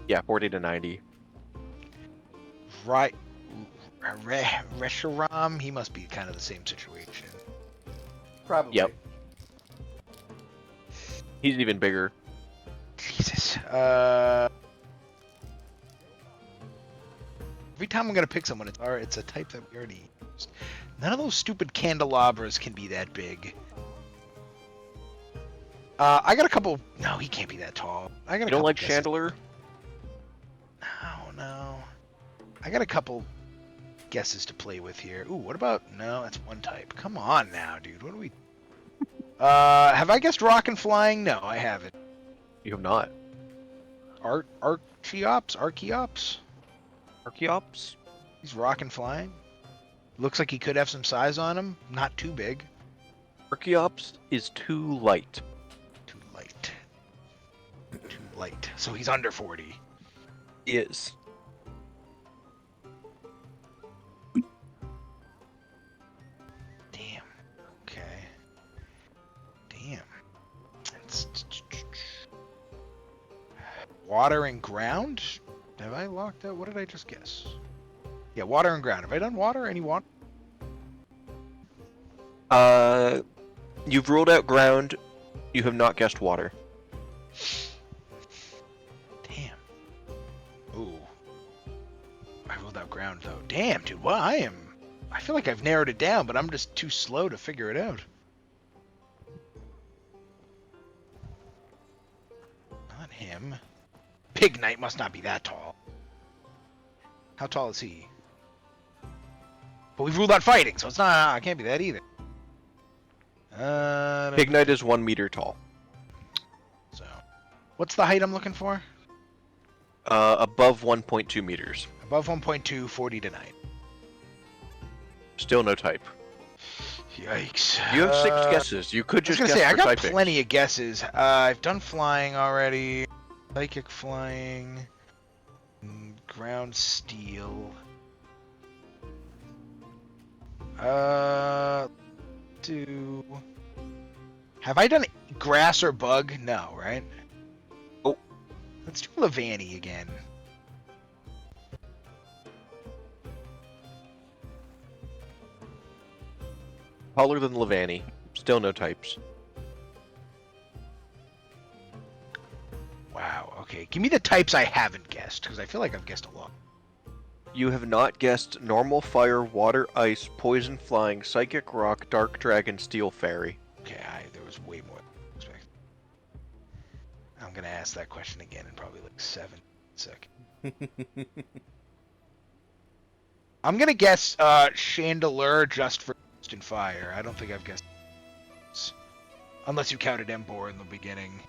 Yeah, 40 to 90. Right. Reshiram, he must be kind of the same situation. Probably. Yep. He's even bigger. Jesus. Every time I'm gonna pick someone, it's a type that we already used. None of those stupid candelabras can be that big. I got a couple. No, he can't be that tall. I got. You don't like Chandler? No. I got a couple guesses to play with here. Ooh, what about... No, that's one type. Come on now, dude. What do we... have I guessed rock and flying? No, I haven't. You have not. Archeops? Archeops? He's rock and flying. Looks like he could have some size on him. Not too big. Archeops is too light. Too light. Too light. So he's under 40. He is. Damn. Okay. Damn. It's... Water and ground? Have I locked out? What did I just guess? Yeah, water and ground. Have I done water? Any water? You've ruled out ground. You have not guessed water. Damn. Ooh. I ruled out ground, though. Damn, dude. Well, I feel like I've narrowed it down, but I'm just too slow to figure it out. Not him. Pig Knight must not be that tall. How tall is he? But we've ruled out fighting, so it's not. It can't be that either. Pig Knight is 1 meter tall. So, what's the height I'm looking for? Above 1.2 meters. Above 1.2, 40 to 9. Still no type. Yikes. You have 6 guesses. You could I was just gonna guess say, I for got typing. plenty of guesses. I've done flying already. Psychic flying. Ground steel. Have I done grass or bug? No, right? Oh. Let's do Levani again. Taller than Levani. Still no types. Wow, okay. Give me the types I haven't guessed, because I feel like I've guessed a lot. You have not guessed normal fire, water, ice, poison flying, psychic rock, dark dragon, steel fairy. Okay, there was way more than I expected. I'm gonna ask that question again in probably like 7 seconds. I'm gonna guess Chandelier just for Ghost and Fire. I don't think I've guessed unless you counted Embor in the beginning.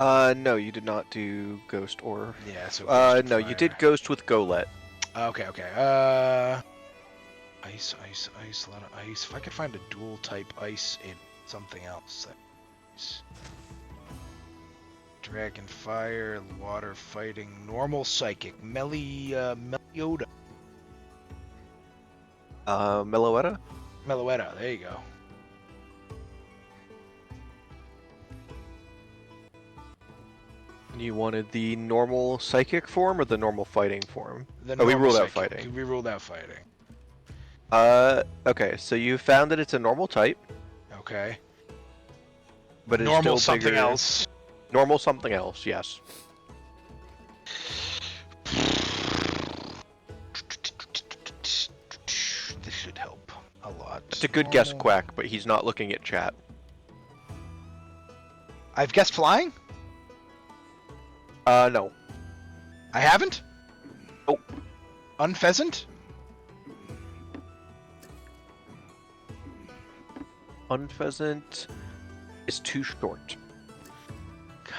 No, you did not do ghost or... Yeah, so Ghost and no, Fire. you did ghost with Golet. Okay. Ice, a lot of ice. If I could find a dual type ice in something else. Ice. Dragon fire, water fighting, normal psychic, Melioda. Meloetta? Meloetta, there you go. You wanted the normal psychic form or the normal fighting form? The Oh, we normal ruled out psychic. fighting. We ruled out fighting. Okay, so you found that it's a normal type, Okay. but it's Normal still something bigger. else. Normal something else, yes. This should help a lot. It's a good guess, Normal- Quack, but he's not looking at chat. I've guessed flying? No. I haven't? Oh. Unpheasant? Unpheasant is too short.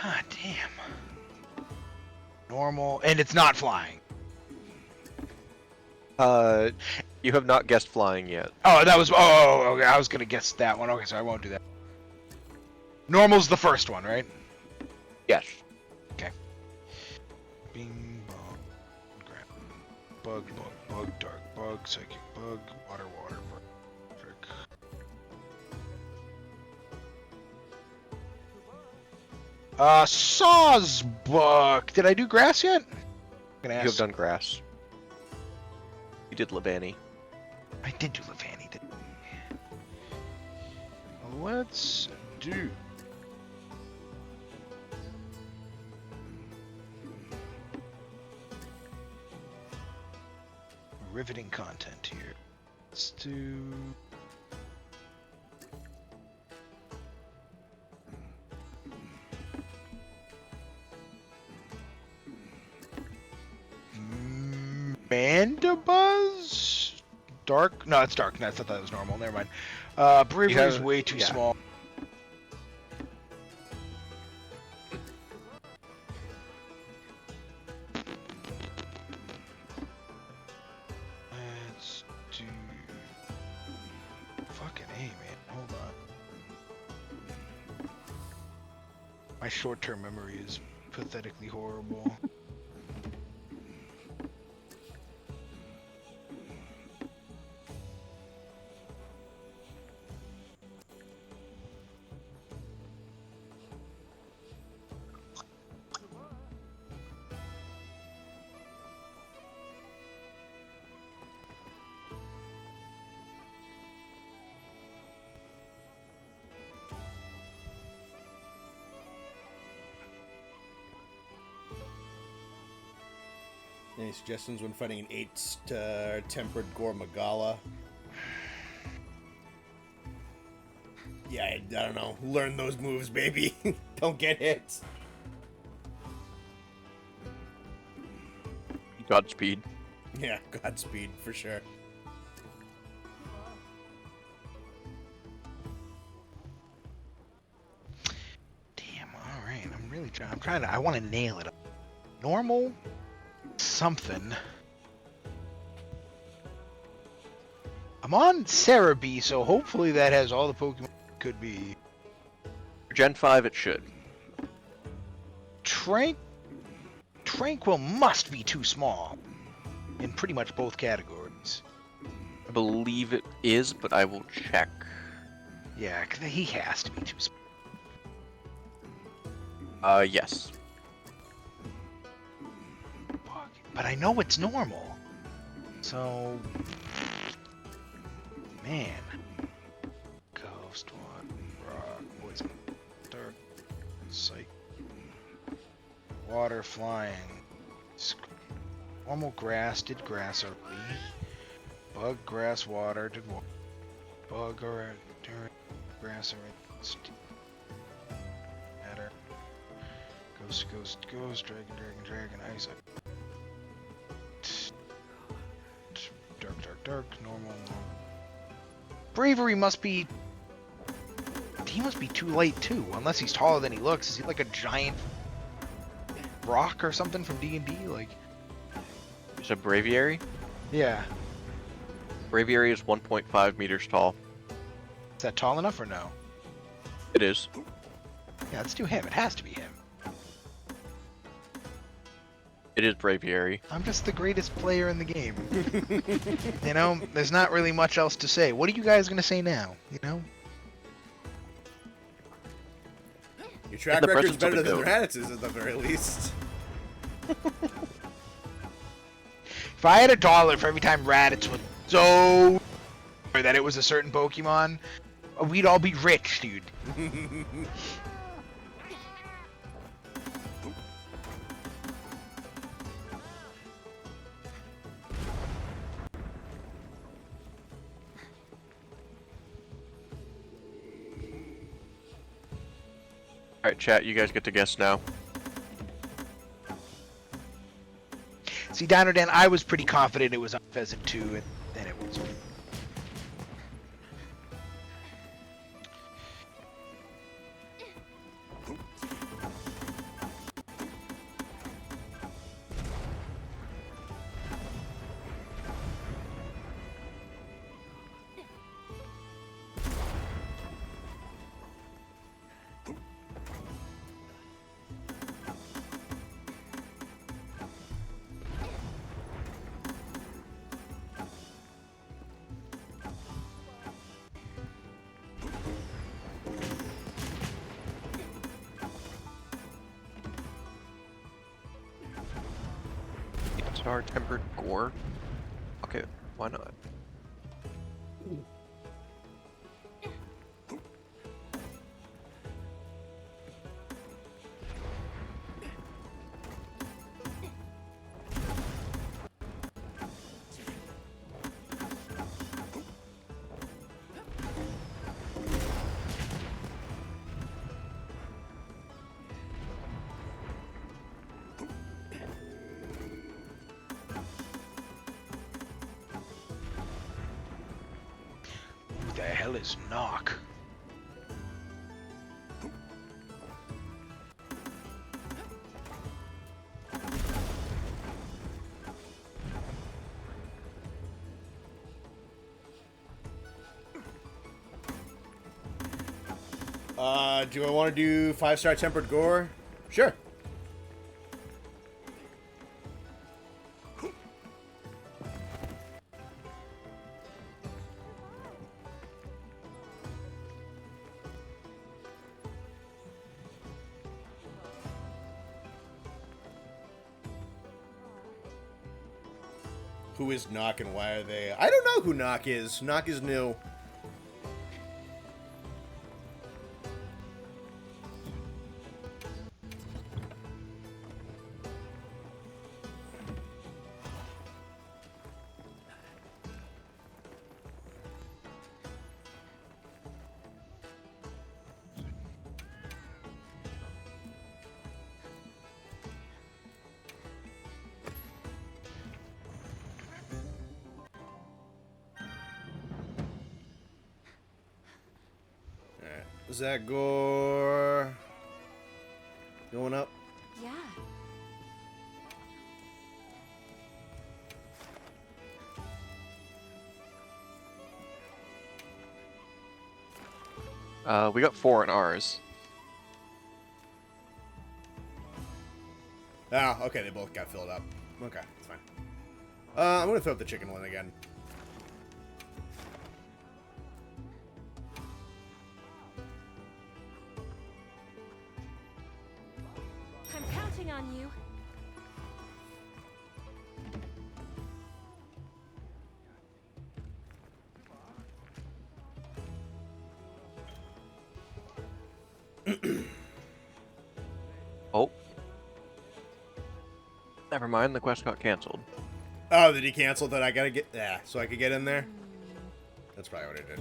God damn. Normal, and it's not flying. You have not guessed flying yet. Oh, that was. Oh, okay. I was gonna guess that one. Okay, so I won't do that. Normal's the first one, right? Yes. Bing, bong, ground, bug, dark bug, psychic bug, water, electric. Saw's book. Did I do grass yet? I'm gonna ask. You have done grass. You did Labani. I did do Levani, didn't I? Let's do. Riveting content here. Let's do. Mandibuzz? Dark? No, it's dark. No, I thought that was normal. Never mind. Bravery is way too small. Let's do... Fucking A, man. Hold on. My short-term memory is pathetically horrible. Any suggestions when fighting an 8 tempered Gore Magala? Yeah, I don't know. Learn those moves, baby. Don't get hit. Godspeed. Yeah, Godspeed for sure. Damn, alright. I'm really trying. I want to nail it. Normal? Something. I'm on Cerebi, so hopefully that has all the Pokemon it could be. For Gen 5, it should. Tranquil must be too small in pretty much both categories. I believe it is, but I will check. Yeah, 'cause he has to be too small. Yes. But I know it's normal. So... Man. Ghost, water, rock, poison, dirt, psych. Water, flying. Normal grass, did grass already. Bug, grass, water, did water. Bug, alright, grass already. Matter. Ghost, dragon, ice. Dark, normal. Bravery must be... He must be too light too, unless he's taller than he looks. Is he like a giant rock or something from D&D? Like... Is it Braviary? Yeah. Braviary is 1.5 meters tall. Is that tall enough or no? It is. Yeah, let's do him. It has to be him. It is Braviary. I'm just the greatest player in the game. You know, there's not really much else to say. What are you guys gonna say now? You know? Your track record's better than Raditz at the very least. If I had $1 for every time Raditz was so... or that it was a certain Pokemon, we'd all be rich, dude. Alright, chat, you guys get to guess now. See, Dino Dan, I was pretty confident it was on Pheasant 2, and then it was. Star tempered gore? Okay, why not? hell is knock? Do I want to do 5-star tempered gore? Sure. Who is Knock and why are they? I don't know who Knock is. Knock is new. Is that gore going up? Yeah. We got 4 in ours. Oh, okay, they both got filled up. Okay, that's fine. I'm gonna throw up the chicken one again. I'm counting on you. Oh. Never mind, the quest got canceled. Oh, did he cancel that? I gotta get... Yeah, so I could get in there? That's probably what it did.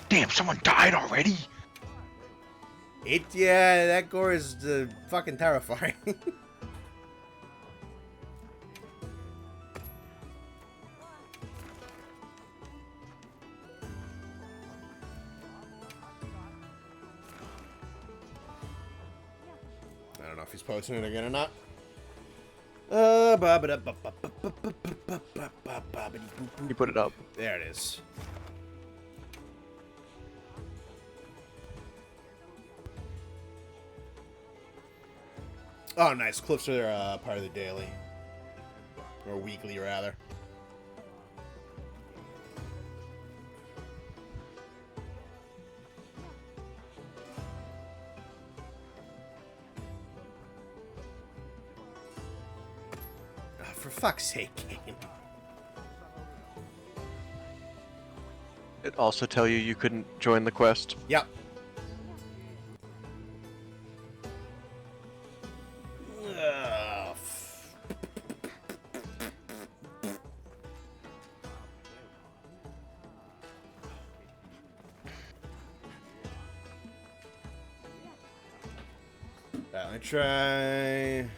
Damn, someone died already? Yeah, that gore is fucking terrifying. I don't know if he's posting it again or not. You put it up. There it is. Oh, nice. Clips are part of the daily. Or weekly, rather. Oh, for fuck's sake, game. It also tell you couldn't join the quest. Yep. Let me try.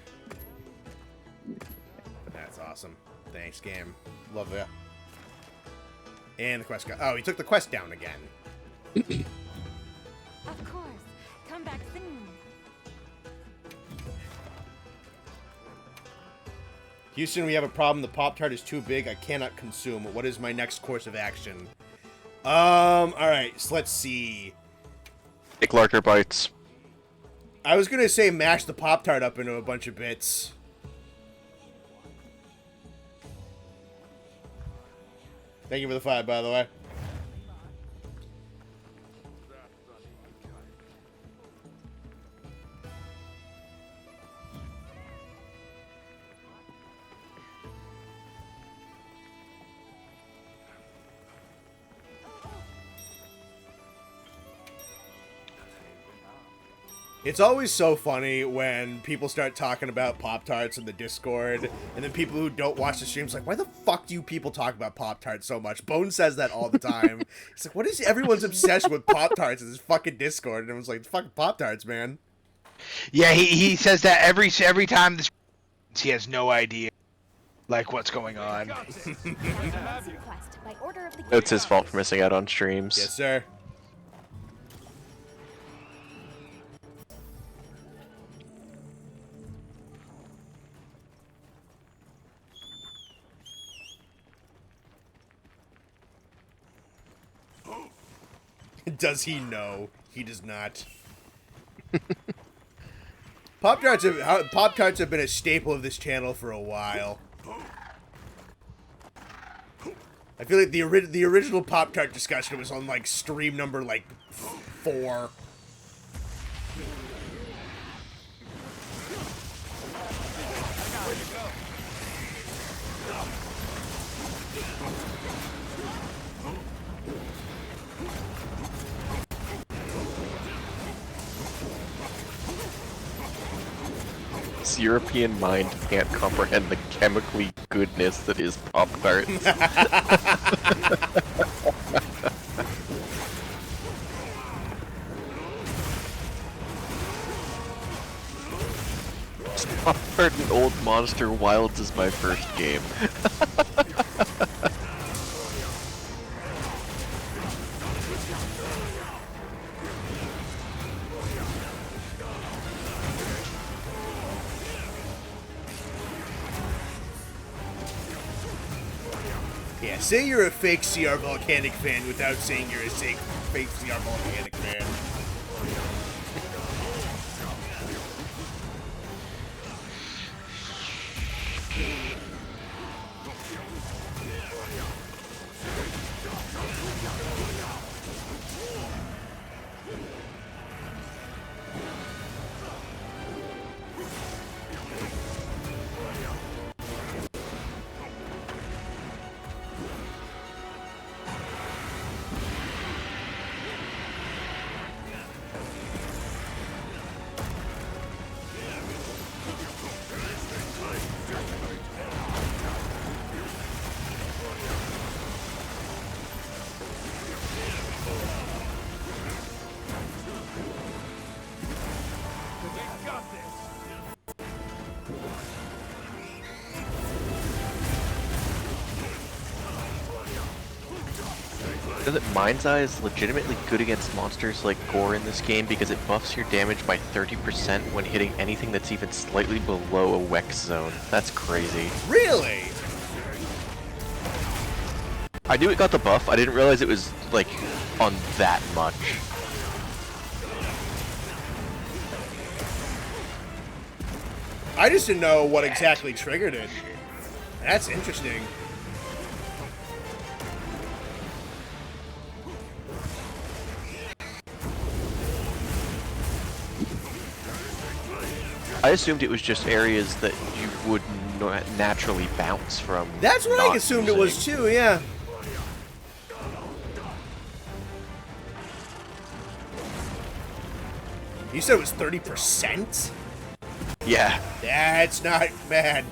That's awesome. Thanks, game. Love that. And the quest got. Oh, he took the quest down again. Of course. Come back soon. Houston, we have a problem. The Pop-Tart is too big. I cannot consume. What is my next course of action? Alright, so let's see. Take larger bites. I was gonna say mash the Pop-Tart up into a bunch of bits. Thank you for the 5, by the way. It's always so funny when people start talking about Pop-Tarts in the Discord, and then people who don't watch the streams like, why the fuck do you people talk about Pop-Tarts so much? Bone says that all the time. It's like, what is everyone's obsession with Pop-Tarts in this fucking Discord? And it was like, fucking Pop-Tarts, man. Yeah, he says that every time he has no idea. like what's going on. Fancy quest by order of the It's his fault for missing out on streams. Yes, sir. Does he know? He does not. Pop-Tarts have been a staple of this channel for a while. I feel like the original Pop-Tart discussion was on like stream number like 4. This European mind can't comprehend the chemically goodness that is Pop-Tarts. Pop-Tart and Old Monster Wilds is my first game. Yeah, say you're a fake CR-Volcanic fan without saying you're a fake CR-Volcanic fan. That Mind's Eye is legitimately good against monsters like Gore in this game because it buffs your damage by 30% when hitting anything that's even slightly below a Wex zone. That's crazy. Really? I knew it got the buff, I didn't realize it was, like, on that much. I just didn't know what exactly triggered it. That's interesting. I assumed it was just areas that you would naturally bounce from. That's what I assumed it was too, yeah. You said it was 30%? Yeah. That's not bad.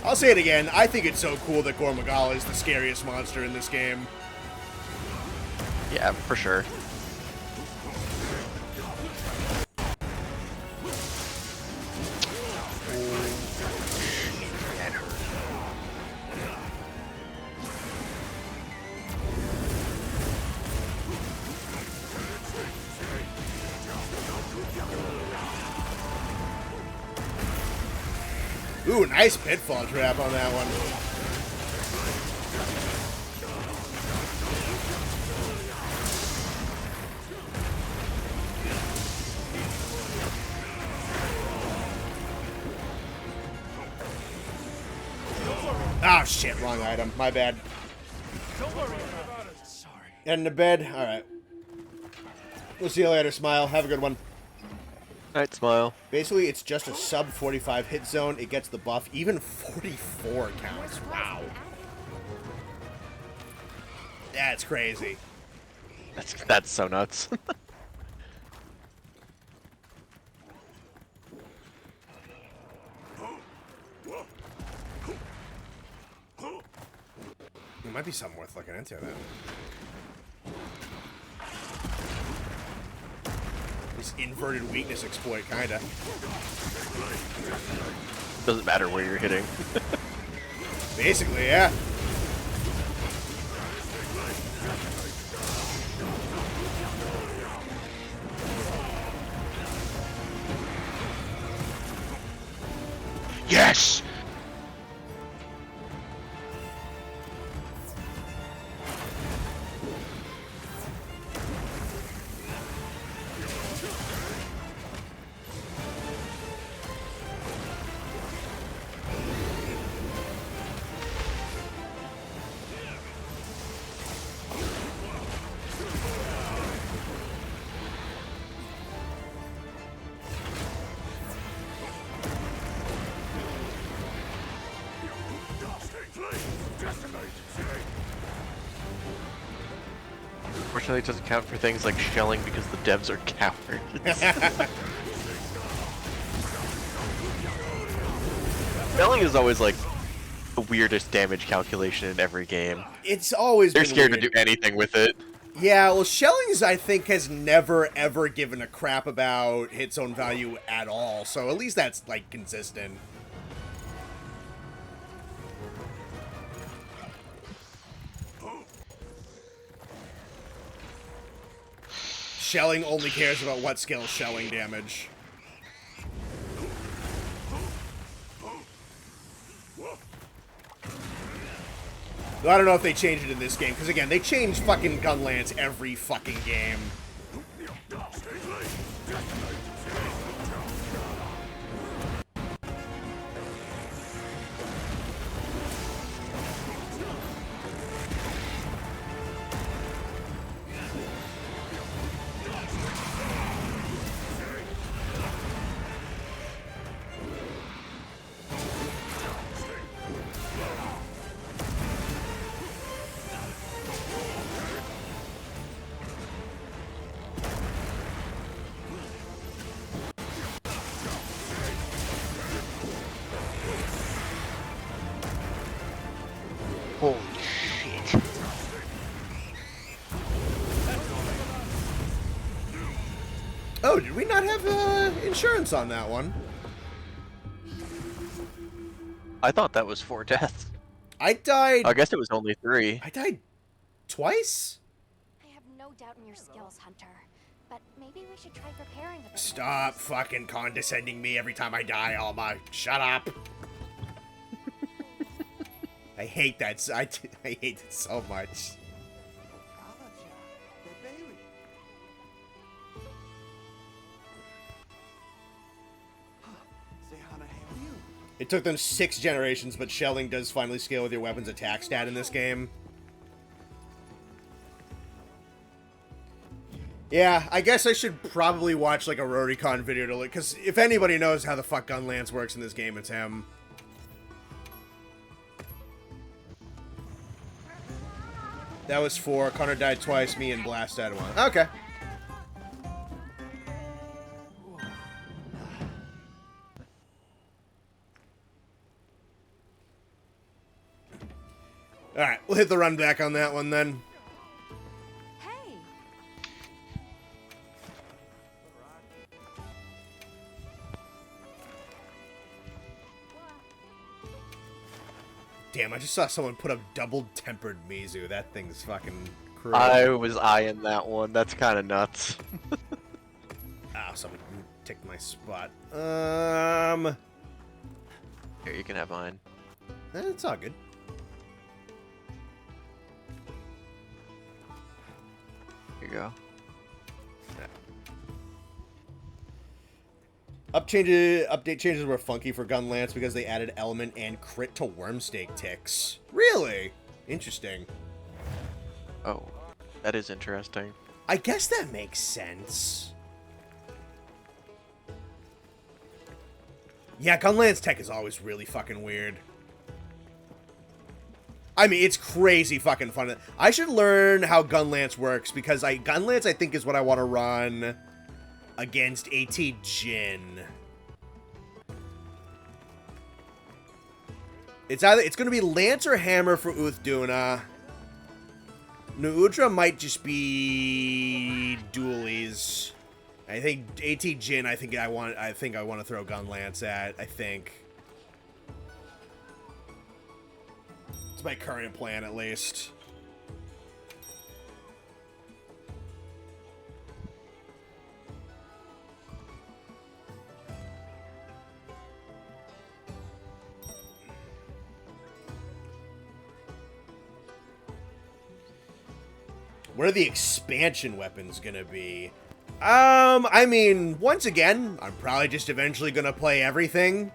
I'll say it again, I think it's so cool that Gormagala is the scariest monster in this game. Yeah, for sure. Ooh, nice pitfall trap on that one. Oh shit, wrong item. My bad. Don't worry about it. Sorry. Heading to bed? Alright. We'll see you later, Smile. Have a good one. Alright, Smile. Basically, it's just a sub 45 hit zone. It gets the buff. Even 44 counts. Wow. That's crazy. That's so nuts. It might be something worth looking into, then. This inverted weakness exploit, kinda. Doesn't matter where you're hitting. Basically, yeah. Yes! Unfortunately, it doesn't count for things like shelling because the devs are cowards. Shelling is always like the weirdest damage calculation in every game. It's always They're been scared weird. to do anything with it. Yeah, well, Shellings, I think, has never, ever given a crap about hit zone value at all, so at least that's, like, consistent. Shelling only cares about what skills shelling damage. I don't know if they change it in this game, because again, they change fucking gun lance every fucking game. Holy shit. Oh, did we not have insurance on that one? I thought that was 4 deaths. I died... I guess it was only 3. I died twice? I have no doubt in your skills, Hunter. But maybe we should try preparing a bit. Stop fucking condescending me every time I die, Alma. Shut up. I hate that. I hate it so much. It took them 6 generations, but shelling does finally scale with your weapon's attack stat in this game. Yeah, I guess I should probably watch like a Roricon video to look, because if anybody knows how the fuck gun lance works in this game, it's him. That was 4. Connor died twice, me and Blast died 1. Okay. Alright, we'll hit the run back on that one then. Hey! Damn, I just saw someone put up double-tempered Mizu. That thing's fucking crazy. I was eyeing that one. That's kind of nuts. Ah, someone ticked my spot. Here, you can have mine. It's all good. Here you go. Update changes were funky for Gun Lance because they added element and crit to Wormstake ticks. Really? Interesting. Oh, that is interesting. I guess that makes sense. Yeah, Gunlance tech is always really fucking weird. I mean, it's crazy fucking fun. I should learn how Gunlance works, because Gunlance, I think, is what I want to run against AT Jin. It's going to be Lance or Hammer for Uthduna. Nuudra might just be dualies. I think AT Jin, I think I want to throw Gunlance at, I think. It's my current plan, at least. What are the expansion weapons gonna be? I mean, once again, I'm probably just eventually gonna play everything.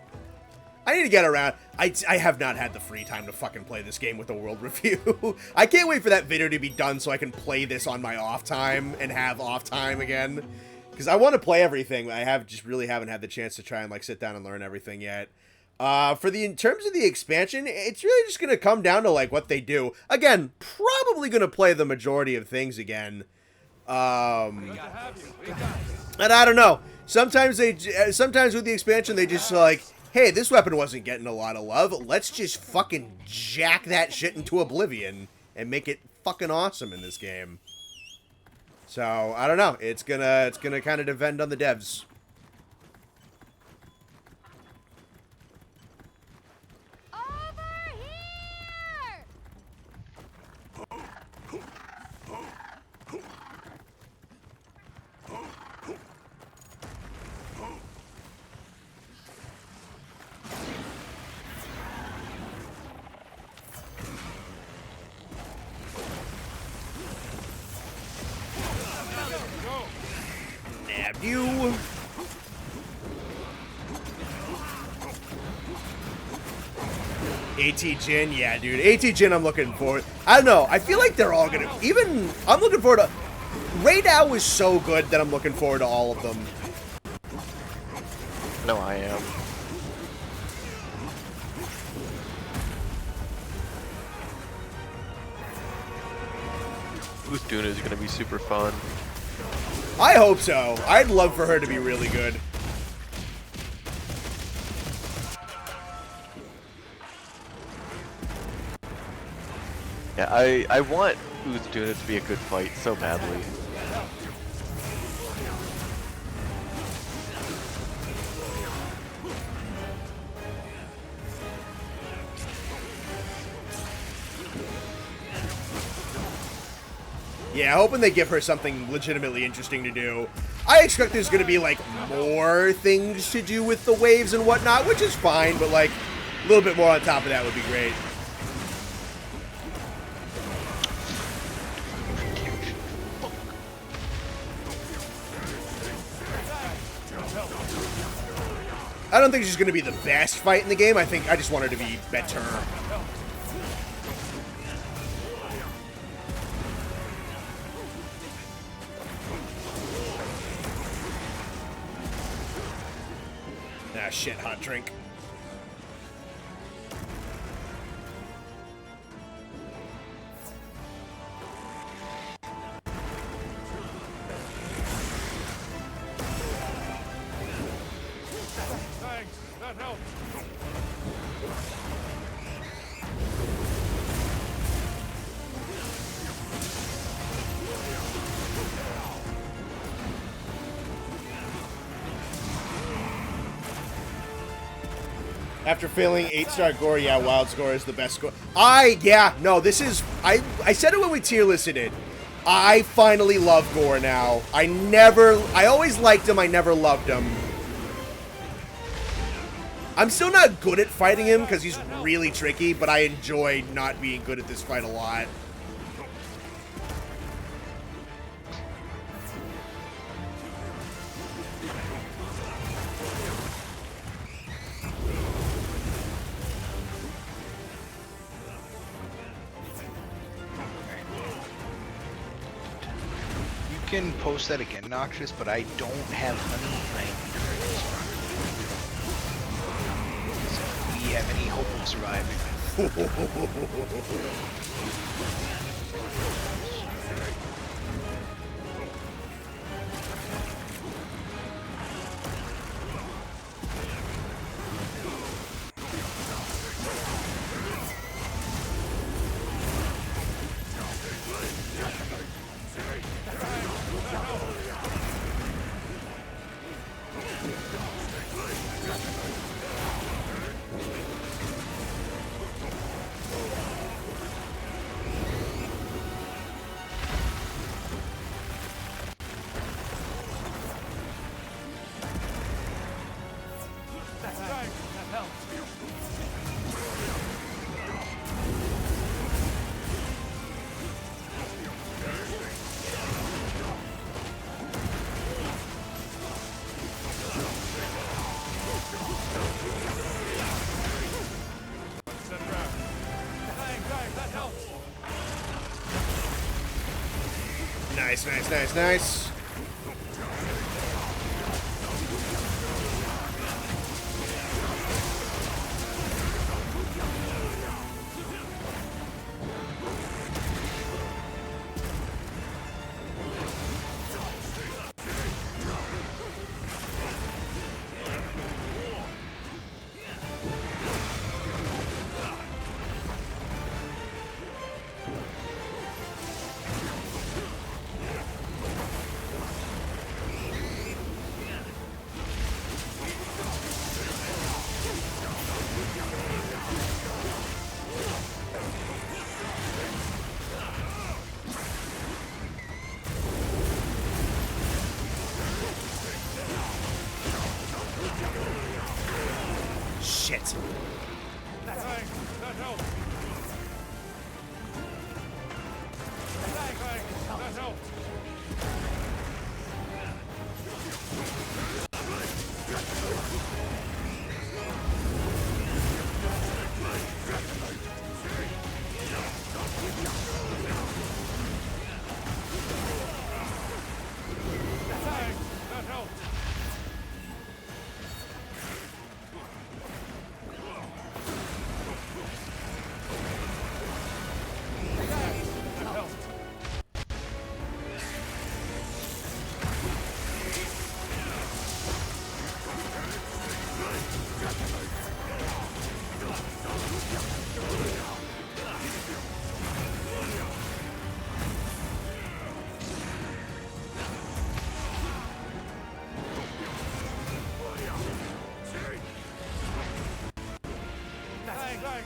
I need to get around. I have not had the free time to fucking play this game with a world review. I can't wait for that video to be done so I can play this on my off time and have off time again. Because I want to play everything. Just really haven't had the chance to try and like sit down and learn everything yet. In terms of the expansion, it's really just gonna come down to like what they do. Again, probably gonna play the majority of things again. And I don't know. Sometimes with the expansion they just like, hey, this weapon wasn't getting a lot of love. Let's just fucking jack that shit into oblivion and make it fucking awesome in this game. So I don't know. It's gonna kind of depend on the devs. Nabbed you. AT Jin, yeah, dude. AT Jin, I'm looking forward. I don't know. I feel like they're all gonna. I'm looking forward to. Raidao is so good that I'm looking forward to all of them. No, I am. Uthduna is gonna be super fun. I hope so. I'd love for her to be really good. Yeah, I want Uthduna to be a good fight so badly. Yeah, hoping they give her something legitimately interesting to do. I expect there's going to be, like, more things to do with the waves and whatnot, which is fine, but, like, a little bit more on top of that would be great. I don't think she's going to be the best fight in the game. I just want her to be better. Ah, shit, hot drink. Thanks, that helped. After failing 8-star gore, yeah, wild score is the best score. This is, I said it when we tier listed it. I finally love gore now. I always liked him, I never loved him. I'm still not good at fighting him because he's really tricky, but I enjoy not being good at this fight a lot. can post that again, Noxious, but I don't have honey and I need her. So if we have any hope of surviving. Nice, nice, nice, nice. Shit. That helped. That helped. That helped.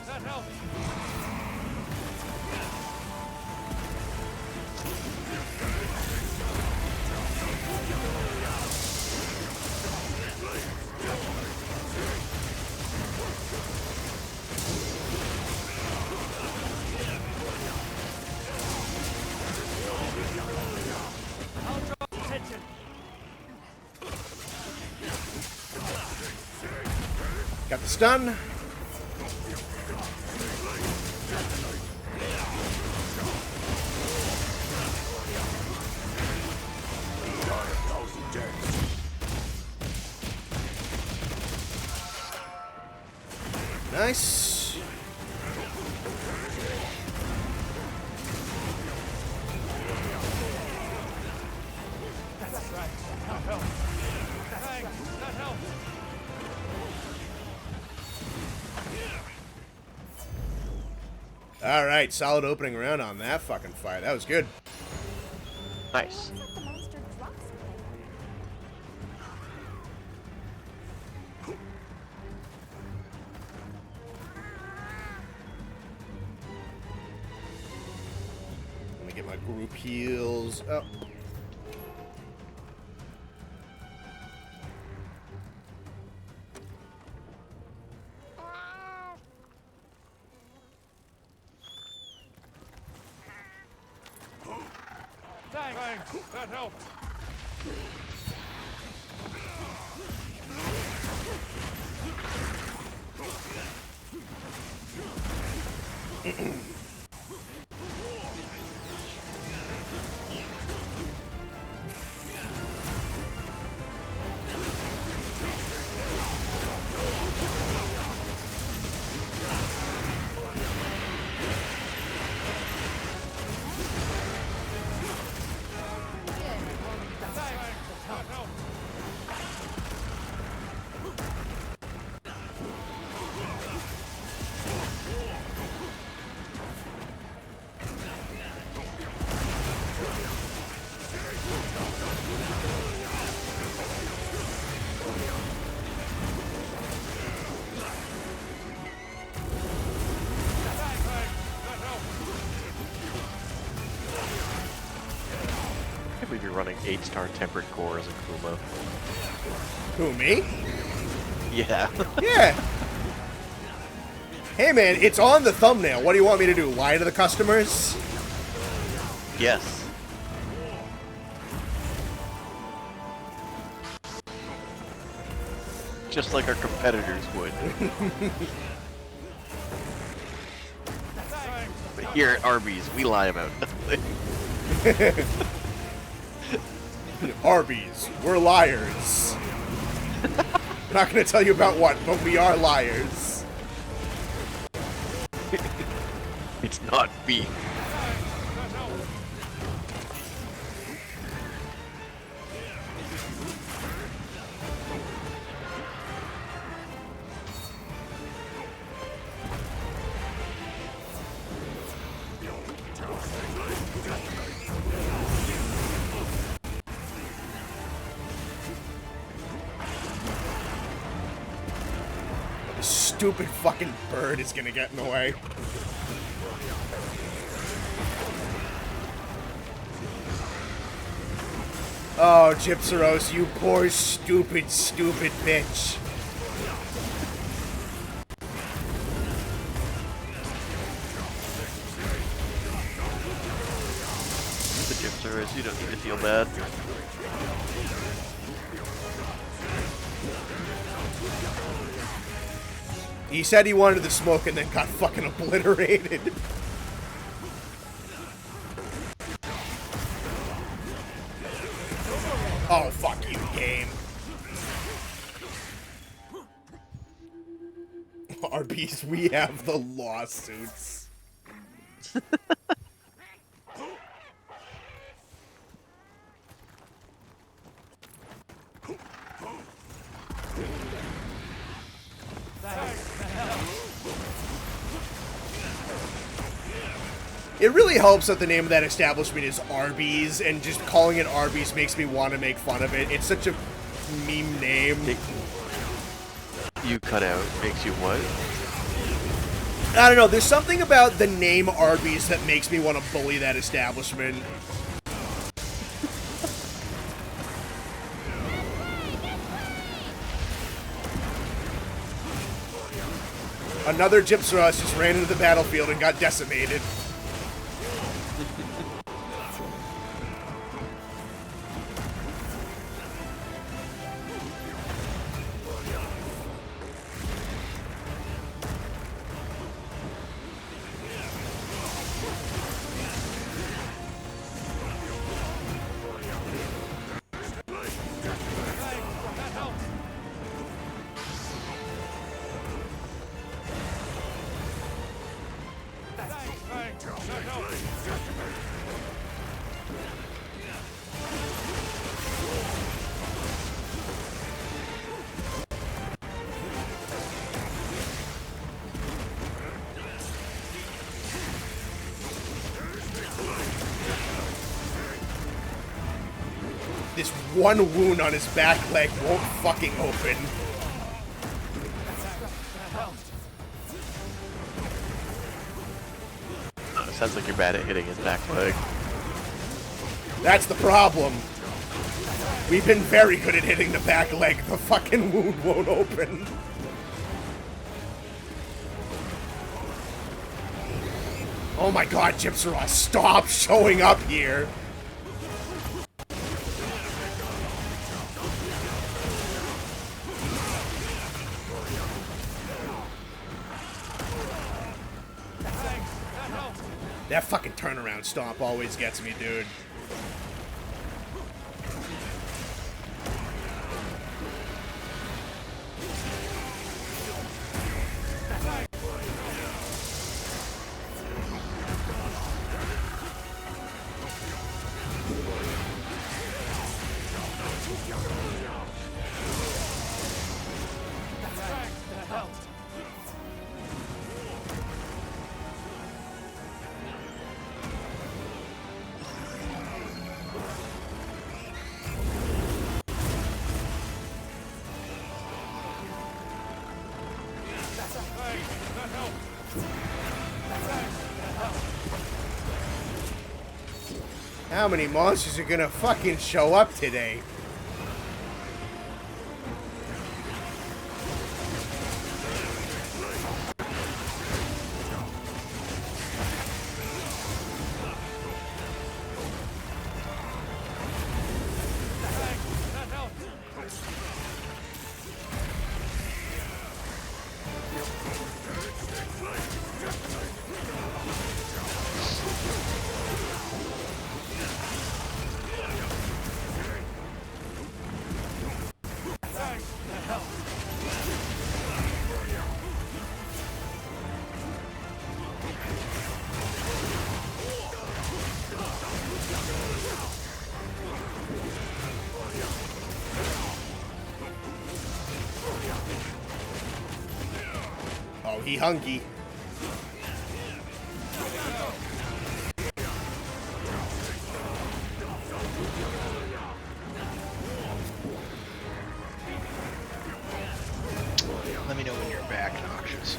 That helped. I'll draw attention. Got the stun. Nice. That's right. That helped. That helped. All right, solid opening round on that fucking fight. That was good. Nice. Looks like the monster dropped something. Let me get my group heals up. Thanks. That helped. I believe you're running 8-star tempered core as Akuma. Who, me? Yeah. Yeah. Hey, man, it's on the thumbnail. What do you want me to do? Lie to the customers? Yes. Just like our competitors would. But here at Arby's, we lie about nothing. Arby's, we're liars. I'm not going to tell you about what, but we are liars. It's not beef. This stupid fucking bird is going to get in the way. Oh, Gypsaros, you poor, stupid bitch. The Gypsaros, you don't need to feel bad. He said he wanted the smoke and then got fucking obliterated. Oh, fuck you, game. Arby's, we have the lawsuits. It really helps that the name of that establishment is Arby's, and just calling it Arby's makes me want to make fun of it. It's such a meme name. You cut out makes you what? I don't know, there's something about the name Arby's that makes me want to bully that establishment. Another Gypsaros just ran into the battlefield and got decimated. This one wound on his back leg won't fucking open. Sounds like you're bad at hitting his back leg. That's the problem. We've been very good at hitting the back leg. The fucking wound won't open. Oh my god, Gypsaros, stop showing up here. That fucking turnaround stomp always gets me, dude. How many monsters are gonna fucking show up today? That helps. Thanks. That helps. Oh, he hunky. Let me know when you're back, Noxious.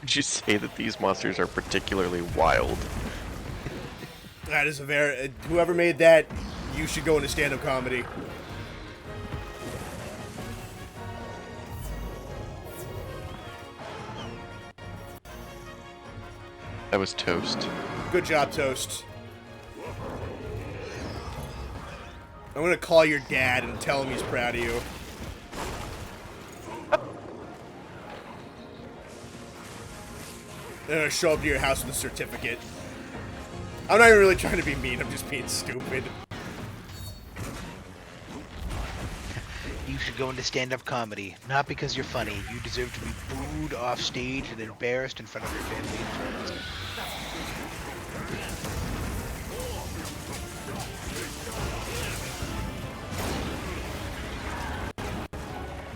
Would you say that these monsters are particularly wild? That is a very... whoever made that, you should go into stand-up comedy. That was toast. Good job, Toast. I'm gonna call your dad and tell him he's proud of you. I'm gonna show up to your house with a certificate. I'm not even really trying to be mean, I'm just being stupid. You should go into stand-up comedy, not because you're funny. You deserve to be booed off stage and embarrassed in front of your family and friends.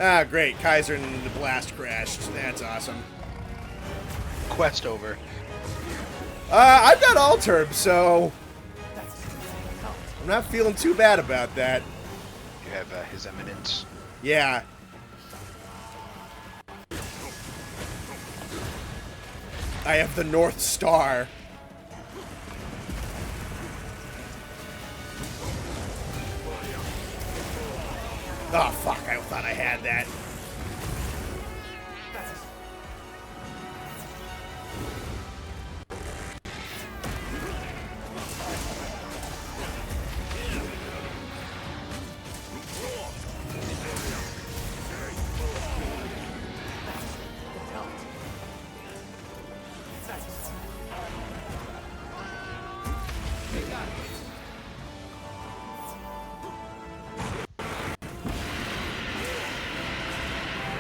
Ah, great. Kaiser and the blast crashed. That's awesome. Quest over. I've got all terms, so I'm not feeling too bad about that. You have His Eminence. Yeah. I have the North Star. Oh, fuck. I thought I had that.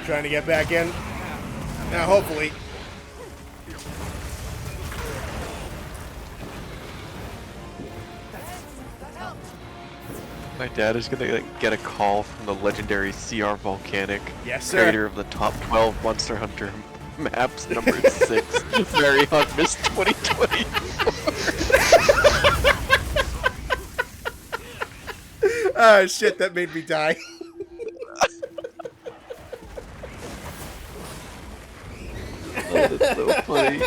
Trying to get back in. Now, hopefully. My dad is gonna get a call from the legendary CR-Volcanic, Yes, sir. creator of the top 12 Monster Hunter maps, number 6, Mary Hunt Miss 2020. Oh, shit, that made me die. Oh, that's so funny.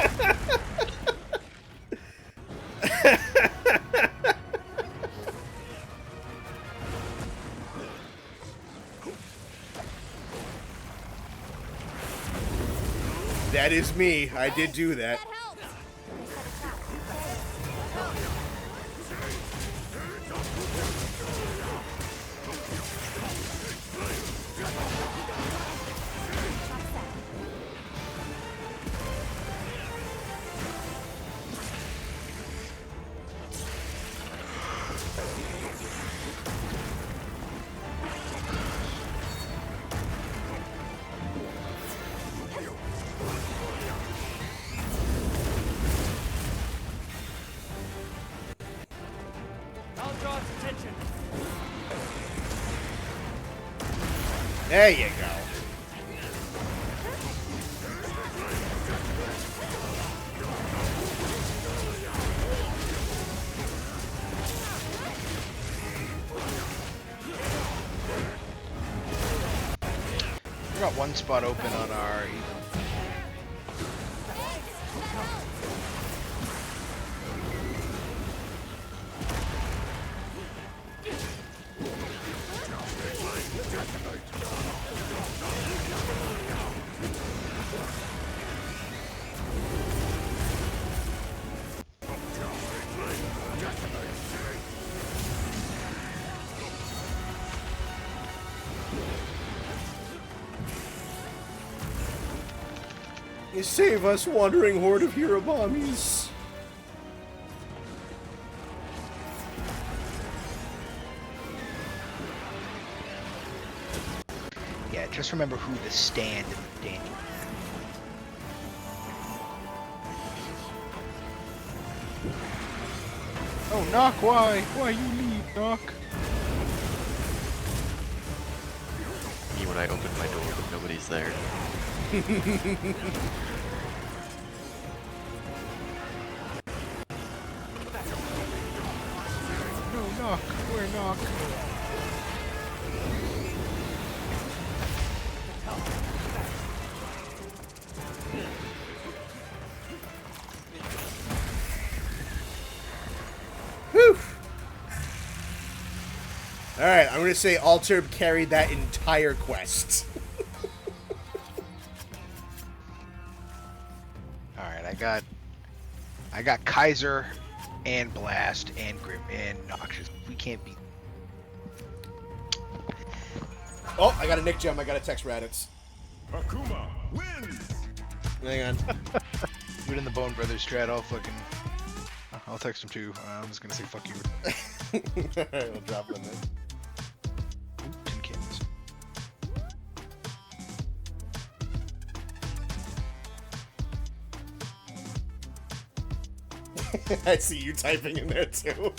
That is me. I did do that. There you go. We got one spot open on our. You save us, wandering horde of Hirabamis. Yeah, just remember who to stand in the danger. Oh, Knock, why? Why you leave, Knock? Me when I open my door, but nobody's there. No, Knock. Where Knock? Whew. Alright, I'm gonna say Alterb carried that entire quest. Alright, I got Kaiser and Blast and Grim and Noxious. We can't beat. Oh, I got a Nick gem. I got a text Raditz. Akuma wins! Hang on. Do it in the Bone Brothers strat. I'll text him too. I'm just gonna say fuck you. Alright, we'll drop them in. Ooh, tin cans. I see you typing in there too.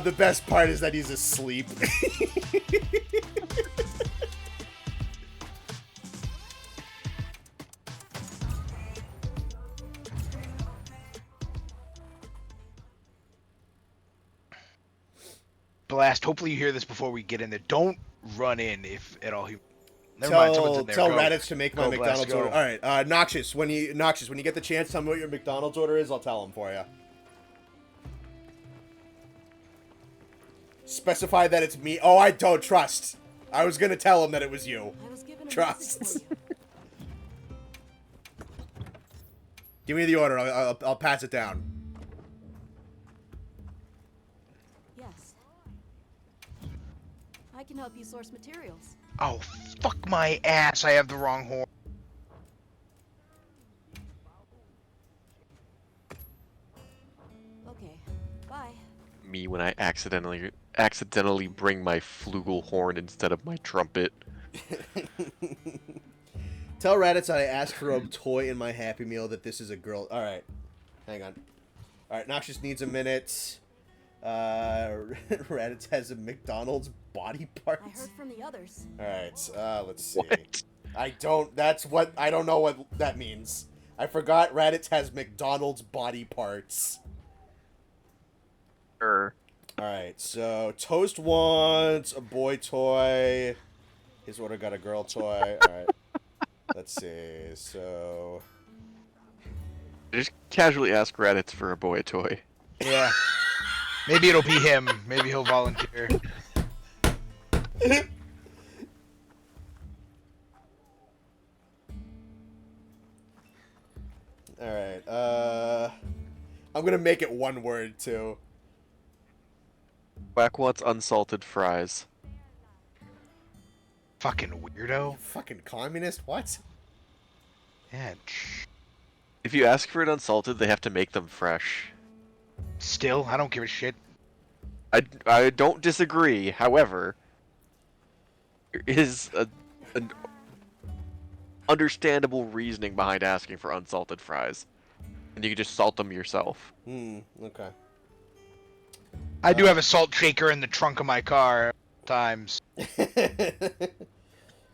The best part is that he's asleep. Blast. Hopefully you hear this before we get in there. Don't run in if at all. Never mind. Someone's in there. Tell Go. Raditz to make my Go, Blast, McDonald's go. order. All right, Noxious. When you get the chance, tell me what your McDonald's order is. I'll tell him for you. Specify that it's me. Oh, I don't trust. I was gonna tell him that it was you. Trust. Give me the order. I'll pass it down. Yes. I can help you source materials. Oh, fuck my ass. I have the wrong horn. Okay. Bye. Me when I accidentally bring my flugelhorn instead of my trumpet. Tell Raditz I asked for a toy in my Happy Meal that this is a girl. All right. Hang on. All right, Noxious needs a minute. Raditz has a McDonald's body part. I heard from the others. All right, let's see. What? I don't know what that means. I forgot Raditz has McDonald's body parts. Sure. All right, so Toast wants a boy toy. His order got a girl toy. All right. Let's see. So Just casually ask Raditz for a boy toy. Yeah. Maybe it'll be him. Maybe he'll volunteer. all right. I'm gonna make it one word too. Quack wants unsalted fries. Fucking weirdo. Fucking communist. What? Yeah. If you ask for it unsalted, they have to make them fresh. Still, I don't give a shit. I don't disagree. However, there is understandable reasoning behind asking for unsalted fries. And you can just salt them yourself. Okay. I do have a salt shaker in the trunk of my car times.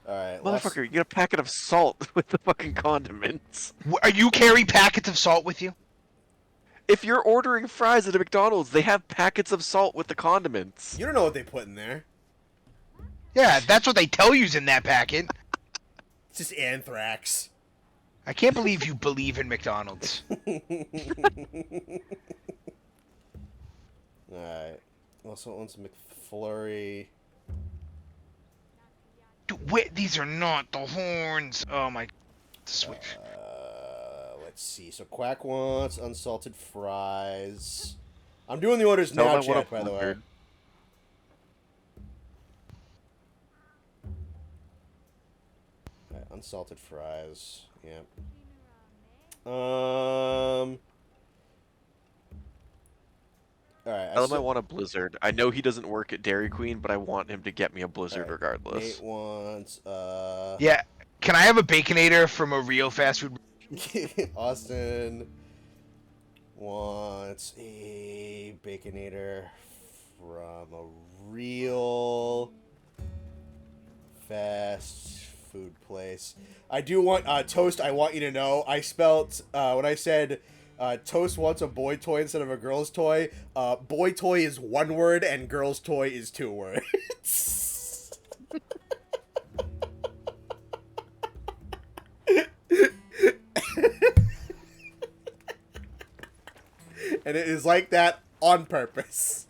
Alright, Motherfucker, you get a packet of salt with the fucking condiments. Are you carry packets of salt with you? If you're ordering fries at a McDonald's, they have packets of salt with the condiments. You don't know what they put in there. Yeah, that's what they tell you's in that packet. It's just anthrax. I can't believe you believe in McDonald's. Alright. Also wants McFlurry. Dude, wait, these are not the horns. Oh my. Switch. Let's see. So Quack wants unsalted fries. I'm doing the orders Tell now, them I want chat, a by the way. blizzard. Alright, unsalted fries. Yep. Alright. Tell him I want a blizzard. I know he doesn't work at Dairy Queen, but I want him to get me a blizzard Alright, regardless. Nate wants Yeah. Can I have a Baconator from a real fast food? Austin wants a Baconator from a real fast food place. I do want Toast. I want you to know I spelt when I said Toast wants a boy toy instead of a girl's toy. Boy toy is one word and girl's toy is 2 words. And it is like that on purpose.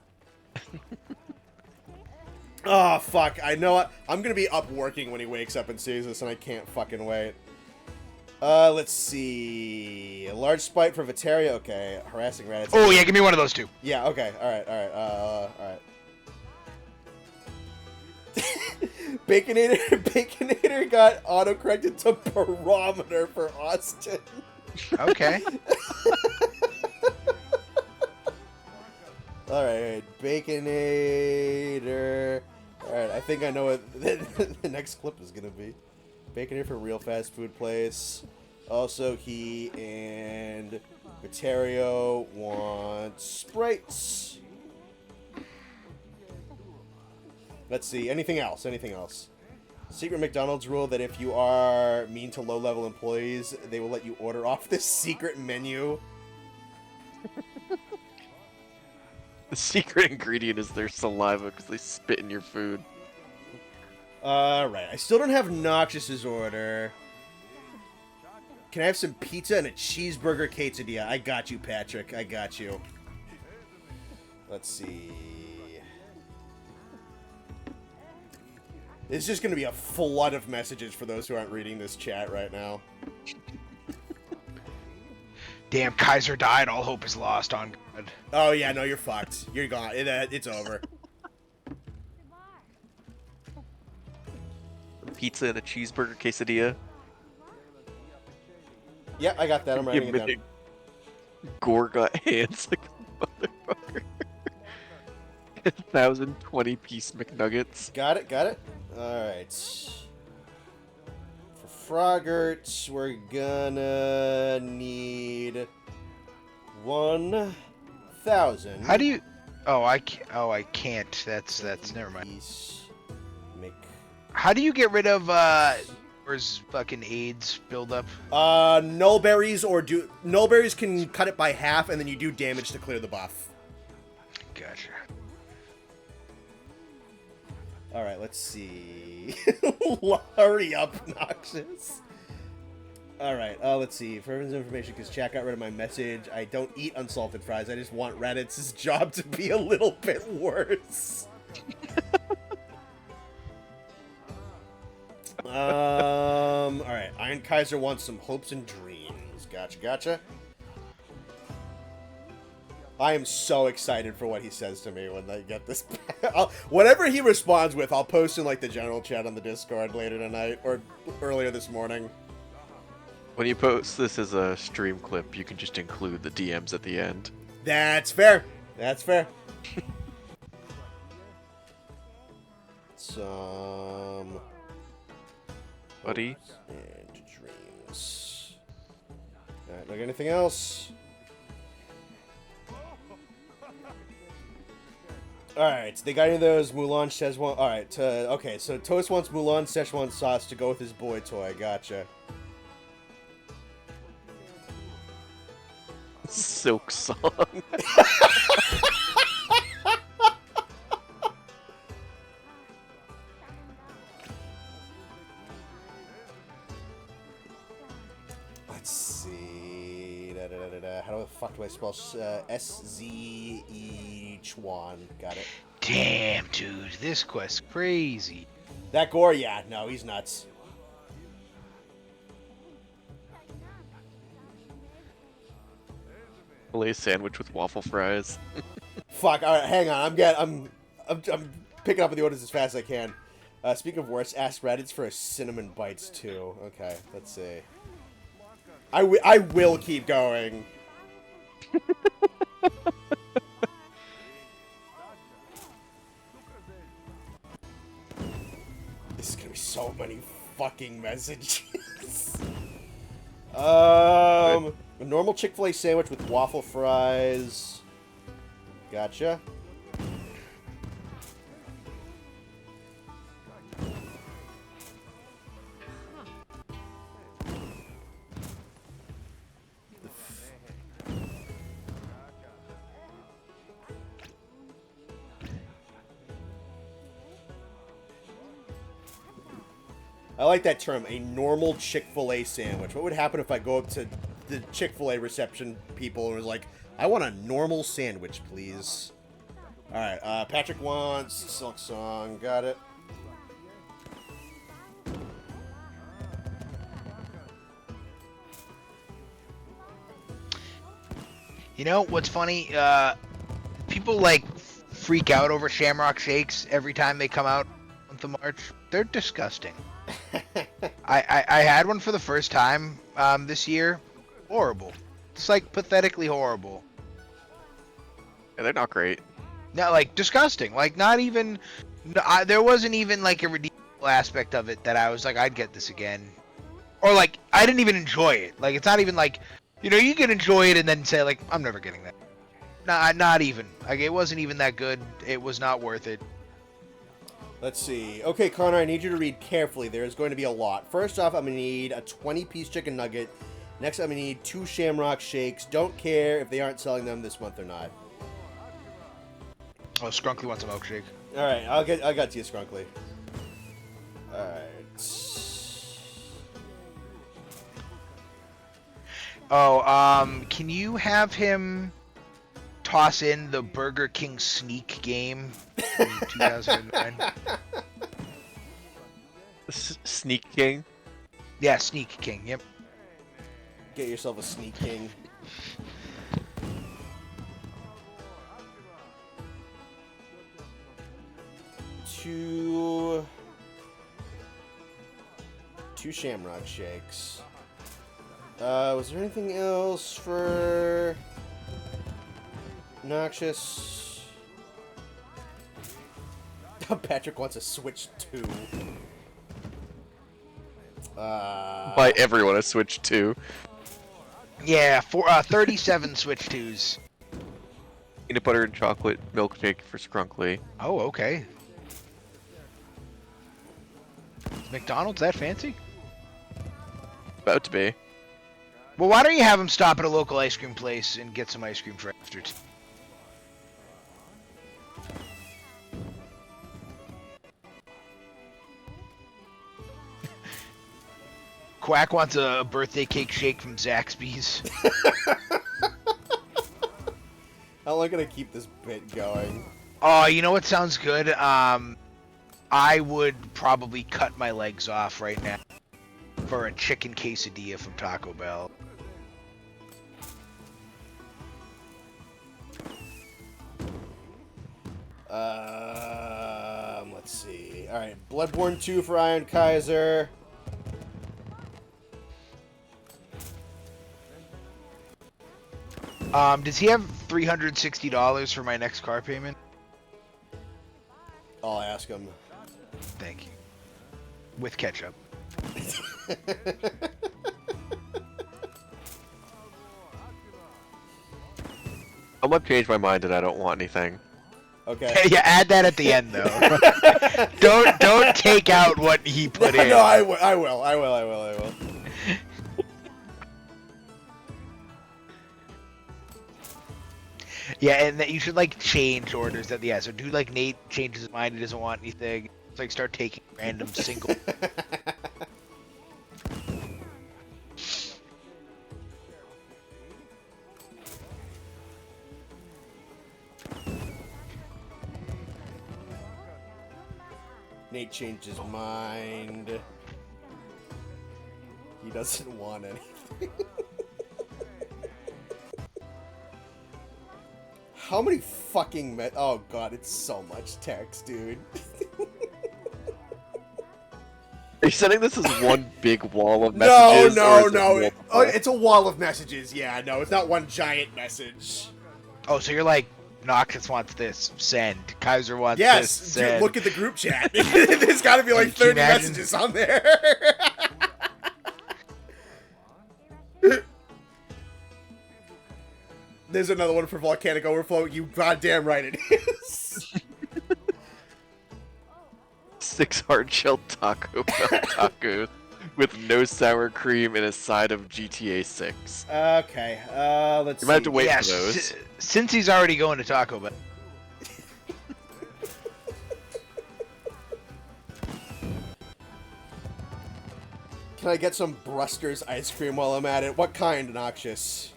Oh, fuck. I know it. I'm gonna be up working when he wakes up and sees this, and I can't fucking wait. Let's see. A large spite for Viteria. Okay. Harassing rabbits. Oh, yeah, give me one of those two. Yeah, okay. Alright, alright. Baconator got autocorrected to barometer for Austin. Okay. Alright, Baconator. Alright, I think I know what the next clip is gonna be. Baconator for real fast food place. Also, he and Viterio want Sprites. Let's see, anything else? Secret McDonald's rule that if you are mean to low-level employees, they will let you order off this secret menu. The secret ingredient is their saliva because they spit in your food. Alright, I still don't have Noxious's order. Can I have some pizza and a cheeseburger quesadilla? I got you, Patrick. I got you. Let's see. It's just going to be a flood of messages for those who aren't reading this chat right now. Damn, Kaiser died. All hope is lost on God. Oh, yeah, no, you're fucked. You're gone. It's over. Pizza and a cheeseburger quesadilla. Yeah, I got that. I'm writing it down. Gore got hands like a motherfucker. 1,020-piece McNuggets. Got it. Alright. For Froggerts, we're gonna need 1,000. How do you? Oh, I can't. That's never mind. How do you get rid of where's fucking AIDS buildup? Nullberries Nullberries can cut it by half, and then you do damage to clear the buff. Gotcha. Alright, let's see. Hurry up, Noxious. Alright, let's see. For everyone's information, because chat got rid of my message, I don't eat unsalted fries. I just want Reddit's job to be a little bit worse. Alright. Iron Kaiser wants some hopes and dreams. Gotcha. I am so excited for what he says to me when I get this. Whatever he responds with, I'll post in like the general chat on the Discord later tonight or earlier this morning. When you post this as a stream clip, you can just include the DMs at the end. That's fair. Some Buddy. hopes and Like anything else? Alright, so they got any of those Mulan Szechuan... Alright, okay, so Toast wants Mulan Szechuan sauce to go with his boy toy. Gotcha. Silk song. Let's see... How the fuck do I spell S-Z-E Chuan? Got it. Damn, dude, this quest's crazy. That Gore? Yeah, no, he's nuts. Filet sandwich with waffle fries. Fuck, alright, hang on. I'm picking up the orders as fast as I can. Speaking of worse, ask Reddit's for a cinnamon bites too. Okay, let's see. I will keep going. This is gonna be so many fucking messages. A normal Chick-fil-A sandwich with waffle fries. Gotcha. I like that term, a normal Chick-fil-A sandwich. What would happen if I go up to the Chick-fil-A reception people and was like, I want a normal sandwich, please. Alright, Patrick wants Silk Song. Got it. You know what's funny? People like freak out over Shamrock Shakes every time they come out on the March. They're disgusting. I had one for the first time this year. Horrible. It's like pathetically horrible. Yeah, they're not great. No, like disgusting. Like not even. No, there wasn't even like a redeemable aspect of it that I was like, I'd get this again. Or like I didn't even enjoy it. Like it's not even like, you know, you can enjoy it and then say like, I'm never getting that. Not even. Like it wasn't even that good. It was not worth it. Let's see. Okay, Connor, I need you to read carefully. There's going to be a lot. First off, I'm going to need a 20-piece chicken nugget. Next, I'm going to need 2 Shamrock Shakes. Don't care if they aren't selling them this month or not. Oh, Skrunkly wants a milkshake. All right, I got to you, Skrunkly. All right. Oh, can you have him toss in the Burger King Sneak game in 2009? Sneak King. Yeah, Sneak King. Yep. Get yourself a Sneak King. Two Shamrock Shakes. Was there anything else for Noxious? Patrick wants a Switch 2. Buy everyone a Switch 2. Yeah, for 37 Switch 2s. Peanut butter and chocolate milkshake for Skrunkly. Oh, okay. Is McDonald's that fancy? About to be. Well, why don't you have him stop at a local ice cream place and get some ice cream for after? Quack wants a birthday cake shake from Zaxby's. How long can I keep this bit going? Oh, you know what sounds good? I would probably cut my legs off right now for a chicken quesadilla from Taco Bell. Let's see. All right, Bloodborne 2 for Iron Kaiser. Does he have $360 for my next car payment? I'll ask him. Thank you. With ketchup. I'm gonna change my mind and I don't want anything. Okay. Yeah, add that at the end though. don't take out what he put in. No, I will. Yeah, and that you should like change orders. That yeah, so do like Nate changes his mind, he doesn't want anything. It's like start taking random single. Nate changed his mind. He doesn't want anything. How many fucking oh god, it's so much text, dude. Are you sending this as one big wall of messages? No. or is it multiple? Oh, it's a wall of messages. Yeah, no, it's not one giant message. Oh, so you're like Noxus wants this, send. Kaiser wants this, Yes, send. dude, look at the group chat. There's got to be like Can you 30 imagine? messages on there. There's another one for Volcanic Overflow. You goddamn right it is. 6 hard-shelled taco bell tacos with no sour cream and a side of GTA 6. Okay, let's You see. might have to wait Yeah, for those. since he's already going to Taco Bell. Can I get some Bruster's ice cream while I'm at it? What kind, Noxious?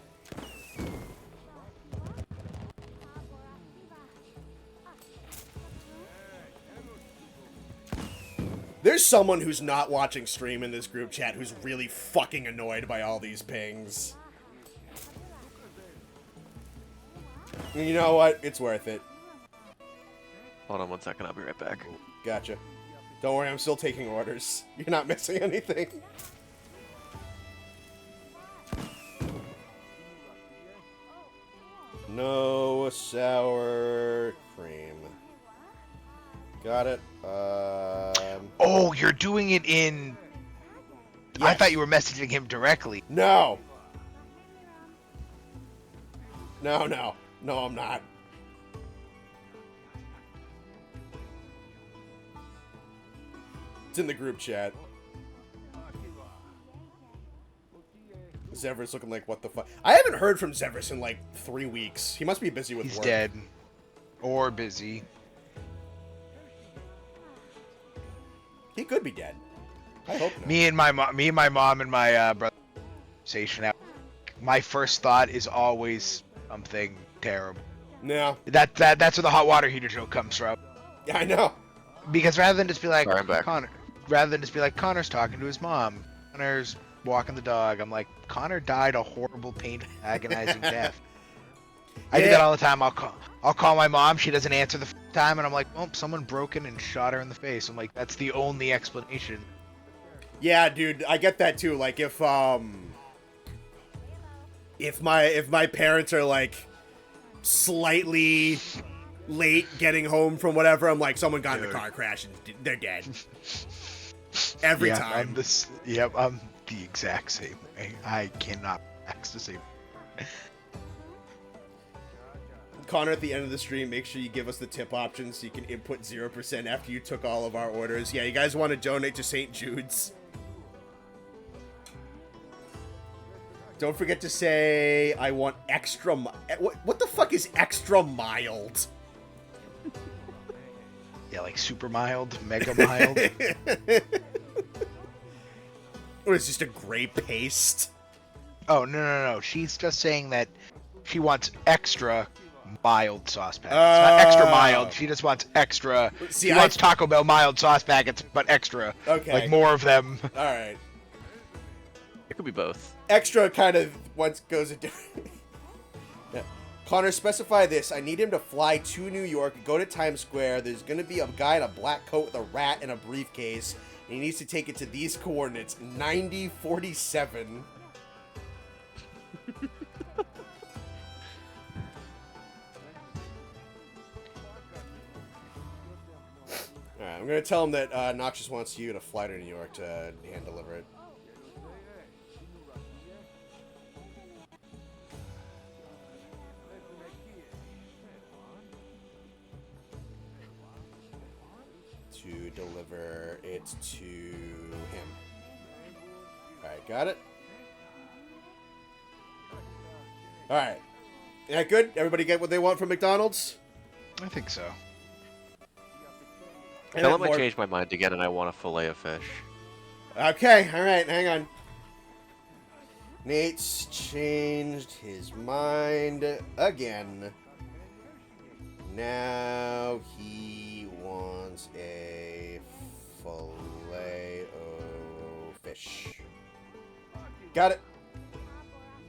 There's someone who's not watching stream in this group chat who's really fucking annoyed by all these pings. You know what? It's worth it. Hold on one second, I'll be right back. Gotcha. Don't worry, I'm still taking orders. You're not missing anything. No sour cream. Got it. Oh, you're doing it in. I Yes. thought you were messaging him directly. No. No, I'm not. It's in the group chat. Zevris looking like, what the fuck? I haven't heard from Zevris in like 3 weeks. He must be busy with He's work. dead. Or busy. He could be dead. I hope not. Me and my mom and my brother conversation. My first thought is always something terrible. No. That's where the hot water heater joke comes from. Yeah, I know. Because rather than just be like Sorry, I'm back. Connor's talking to his mom, Connor's walking the dog. I'm like, Connor died a horrible, painful, agonizing death. I do Yeah. that all the time. I'll call my mom. She doesn't answer the time, and I'm like, oh, someone broke in and shot her in the face. I'm like, that's the only explanation. Yeah, dude, I get that too. Like if my parents are like slightly late getting home from whatever, I'm like, someone got in a Dude. car crash and they're dead. Every Yeah, time. I'm the exact same way. I cannot act the same. Connor, at the end of the stream, make sure you give us the tip option so you can input 0% after you took all of our orders. Yeah, you guys want to donate to St. Jude's. Don't forget to say, I want extra... What the fuck is extra mild? Yeah, like super mild, mega mild. Or is it just a gray paste? Oh, no. She's just saying that she wants extra mild sauce packets. Not extra mild. She just wants extra. See, She wants Taco Bell mild sauce packets, but extra. Okay. Like more of them. Alright. It could be both. Extra kind of what goes a different... Yeah. Connor, specify this. I need him to fly to New York, go to Times Square. There's going to be a guy in a black coat with a rat and a briefcase. And he needs to take it to these coordinates. 9047. Alright, I'm going to tell him that Noxious wants you to fly to New York to hand deliver it. to deliver it to him. Alright, got it? Alright. Yeah, good? Everybody get what they want from McDonald's? I think so. Tell him I changed my mind again and I want a fillet of fish. Okay, alright, hang on. Nate's changed his mind again. Now he wants a fillet of fish. Got it.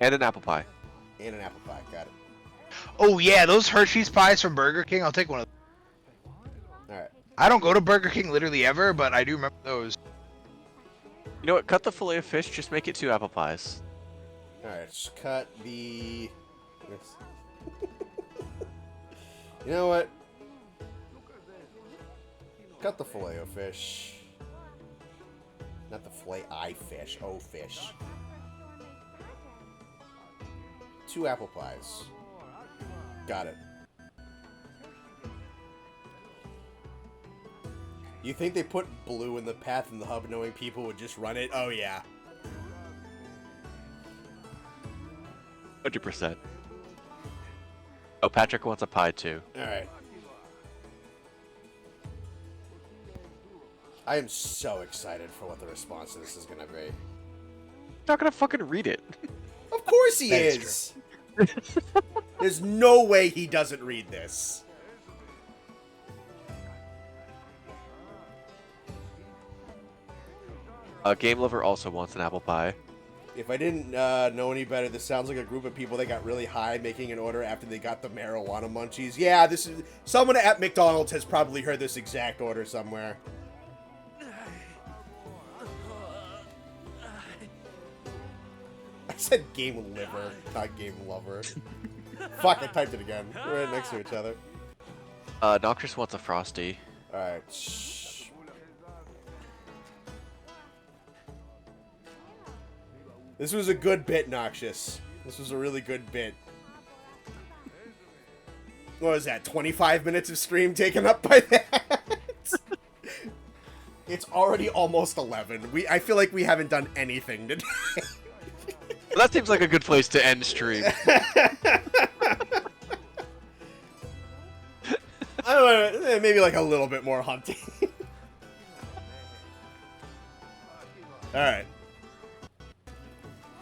And an apple pie. And an apple pie. Got it. Oh yeah, those Hershey's pies from Burger King. I'll take one of those. All right. I don't go to Burger King literally ever, but I do remember those. You know what? Cut the fillet of fish. Just make it 2 apple pies. All right. Just cut the. You know what? Cut the fillet of fish. Not the fillet fish. Oh, fish. 2 apple pies. Got it. You think they put blue in the path in the hub knowing people would just run it? Oh, yeah. 100%. Oh, Patrick wants a pie too. Alright. I am so excited for what the response to this is going to be. Not gonna fucking read it. Of course he That is! There's no way he doesn't read this. Game Lover also wants an apple pie. If I didn't know any better, this sounds like a group of people that got really high making an order after they got the marijuana munchies. Yeah, this is... Someone at McDonald's has probably heard this exact order somewhere. I said game liver, not game lover. Fuck, I typed it again. We're right next to each other. Noxious wants a Frosty. Alright, shh. This was a good bit, Noxious. This was a really good bit. What was that, 25 minutes of stream taken up by that? It's already almost 11. I feel like we haven't done anything today. Well, that seems like a good place to end stream. I don't know, maybe like a little bit more hunting. Alright.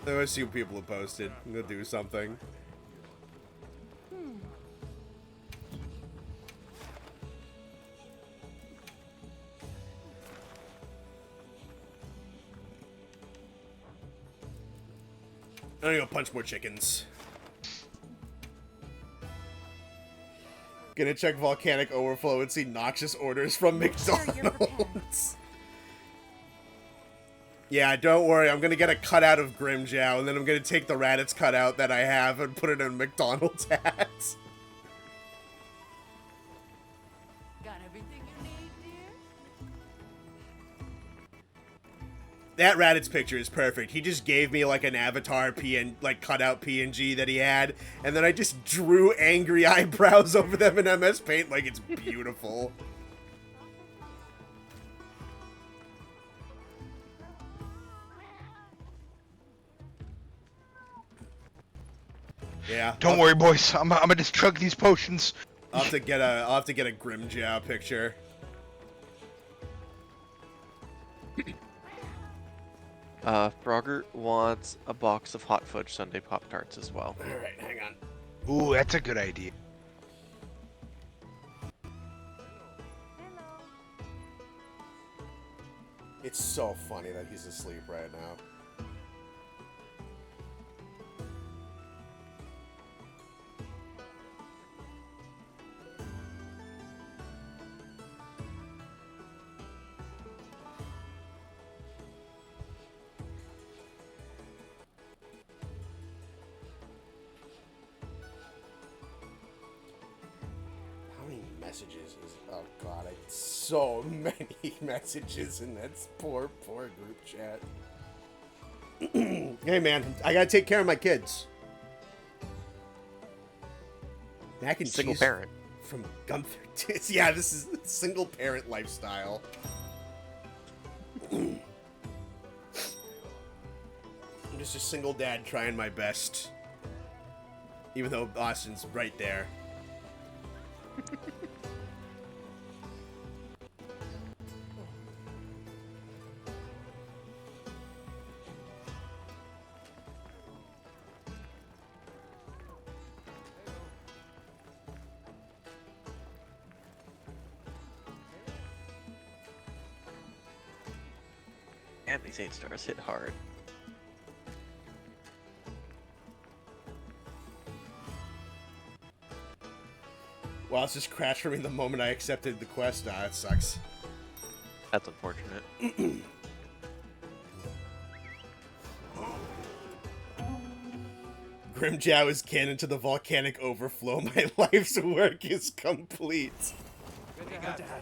Let's see what people have posted. I'm gonna do something. I'm gonna go punch more chickens. Gonna check Volcanic Overflow and see Noxious orders from McDonald's. Yeah, don't worry. I'm gonna get a cutout of Gimmjow, and then I'm gonna take the Raditz cutout that I have and put it in McDonald's hats. Got everything you need, dear? That Raditz picture is perfect. He just gave me like an avatar cutout PNG that he had, and then I just drew angry eyebrows over them in MS Paint like it's beautiful. Yeah. Don't worry, boys. I'm gonna just chug these potions. I'll have to get a Gimmjow picture. Frogger wants a box of hot fudge sundae Pop Tarts as well. Alright, hang on. Ooh, that's a good idea. It's so funny that he's asleep right now. Messages is, oh god, so many messages in that poor group chat. Hey man, I gotta take care of my kids. Mac and Single cheese parent. from Gunther. Yeah, this is single parent lifestyle. I'm just a single dad trying my best. Even though Austin's right there. Damn, these 8 stars hit hard. Wow, it's just crashed for me the moment I accepted the quest. Ah, it sucks. That's unfortunate. Gimmjow is canon to the volcanic overflow. My life's work is complete. Have everything?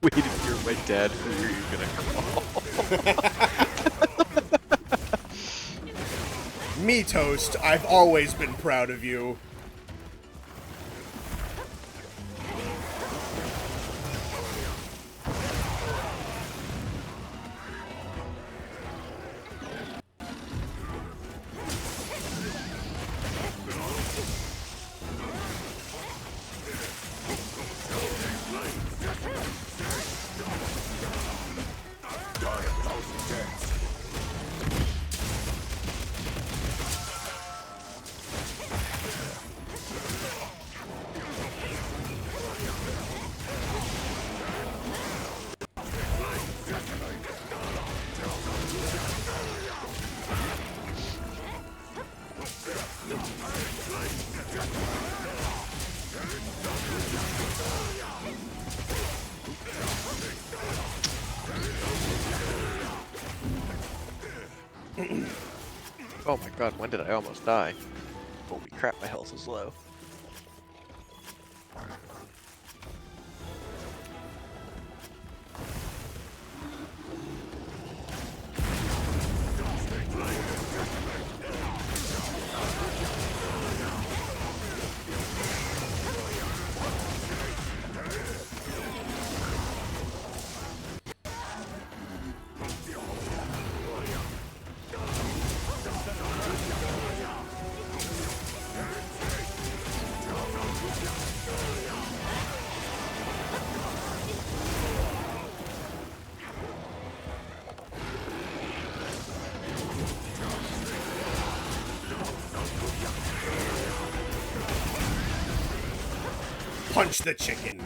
Wait, if you're my dad, who are you gonna call? Me, Toast, I've always been proud of you. Oh my god, when did I almost die? Holy crap, my health is low. Punch the chicken.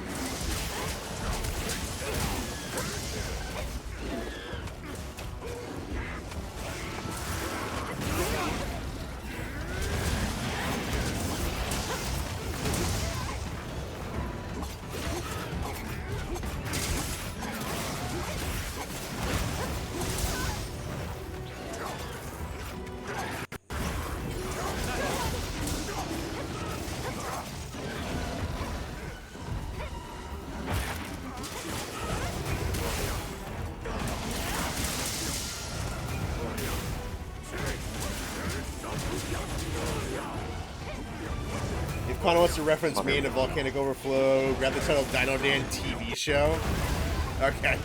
Connor wants to reference me in a volcanic overflow. Grab the title Dino Dan TV show. Okay.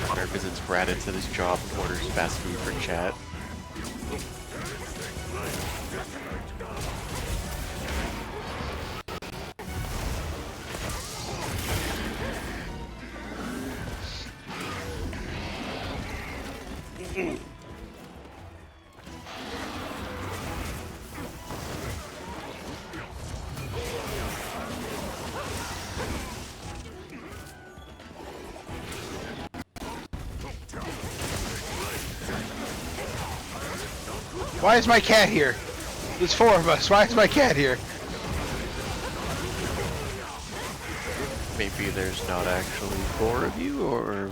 Connor visits Raditz at his job and orders fast food for chat. Why is my cat here? There's 4 of us. Why is my cat here? Maybe there's not actually 4 of you, or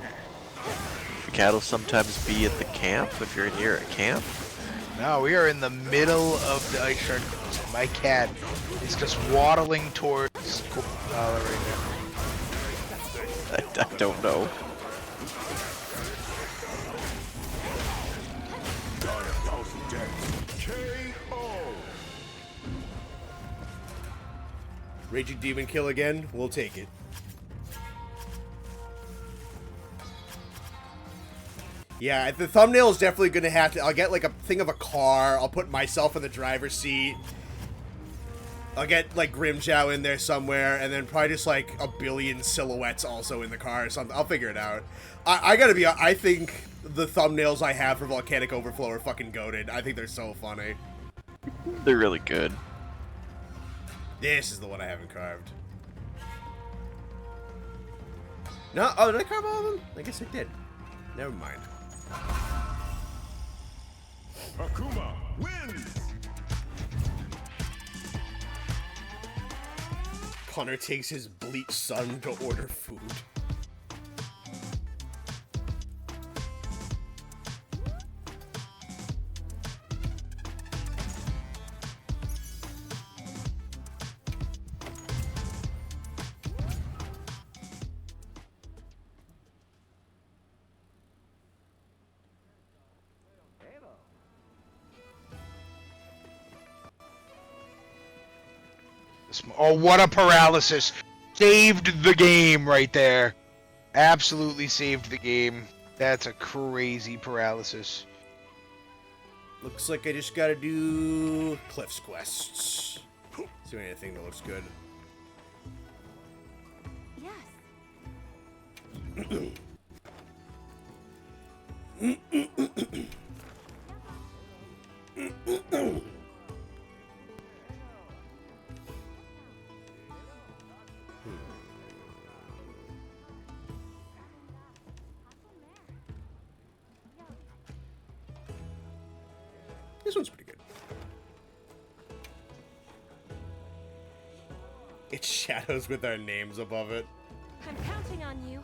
the cat will sometimes be at the camp if you're near a camp. No, we are in the middle of the ice shark. My cat is just waddling towards Koala right now. I don't know. Raging Demon kill again? We'll take it. Yeah, the thumbnail is definitely going to have to... I'll get, like, a thing of a car. I'll put myself in the driver's seat. I'll get, like, Gimmjow in there somewhere. And then probably just, like, a billion silhouettes also in the car or something. I'll figure it out. I gotta be... I think the thumbnails I have for Volcanic Overflow are fucking goated. I think they're so funny. They're really good. This is the one I haven't carved. No? Oh, did I carve all of them? I guess I did. Never mind. Akuma wins. Connor takes his bleached son to order food. Oh, what a paralysis. Saved the game right there. Absolutely saved the game. That's a crazy paralysis. Looks like I just gotta do Cliff's quests. See anything that looks good. Yes. This one's pretty good. It's shadows with our names above it. I'm counting on you.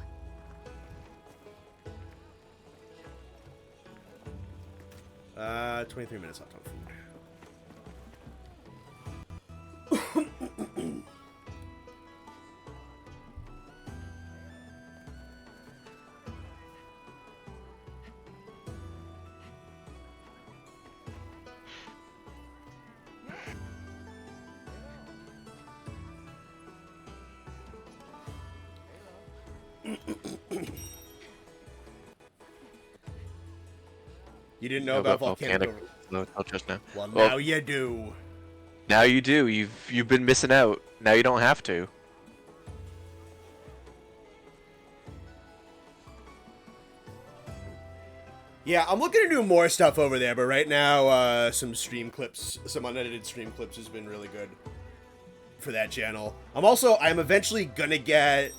Uh, 23 minutes left on food. You didn't know about volcanic? No, I'll just now. Well, Well, now you do. now you do. You've been missing out. Now you don't have to. Yeah, I'm looking to do more stuff over there, but right now, some stream clips, some unedited stream clips has been really good for that channel. I'm eventually gonna get...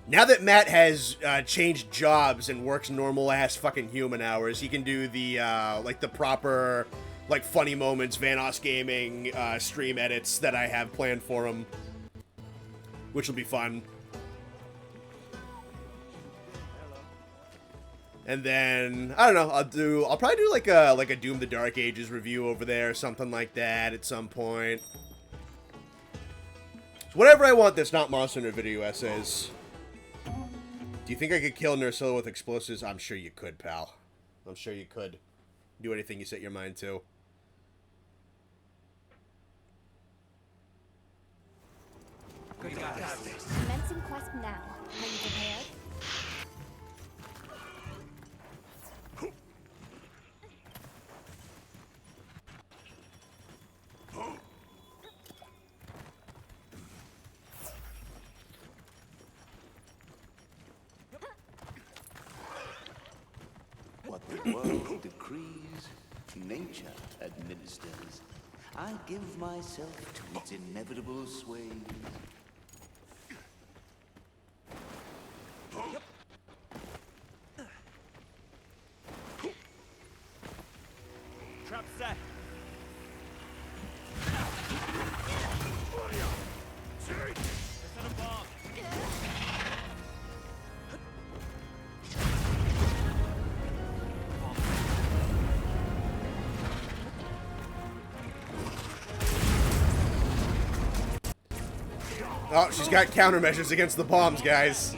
Now that Matt has changed jobs and works normal-ass fucking human hours, he can do the, like, the proper, like, funny moments, Vanoss Gaming stream edits that I have planned for him, which will be fun. And then, I don't know, I'll probably do, like a Doom the Dark Ages review over there, or something like that at some point. So whatever I want that's not Monster Hunter video essays. Do you think I could kill Nursilla with explosives? I'm sure you could, pal. I'm sure you could. Do anything you set your mind to. Commencing quest now. Are you prepared? What the world decrees, nature administers. I'll give myself to its inevitable sway. Trap set. Set a bomb. Oh, she's got countermeasures against the bombs, guys.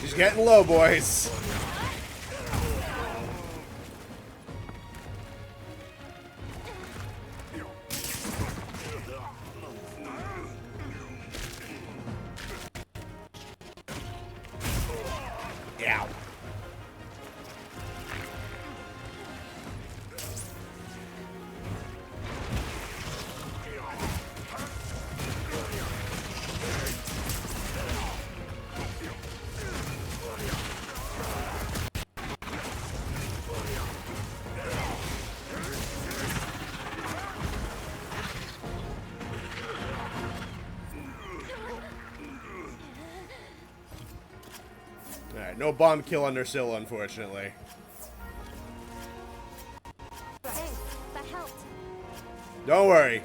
She's getting low, boys. Ow. Alright, no bomb kill under Syl, unfortunately. Thanks, that helped. Don't worry.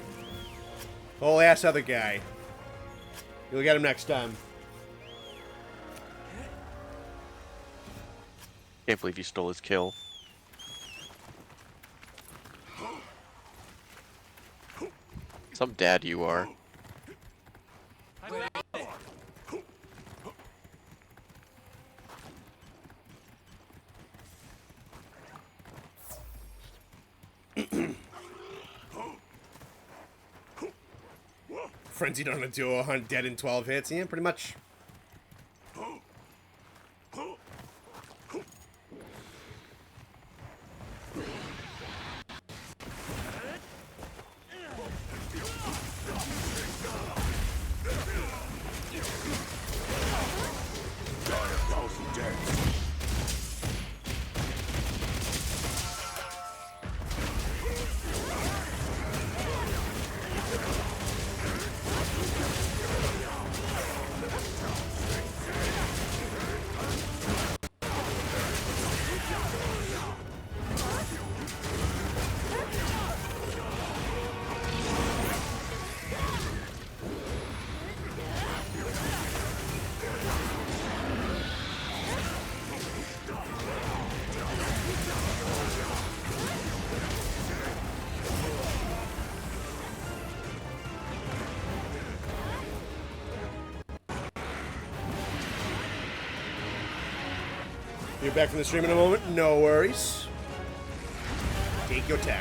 Whole ass other guy. You'll get him next time. Can't believe you stole his kill. Some dad you are. Frenzied on a duo hunt, dead in 12 hits. Yeah, pretty much. You're back from the stream in a moment. No worries. Take your time.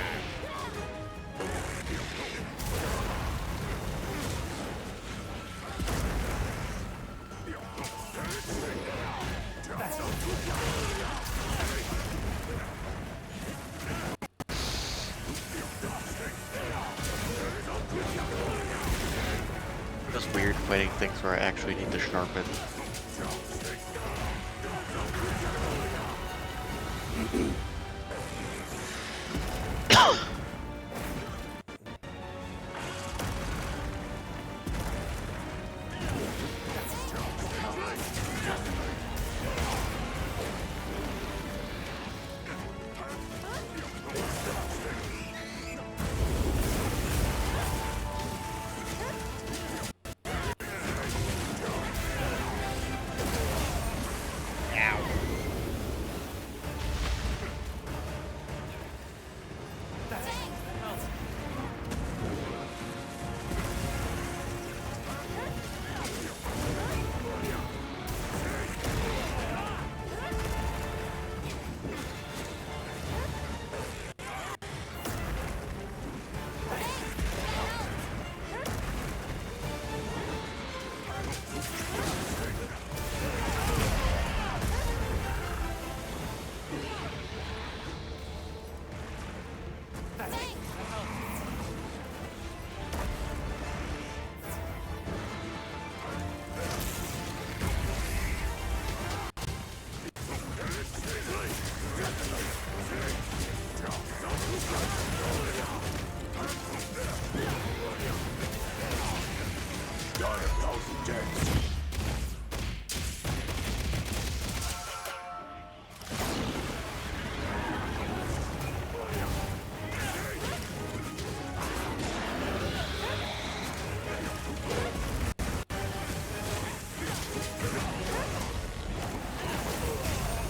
Just weird fighting things where I actually need to sharpen.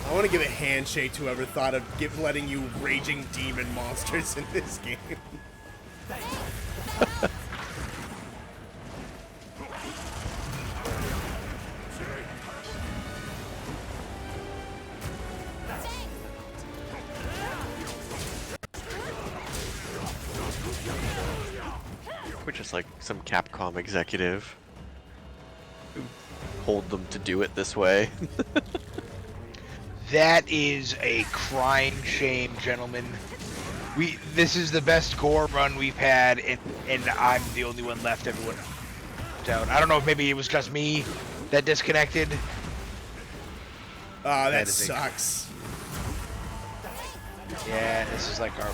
I want to give a handshake to whoever thought of letting you raging demon monsters in this game. We're just like some Capcom executive who hold them to do it this way. That is a crying shame, gentlemen. This is the best gore run we've had, and I'm the only one left. Everyone down. I don't know if maybe it was just me that disconnected. Oh, that sucks. Yeah, this is like our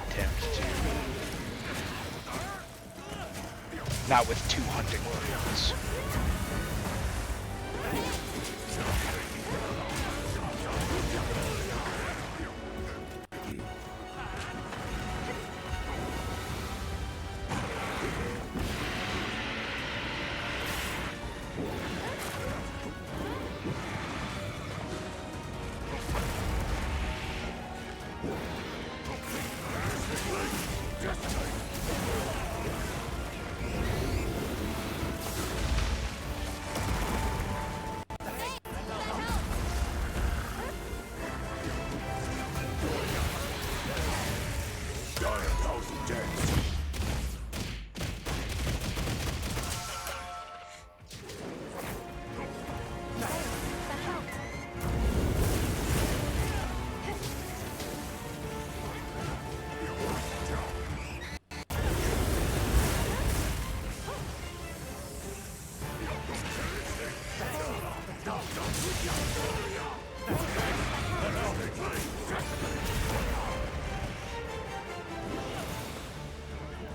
attempt to. Not with 2 hunting weapons.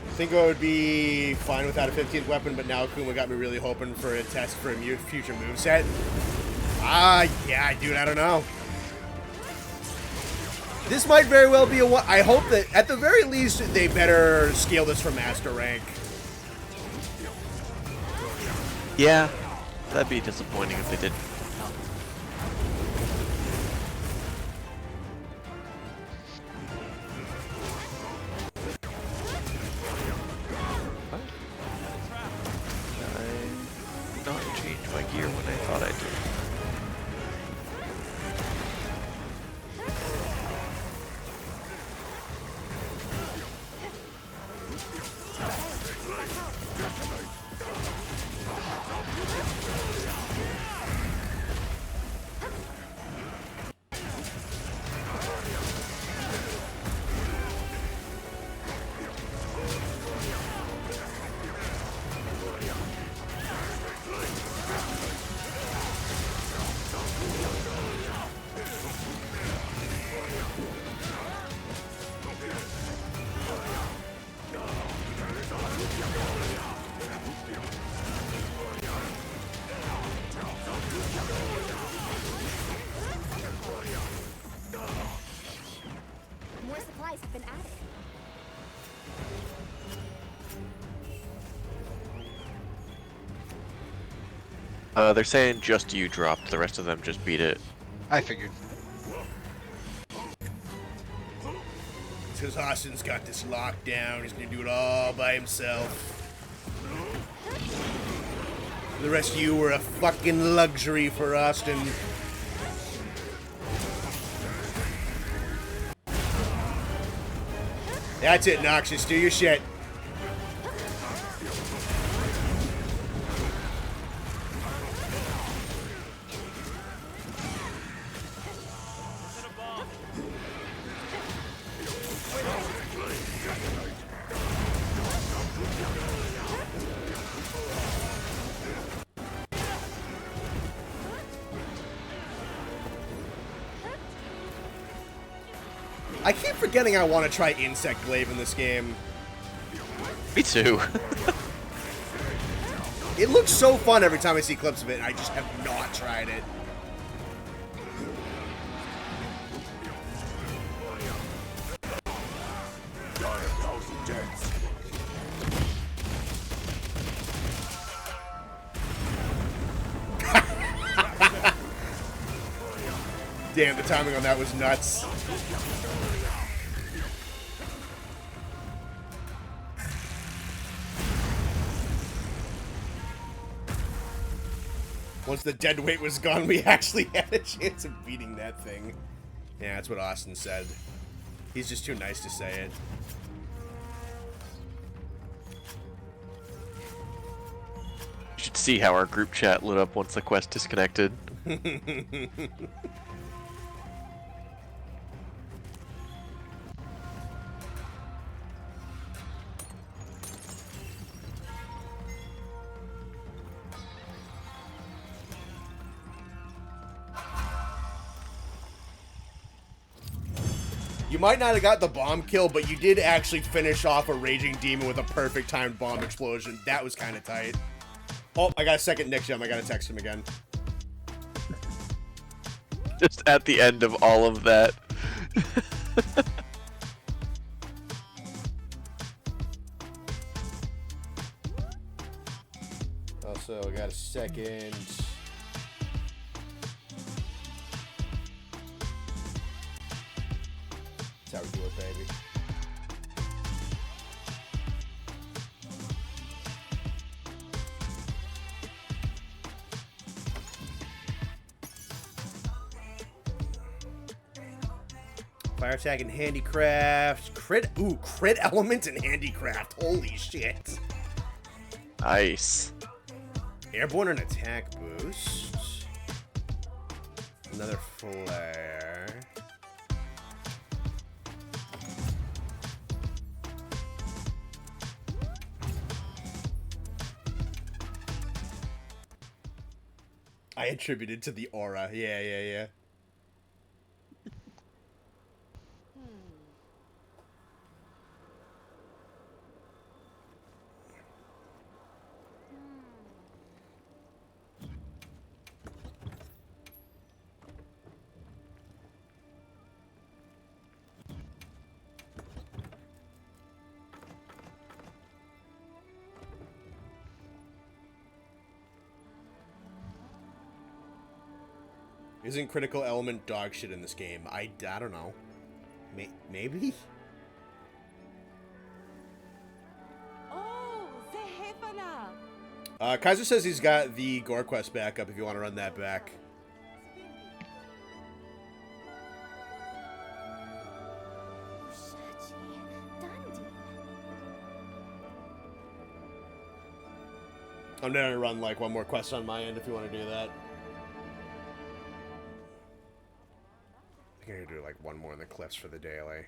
I think I would be fine without a 15th weapon, but now Akuma got me really hoping for a test for a future moveset. Yeah, dude, I don't know. This might very well be a one. I hope that, at the very least, they better scale this for master rank. Yeah, that'd be disappointing if they did. More supplies have been added. They're saying just you dropped, the rest of them just beat it. I figured. Because Austin's got this locked down. He's going to do it all by himself. The rest of you were a fucking luxury for Austin. That's it, Noxious. Do your shit. I keep forgetting I want to try Insect Glaive in this game. Me too. It looks so fun every time I see clips of it, and I just have not tried it. Damn, the timing on that was nuts. Once the dead weight was gone, we actually had a chance of beating that thing. Yeah, that's what Austin said. He's just too nice to say it. You should see how our group chat lit up once the quest disconnected. You might not have got the bomb kill, but you did actually finish off a raging demon with a perfect timed bomb explosion. That was kind of tight. Oh, I got a second Nick gem. I gotta text him again. Just at the end of all of that. Also, I got a second. That's how we do it, baby. Fire attack and handicraft. Crit. Ooh, crit element and handicraft. Holy shit. Nice. Airborne and attack boost. Another flare. I attributed to the aura. Yeah. Isn't critical element dog shit in this game? I don't know. Maybe? Oh, the Hefana. Kaiser says he's got the Gore Quest backup if you want to run that back. I'm gonna run like one more quest on my end if you want to do that. I think I'm gonna do like one more in the cliffs for the daily.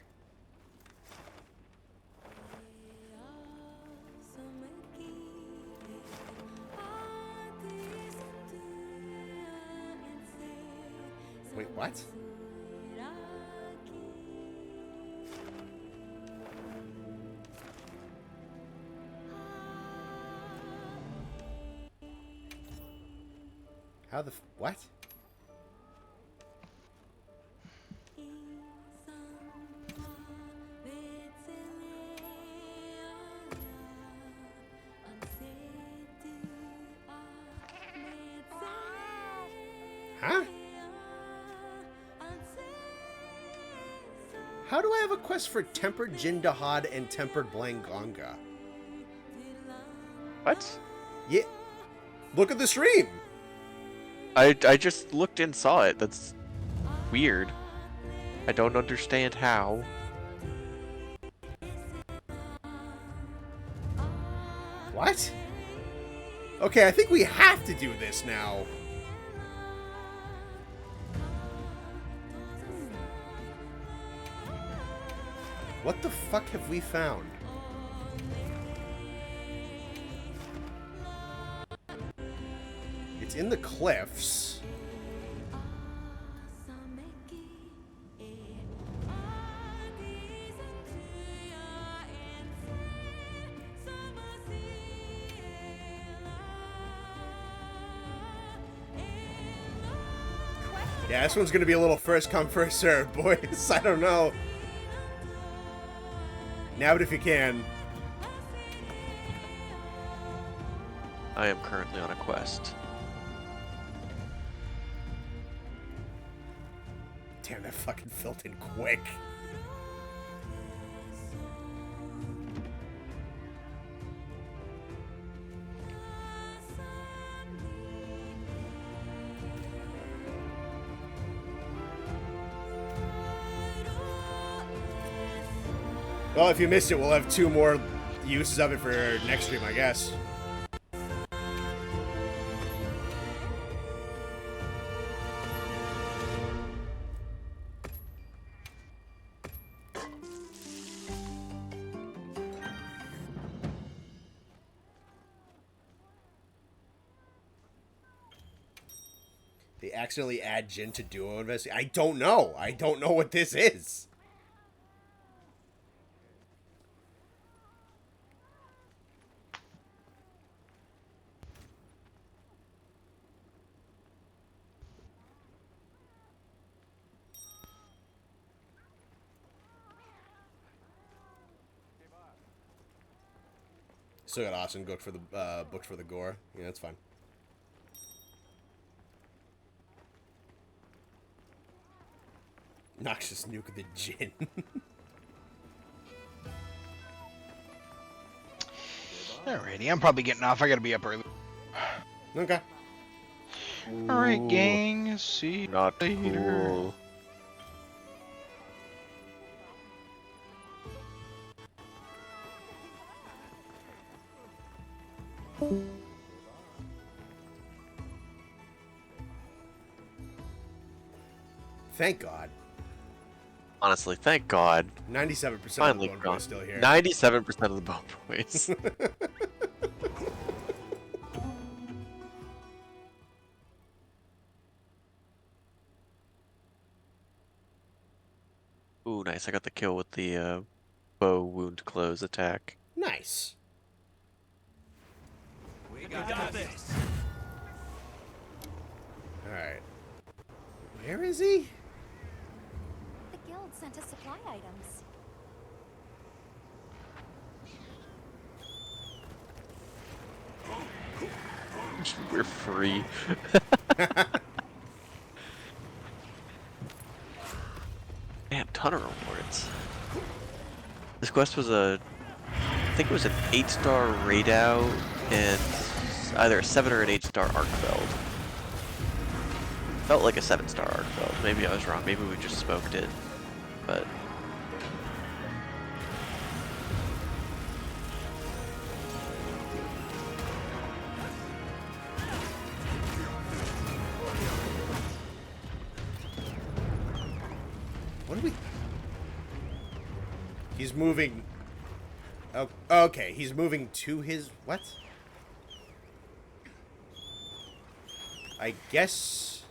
Wait, what? How the what? Huh? How do I have a quest for Tempered Jindahad and Tempered Blanganga? What? Yeah. Look at the stream. I just looked and saw it. That's weird. I don't understand how. What? Okay, I think we have to do this now. What the fuck have we found? It's in the cliffs. Yeah, this one's gonna be a little first come, first serve, boys. I don't know. Nab it if you can. I am currently on a quest. Damn, that fucking filled in quick. Well, if you missed it, we'll have 2 more uses of it for next stream, I guess. They accidentally add Jin to duo investigation. I don't know. I don't know what this is. Still got Austin booked for the gore. Yeah, that's fine. Noxious nuke of the Jin. Alrighty, I'm probably getting off. I gotta be up early. Okay. Alright, gang. See you Not later. cool. Thank God. Honestly, thank God. 97% of Finally the bone gone. boys still here. 97% of the bone boys. Ooh, nice. I got the kill with the bow wound close attack. Nice. We got this. Alright. Where is he? The guild sent us supply items. We're free. Man, ton of rewards. This quest was I think it was an 8-star raid out and either a 7 or an 8-star arc build. Felt like a 7-star arc build. Maybe I was wrong. Maybe we just smoked it. But What do we... He's moving... Oh, okay, he's moving to his... What? I guess...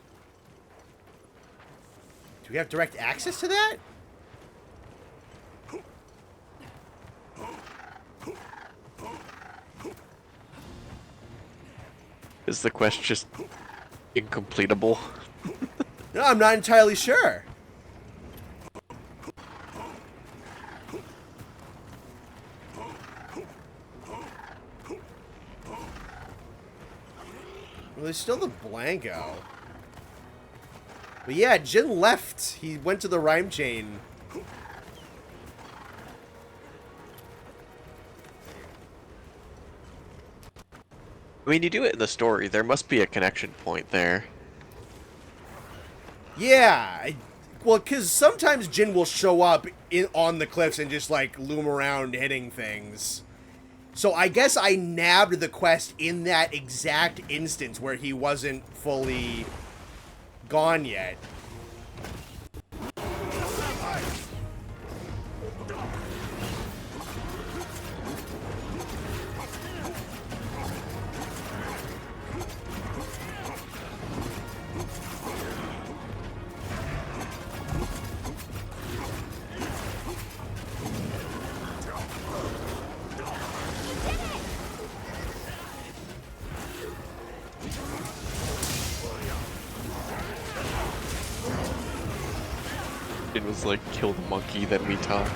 Do we have direct access to that? is the quest just incompletable? No, I'm not entirely sure. Well, there's still the Blanco. But yeah, Jin left. He went to the rhyme chain. I mean, you do it in the story. There must be a connection point there. Yeah. Well, because sometimes Jin will show up on the cliffs and just, like, loom around hitting things. So I guess I nabbed the quest in that exact instance where he wasn't fully gone yet. It was like, kill the monkey, then we talk.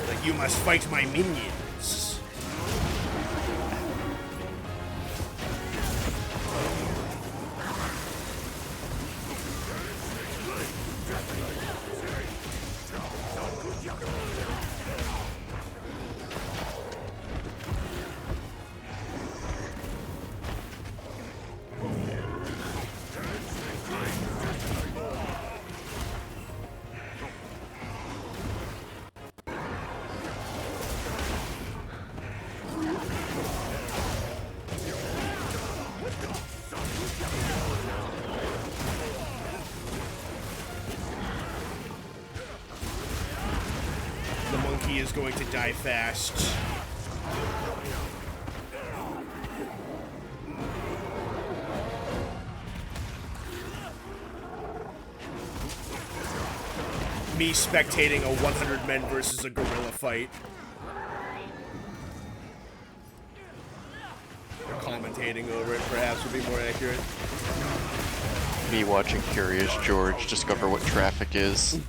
Like, you must fight my minions. The monkey is going to die fast. Me spectating a 100 men versus a gorilla fight. Or commentating over it, perhaps, would be more accurate. Me watching Curious George discover what traffic is.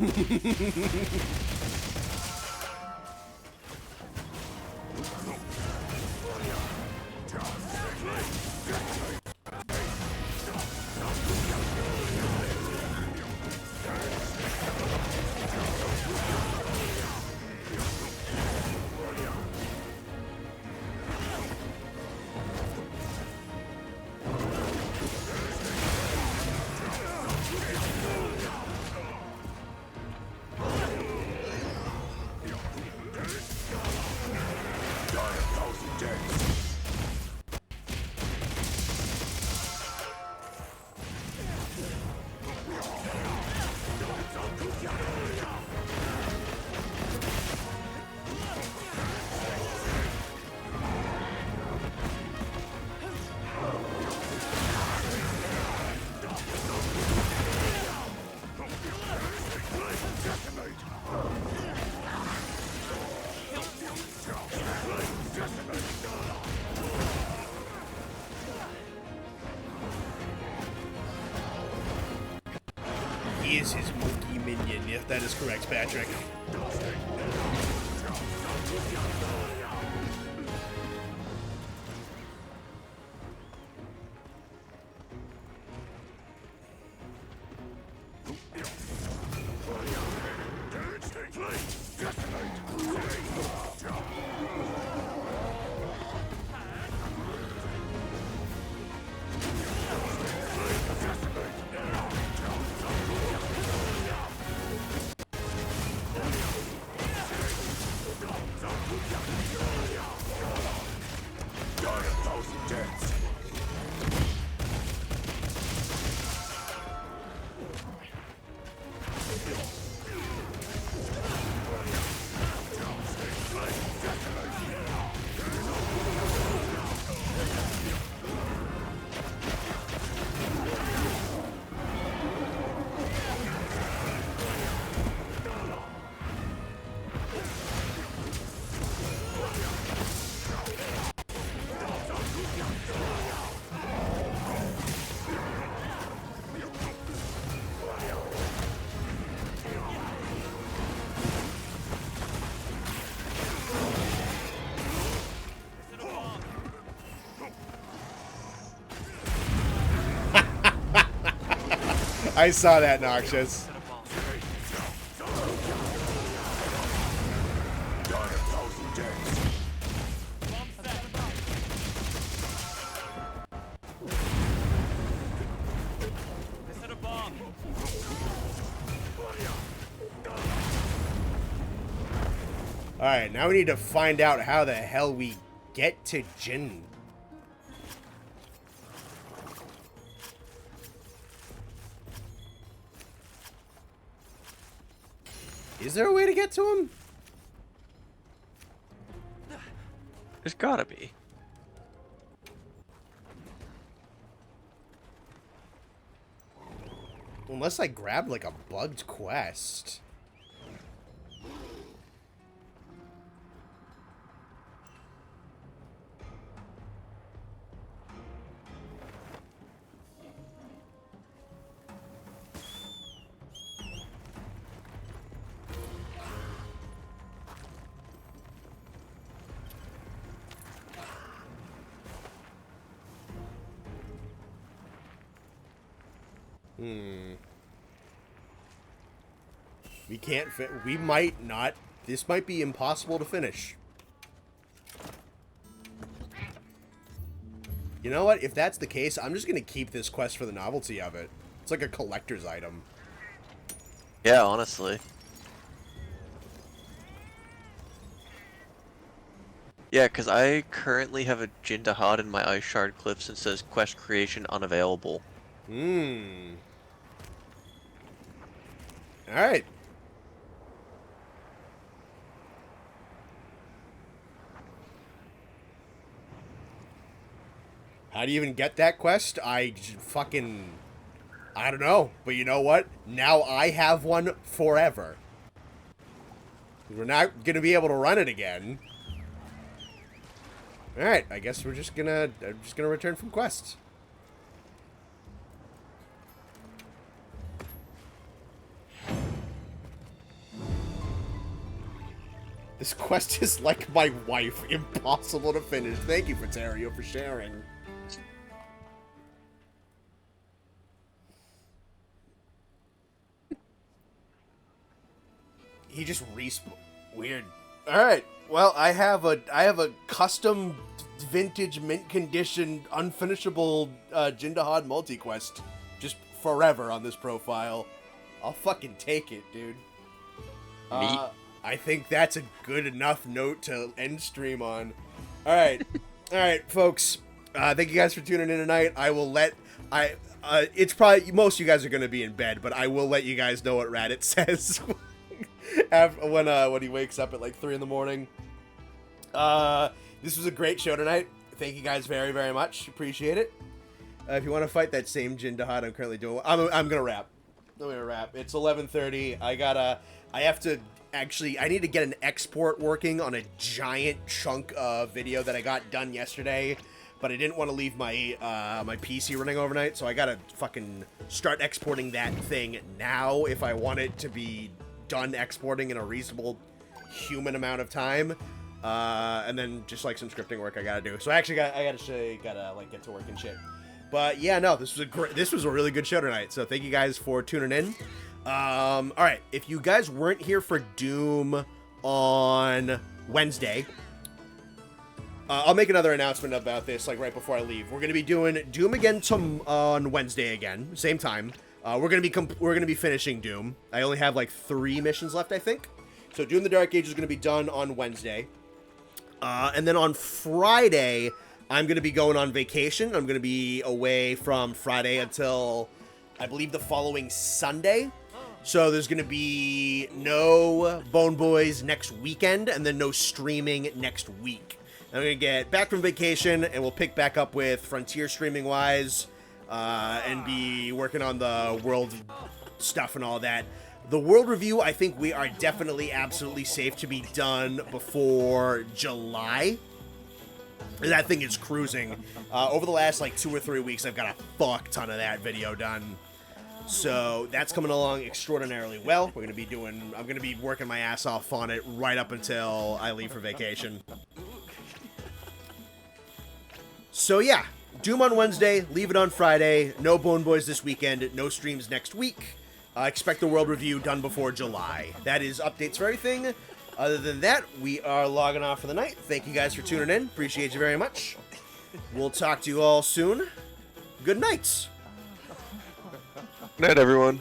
He is his monkey minion, if that is correct, Patrick. I saw that, Noxious. Alright, now we need to find out how the hell we get to Jin. Is there a way to get to him? There's gotta be. Unless I grabbed like a bugged quest. We can't fit. We might not. This might be impossible to finish. You know what? If that's the case, I'm just going to keep this quest for the novelty of it. It's like a collector's item. Yeah, honestly. Yeah, because I currently have a Jindahad in my Ice Shard Cliffs and says quest creation unavailable. Alright. How do you even get that quest? I don't know. But you know what? Now I have one forever. We're not going to be able to run it again. Alright, I guess I'm just gonna return from quests. This quest is like my wife, impossible to finish. Thank you, Fatario, for sharing. He just weird. All right. Well, I have a custom vintage mint condition unfinishable Jindahad multi-quest just forever on this profile. I'll fucking take it, dude. I think that's a good enough note to end stream on. All right. All right, folks. Thank you guys for tuning in tonight. I will let it's probably most of you guys are going to be in bed, but I will let you guys know what Raditz says when he wakes up at like 3 in the morning. This was a great show tonight. Thank you guys very, very much. Appreciate it. If you want to fight that same Jindahad I'm currently doing, I'm gonna wrap. It's 11:30. I need to get an export working on a giant chunk of video that I got done yesterday, but I didn't want to leave my my PC running overnight, so I gotta fucking start exporting that thing now if I want it to be done exporting in a reasonable human amount of time. And then just like some scripting work I gotta do. So I actually gotta like get to work and shit. But yeah, no, this was a really good show tonight. So thank you guys for tuning in. All right, if you guys weren't here for Doom on Wednesday, I'll make another announcement about this like right before I leave. We're gonna be doing Doom again on Wednesday again, same time. We're gonna be finishing Doom. I only have like 3 missions left, I think. So Doom the Dark Age is gonna be done on Wednesday. And then on Friday, I'm going to be going on vacation. I'm going to be away from Friday until, I believe, the following Sunday. So there's going to be no Bone Boys next weekend, and then no streaming next week. I'm going to get back from vacation, and we'll pick back up with Frontier streaming-wise, and be working on the world stuff and all that. The world review, I think we are definitely absolutely safe to be done before July. That thing is cruising. Over the last like 2 or 3 weeks, I've got a fuck ton of that video done. So that's coming along extraordinarily well. I'm gonna be working my ass off on it right up until I leave for vacation. So yeah, Doom on Wednesday, leave it on Friday. No Bone Boys this weekend, no streams next week. Expect the world review done before July. That is updates for everything. Other than that, we are logging off for the night. Thank you guys for tuning in. Appreciate you very much. We'll talk to you all soon. Good nights. Good night, everyone.